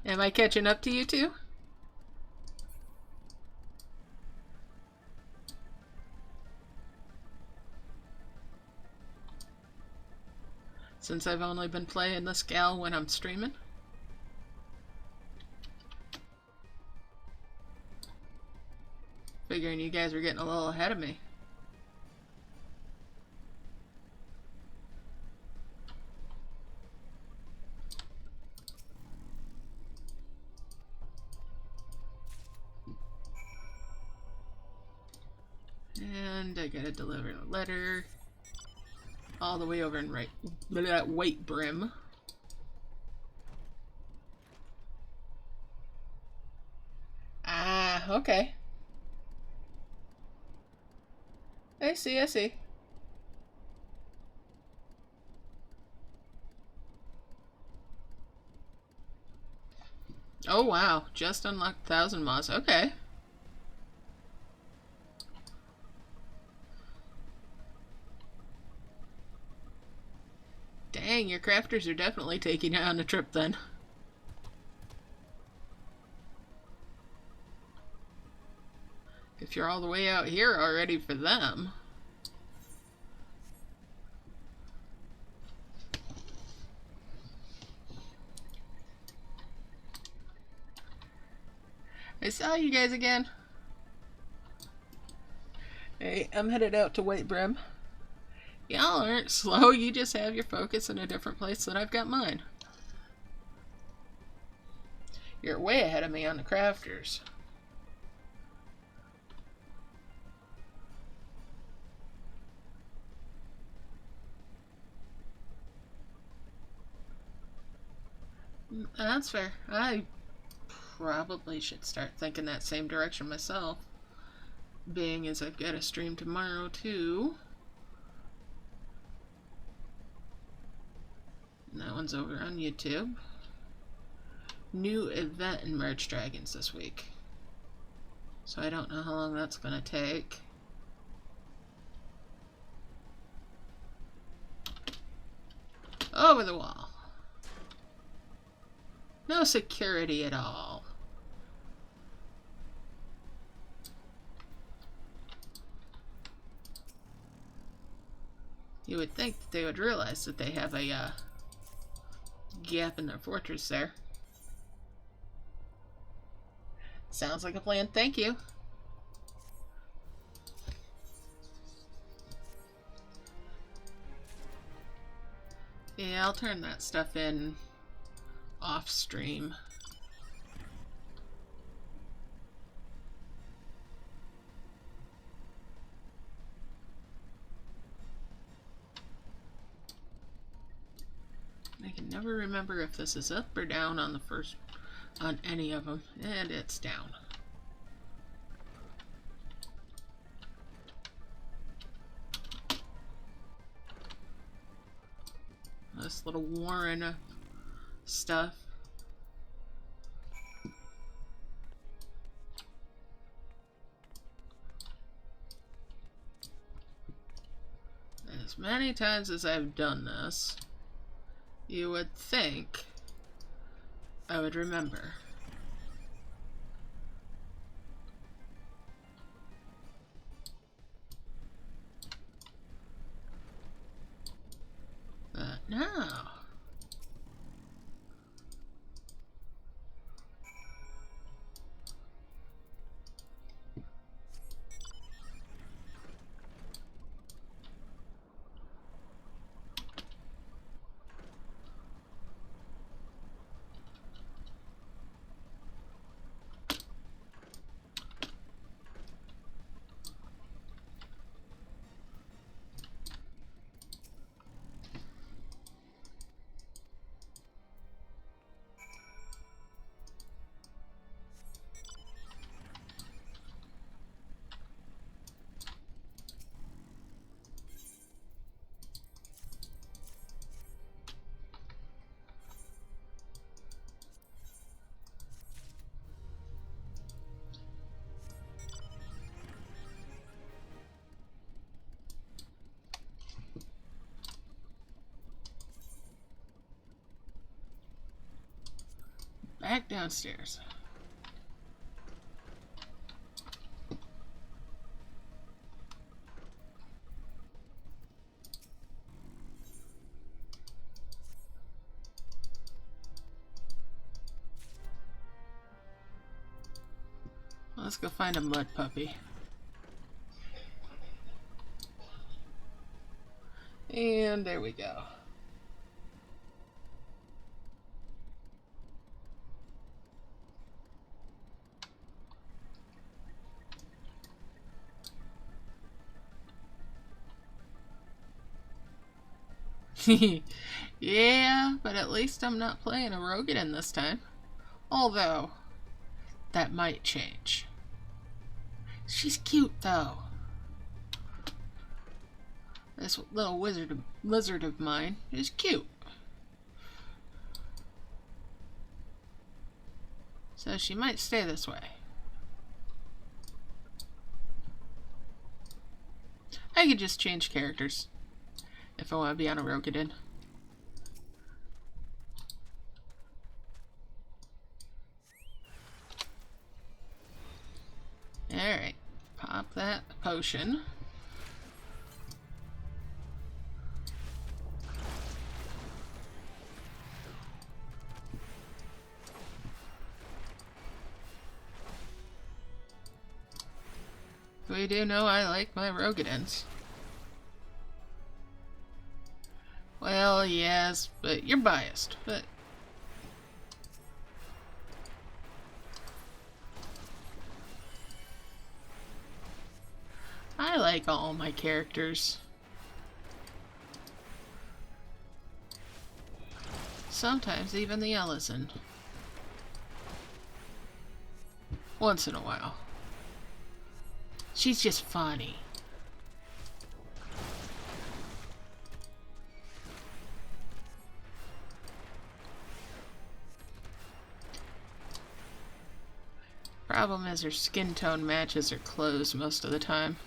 Am I catching up to you two? Since I've only been playing this gal when I'm streaming. Figuring you guys were getting a little ahead of me. And I gotta deliver a letter all the way over in White Brim. Ah, okay. I see, I see. Oh wow, just unlocked 1,000 moss. Okay. Dang, your crafters are definitely taking you on a trip then. If you're all the way out here already for them. I saw you guys again. Hey, I'm headed out to White Brim. Y'all aren't slow, you just have your focus in a different place than I've got mine. You're way ahead of me on the crafters. That's fair. I probably should start thinking that same direction myself. Being as I've got a stream tomorrow too. And that one's over on YouTube. New event in Merge Dragons this week. So I don't know how long that's gonna take. Over the wall. No security at all. You would think that they would realize that they have a gap in their fortress there. Sounds like a plan, thank you. Yeah, I'll turn that stuff in off stream. I can never remember if this is up or down on the first, on any of them, and it's down. This little warren of stuff. As many times as I've done this, you would think I would remember. But no. Back downstairs. Let's go find a mud puppy. And there we go. Yeah, but at least I'm not playing a Rogadin this time. Although, that might change. She's cute, though. This little lizard of mine is cute. So she might stay this way. I could just change characters if I want to be on a Rogadin. Alright, pop that potion. We do know I like my Rogadins. Well, yes, but you're biased, but... I like all my characters. Sometimes even the Ellison. Once in a while. She's just funny. Problem is her skin tone matches her clothes most of the time.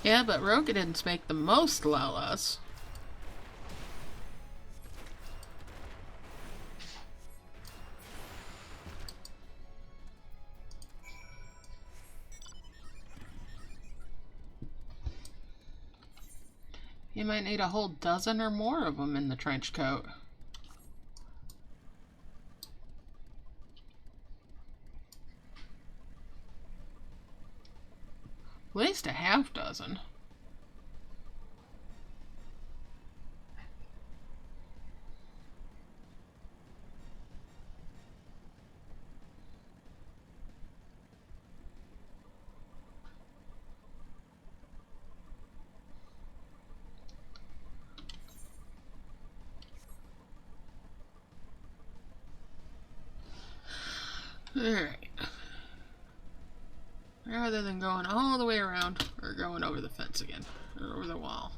Yeah, but Rogadins make the most Lalas. You might need a whole dozen or more of them in the trench coat. At least a half dozen. Alright. Rather than going all the way around, or going over the fence again, or over the wall.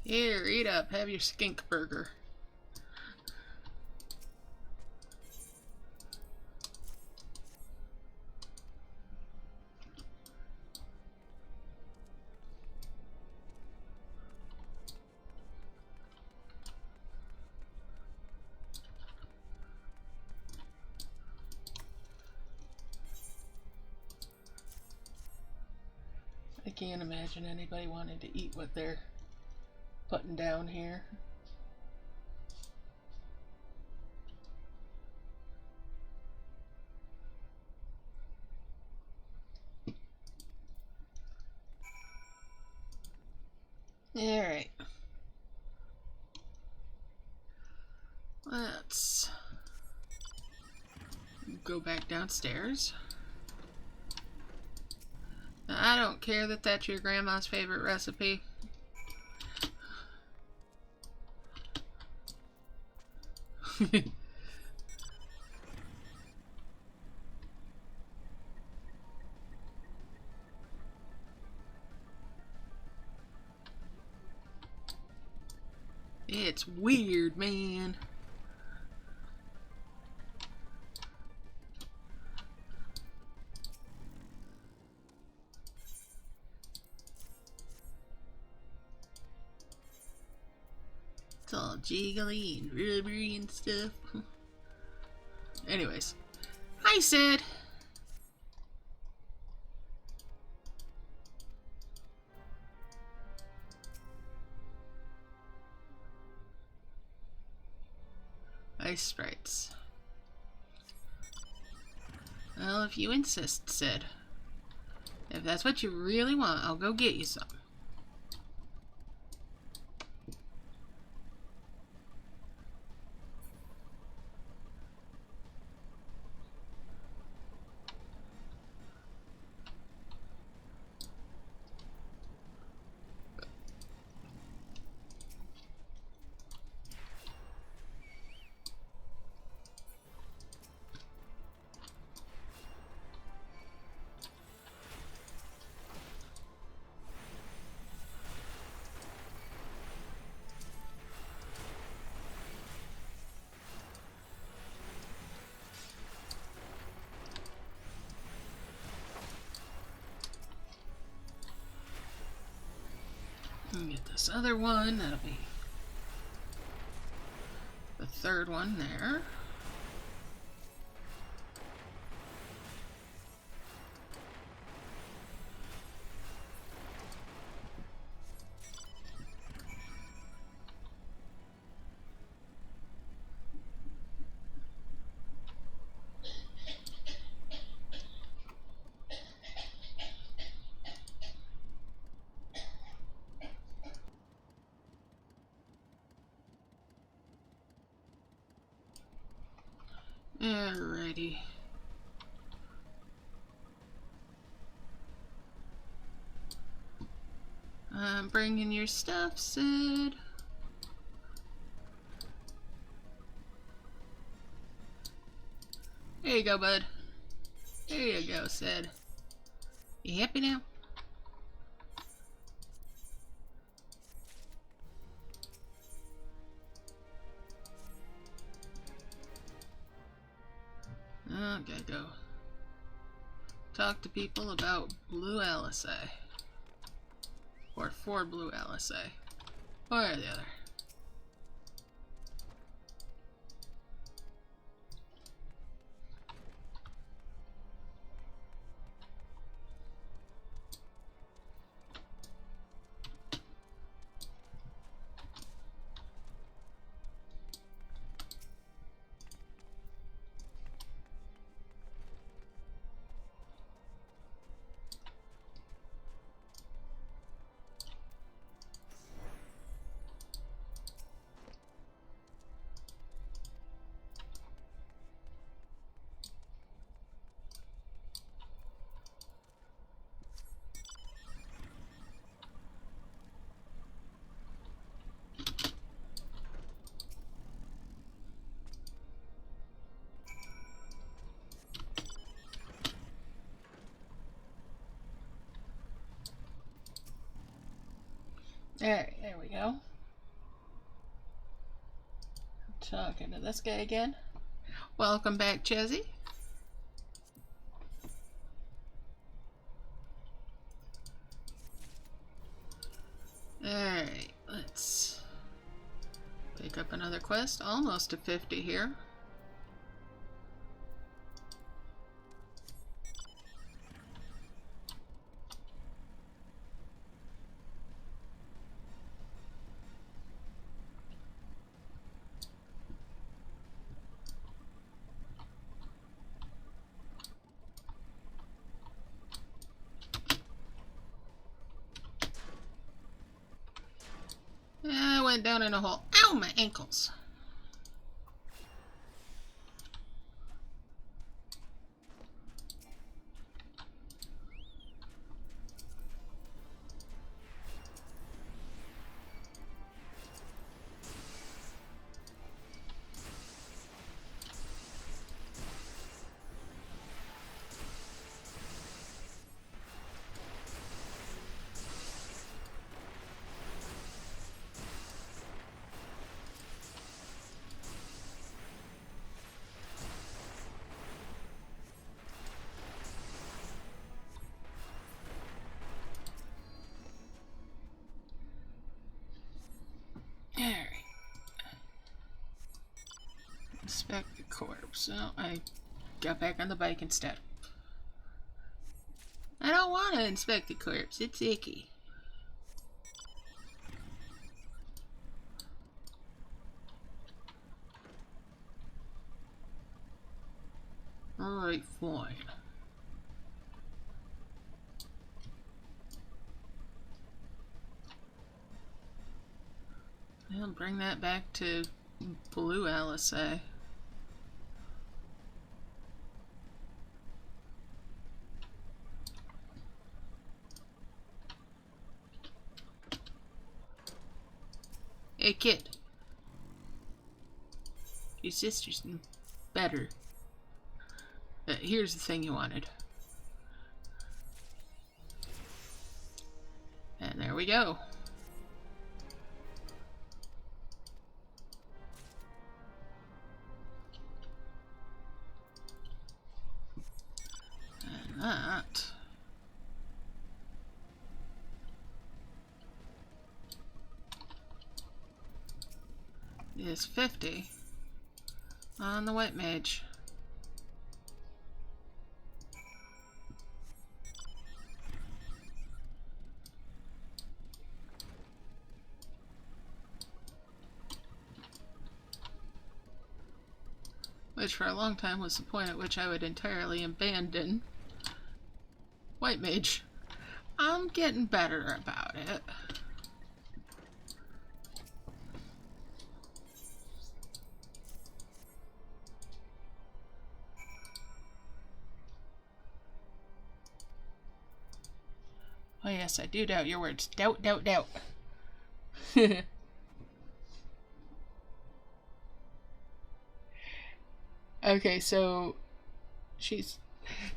Here, eat up. Have your skink burger. I can't imagine anybody wanting to eat what they're putting down here. Alright. Let's go back downstairs. Now, I don't care that that's your grandma's favorite recipe. It's weird, man. It's all jiggly and rubbery and stuff. Anyways. Hi, Sid. Ice sprites. Well, if you insist, Sid. If that's what you really want, I'll go get you some. this other one, that'll be the third one there. Alrighty. I'm bringing your stuff, Sid. There you go, bud. There you go, Sid. You happy now? Okay, go talk to people about blue LSA. Or for blue LSA. Or the other. Alright, there we go. I'm talking to this guy again. Welcome back, Chezzy. Alright, let's pick up another quest. Almost to 50 here. I went down in a hole. Ow, my ankles. Alright. Inspect the corpse. Oh, I got back on the bike instead. I don't want to inspect the corpse. It's icky. Alright, fine. I'll bring that back to blue LSA. Hey kid, your sister's better. Here's the thing you wanted. And there we go. And that is 50 on the white mage. Which for a long time was the point at which I would entirely abandon white mage. I'm getting better about it. Oh yes, I do doubt your words. Doubt, doubt, doubt. Okay, so she's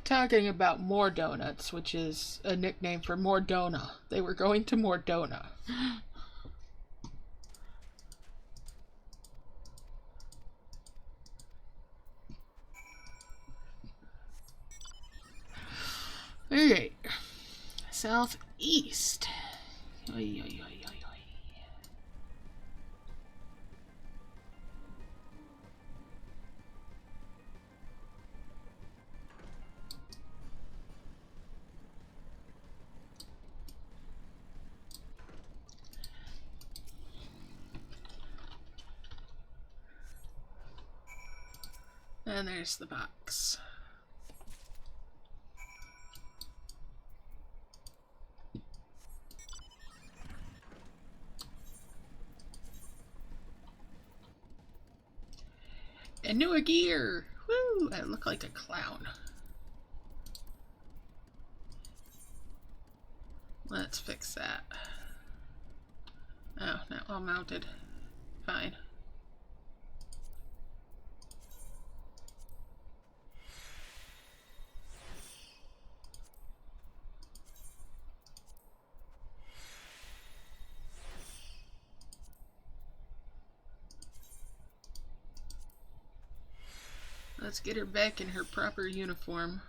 talking about More Donuts, which is a nickname for Mordona. They were going to Mordona. Okay. Southeast. Oy, oy, oy, oy, oy. And there's the box. And newer gear! Woo! I look like a clown. Let's fix that. Oh, not all mounted. Fine. Let's get her back in her proper uniform.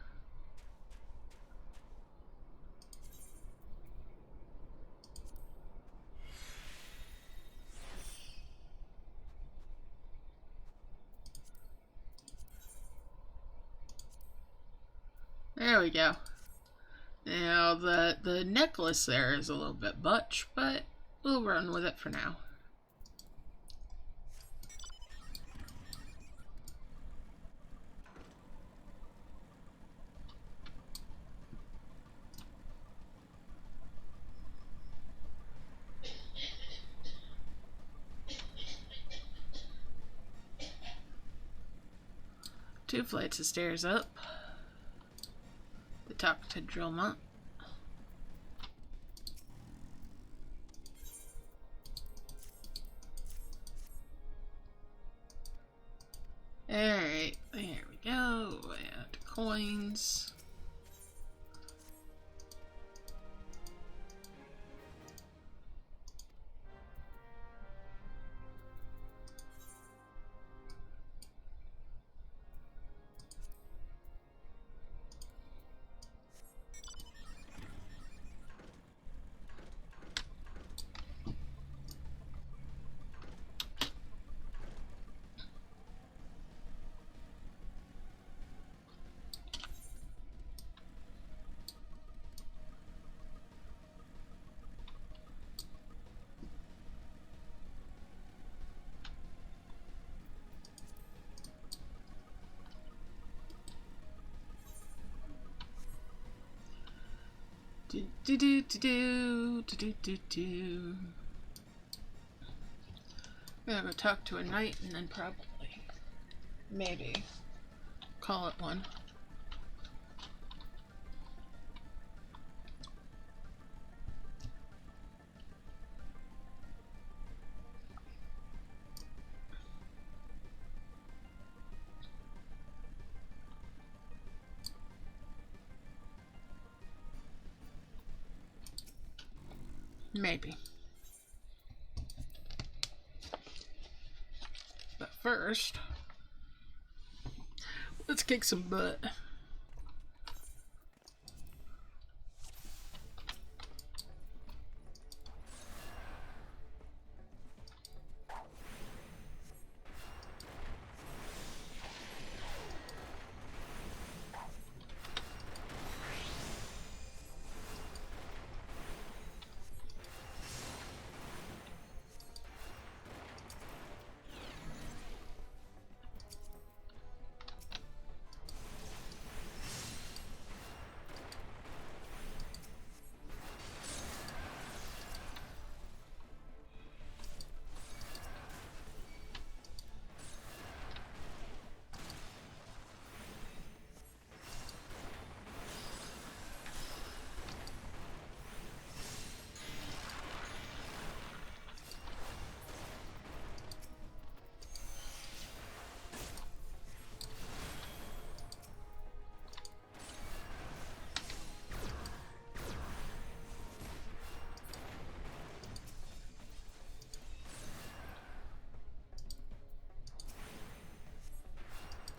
There we go. Now, the necklace there is a little bit much, but we'll run with it for now. Two flights of stairs up. The top to Drillmont. Alright, there we go. Add coins. We're gonna go talk to a knight and then probably, maybe, call it one. Maybe. But first, let's kick some butt.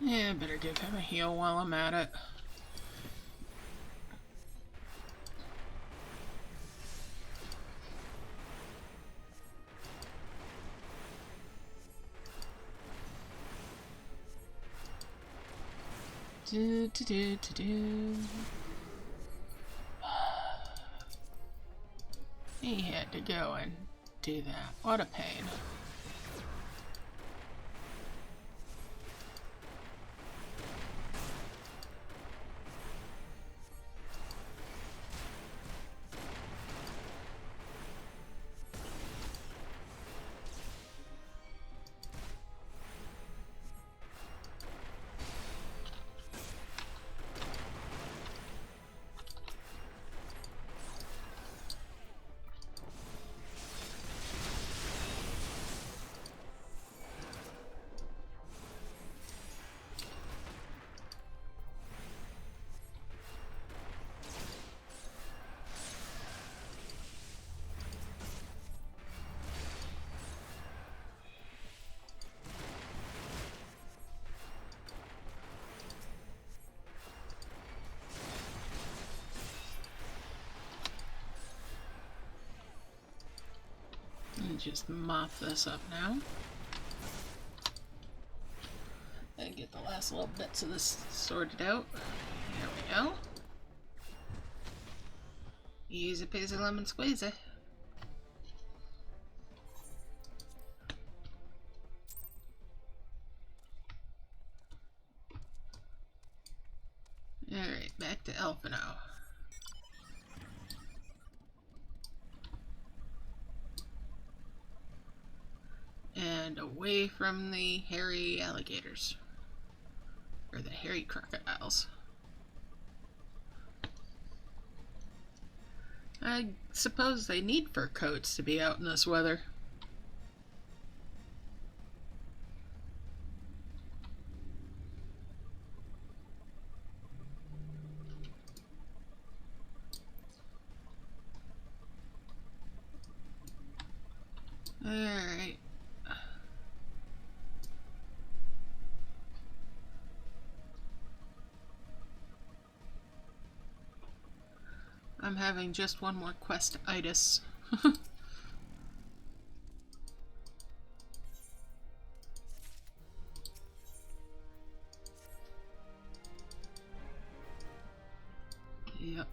Yeah, better give him a heal while I'm at it. He had to go and do that. What a pain. Just mop this up now. And get the last little bits of this sorted out. There we go. Easy peasy lemon squeezy. Alright, back to Elfino. And away from the hairy alligators. Or the hairy crocodiles. I suppose they need fur coats to be out in this weather. Alright. I'm having just one more quest-itis. Yep.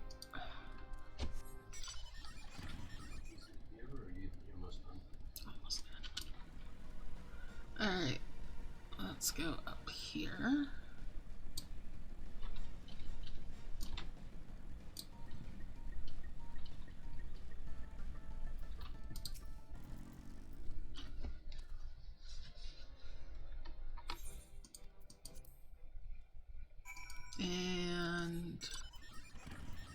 Almost done. Alright. Let's go up here. And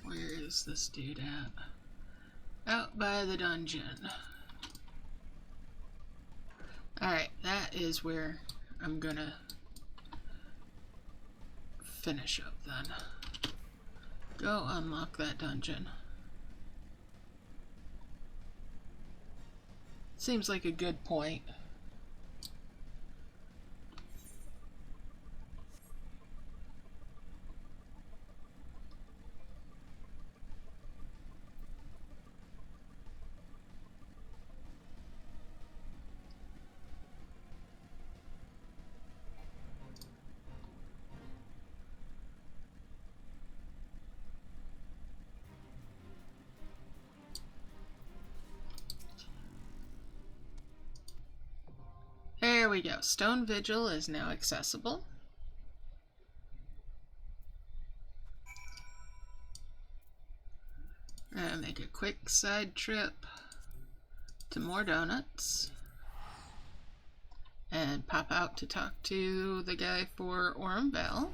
where is this dude at? Out by the dungeon. Alright, that is where I'm gonna finish up then. Go unlock that dungeon. Seems like a good point. There we go. Stone Vigil is now accessible. Make a quick side trip to more donuts. And pop out to talk to the guy for Orem Vale.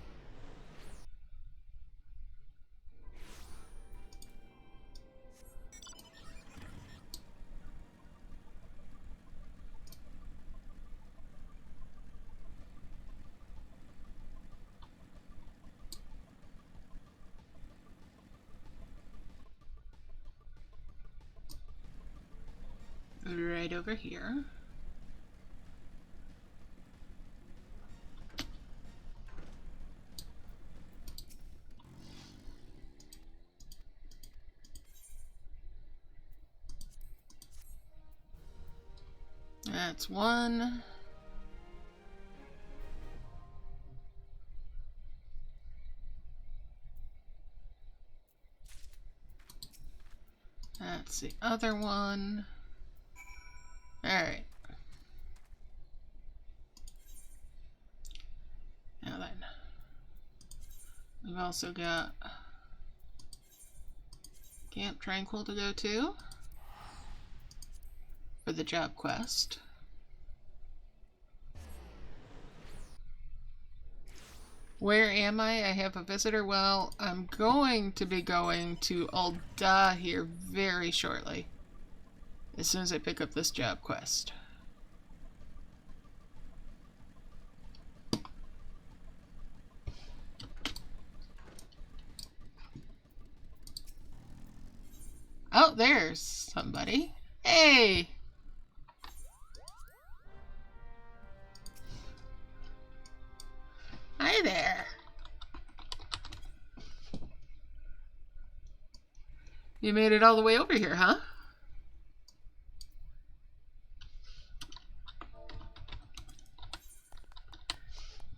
Right over here. That's one. That's the other one. Alright. Now then. We've also got Camp Tranquil to go to for the job quest. Where am I? I have a visitor. Well, I'm going to be going to Ul'dah here very shortly. As soon as I pick up this job quest. Oh, there's somebody. Hey! Hi there. You made it all the way over here, huh?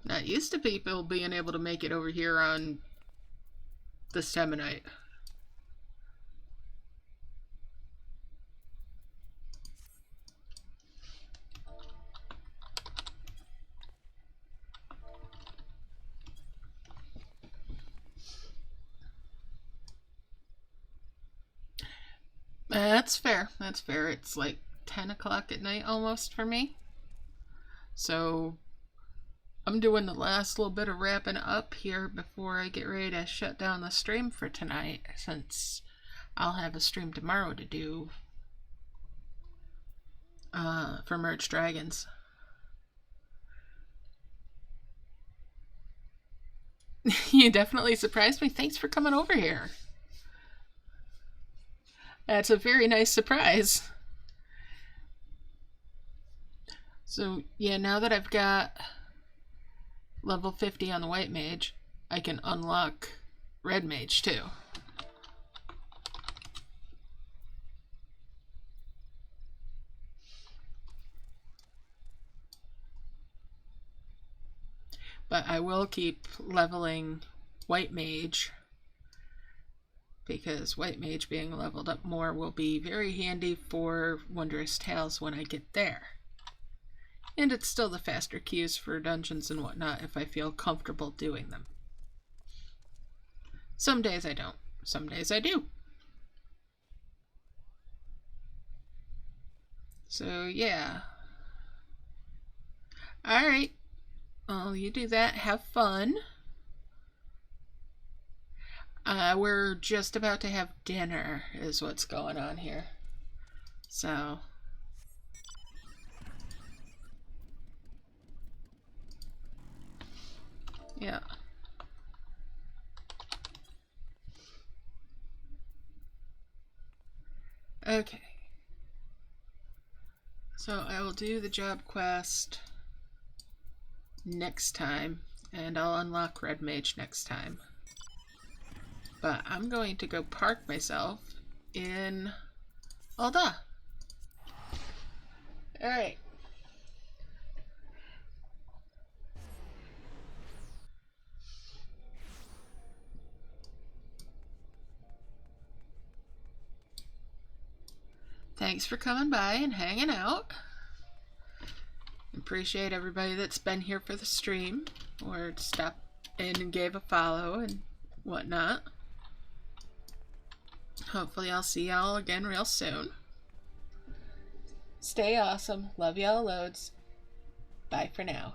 Not used to people being able to make it over here on this time of night. That's fair. That's fair. It's like 10 o'clock at night almost for me. So I'm doing the last little bit of wrapping up here before I get ready to shut down the stream for tonight, since I'll have a stream tomorrow to do for Merged Dragons. You definitely surprised me. Thanks for coming over here. That's a very nice surprise. So, yeah, now that I've got level 50 on the White Mage, I can unlock Red Mage too. But I will keep leveling White Mage, because White Mage being leveled up more will be very handy for Wondrous Tales when I get there. And it's still the faster queues for dungeons and whatnot if I feel comfortable doing them. Some days I don't. Some days I do. So, yeah. Alright. Well, you do that. Have fun. We're just about to have dinner, is what's going on here. So... yeah. Okay. So I will do the job quest next time, and I'll unlock Red Mage next time. But I'm going to go park myself in Ul'dah. Alright. Thanks for coming by and hanging out. Appreciate everybody that's been here for the stream or stopped in and gave a follow and whatnot. Hopefully I'll see y'all again real soon. Stay awesome. Love y'all loads. Bye for now.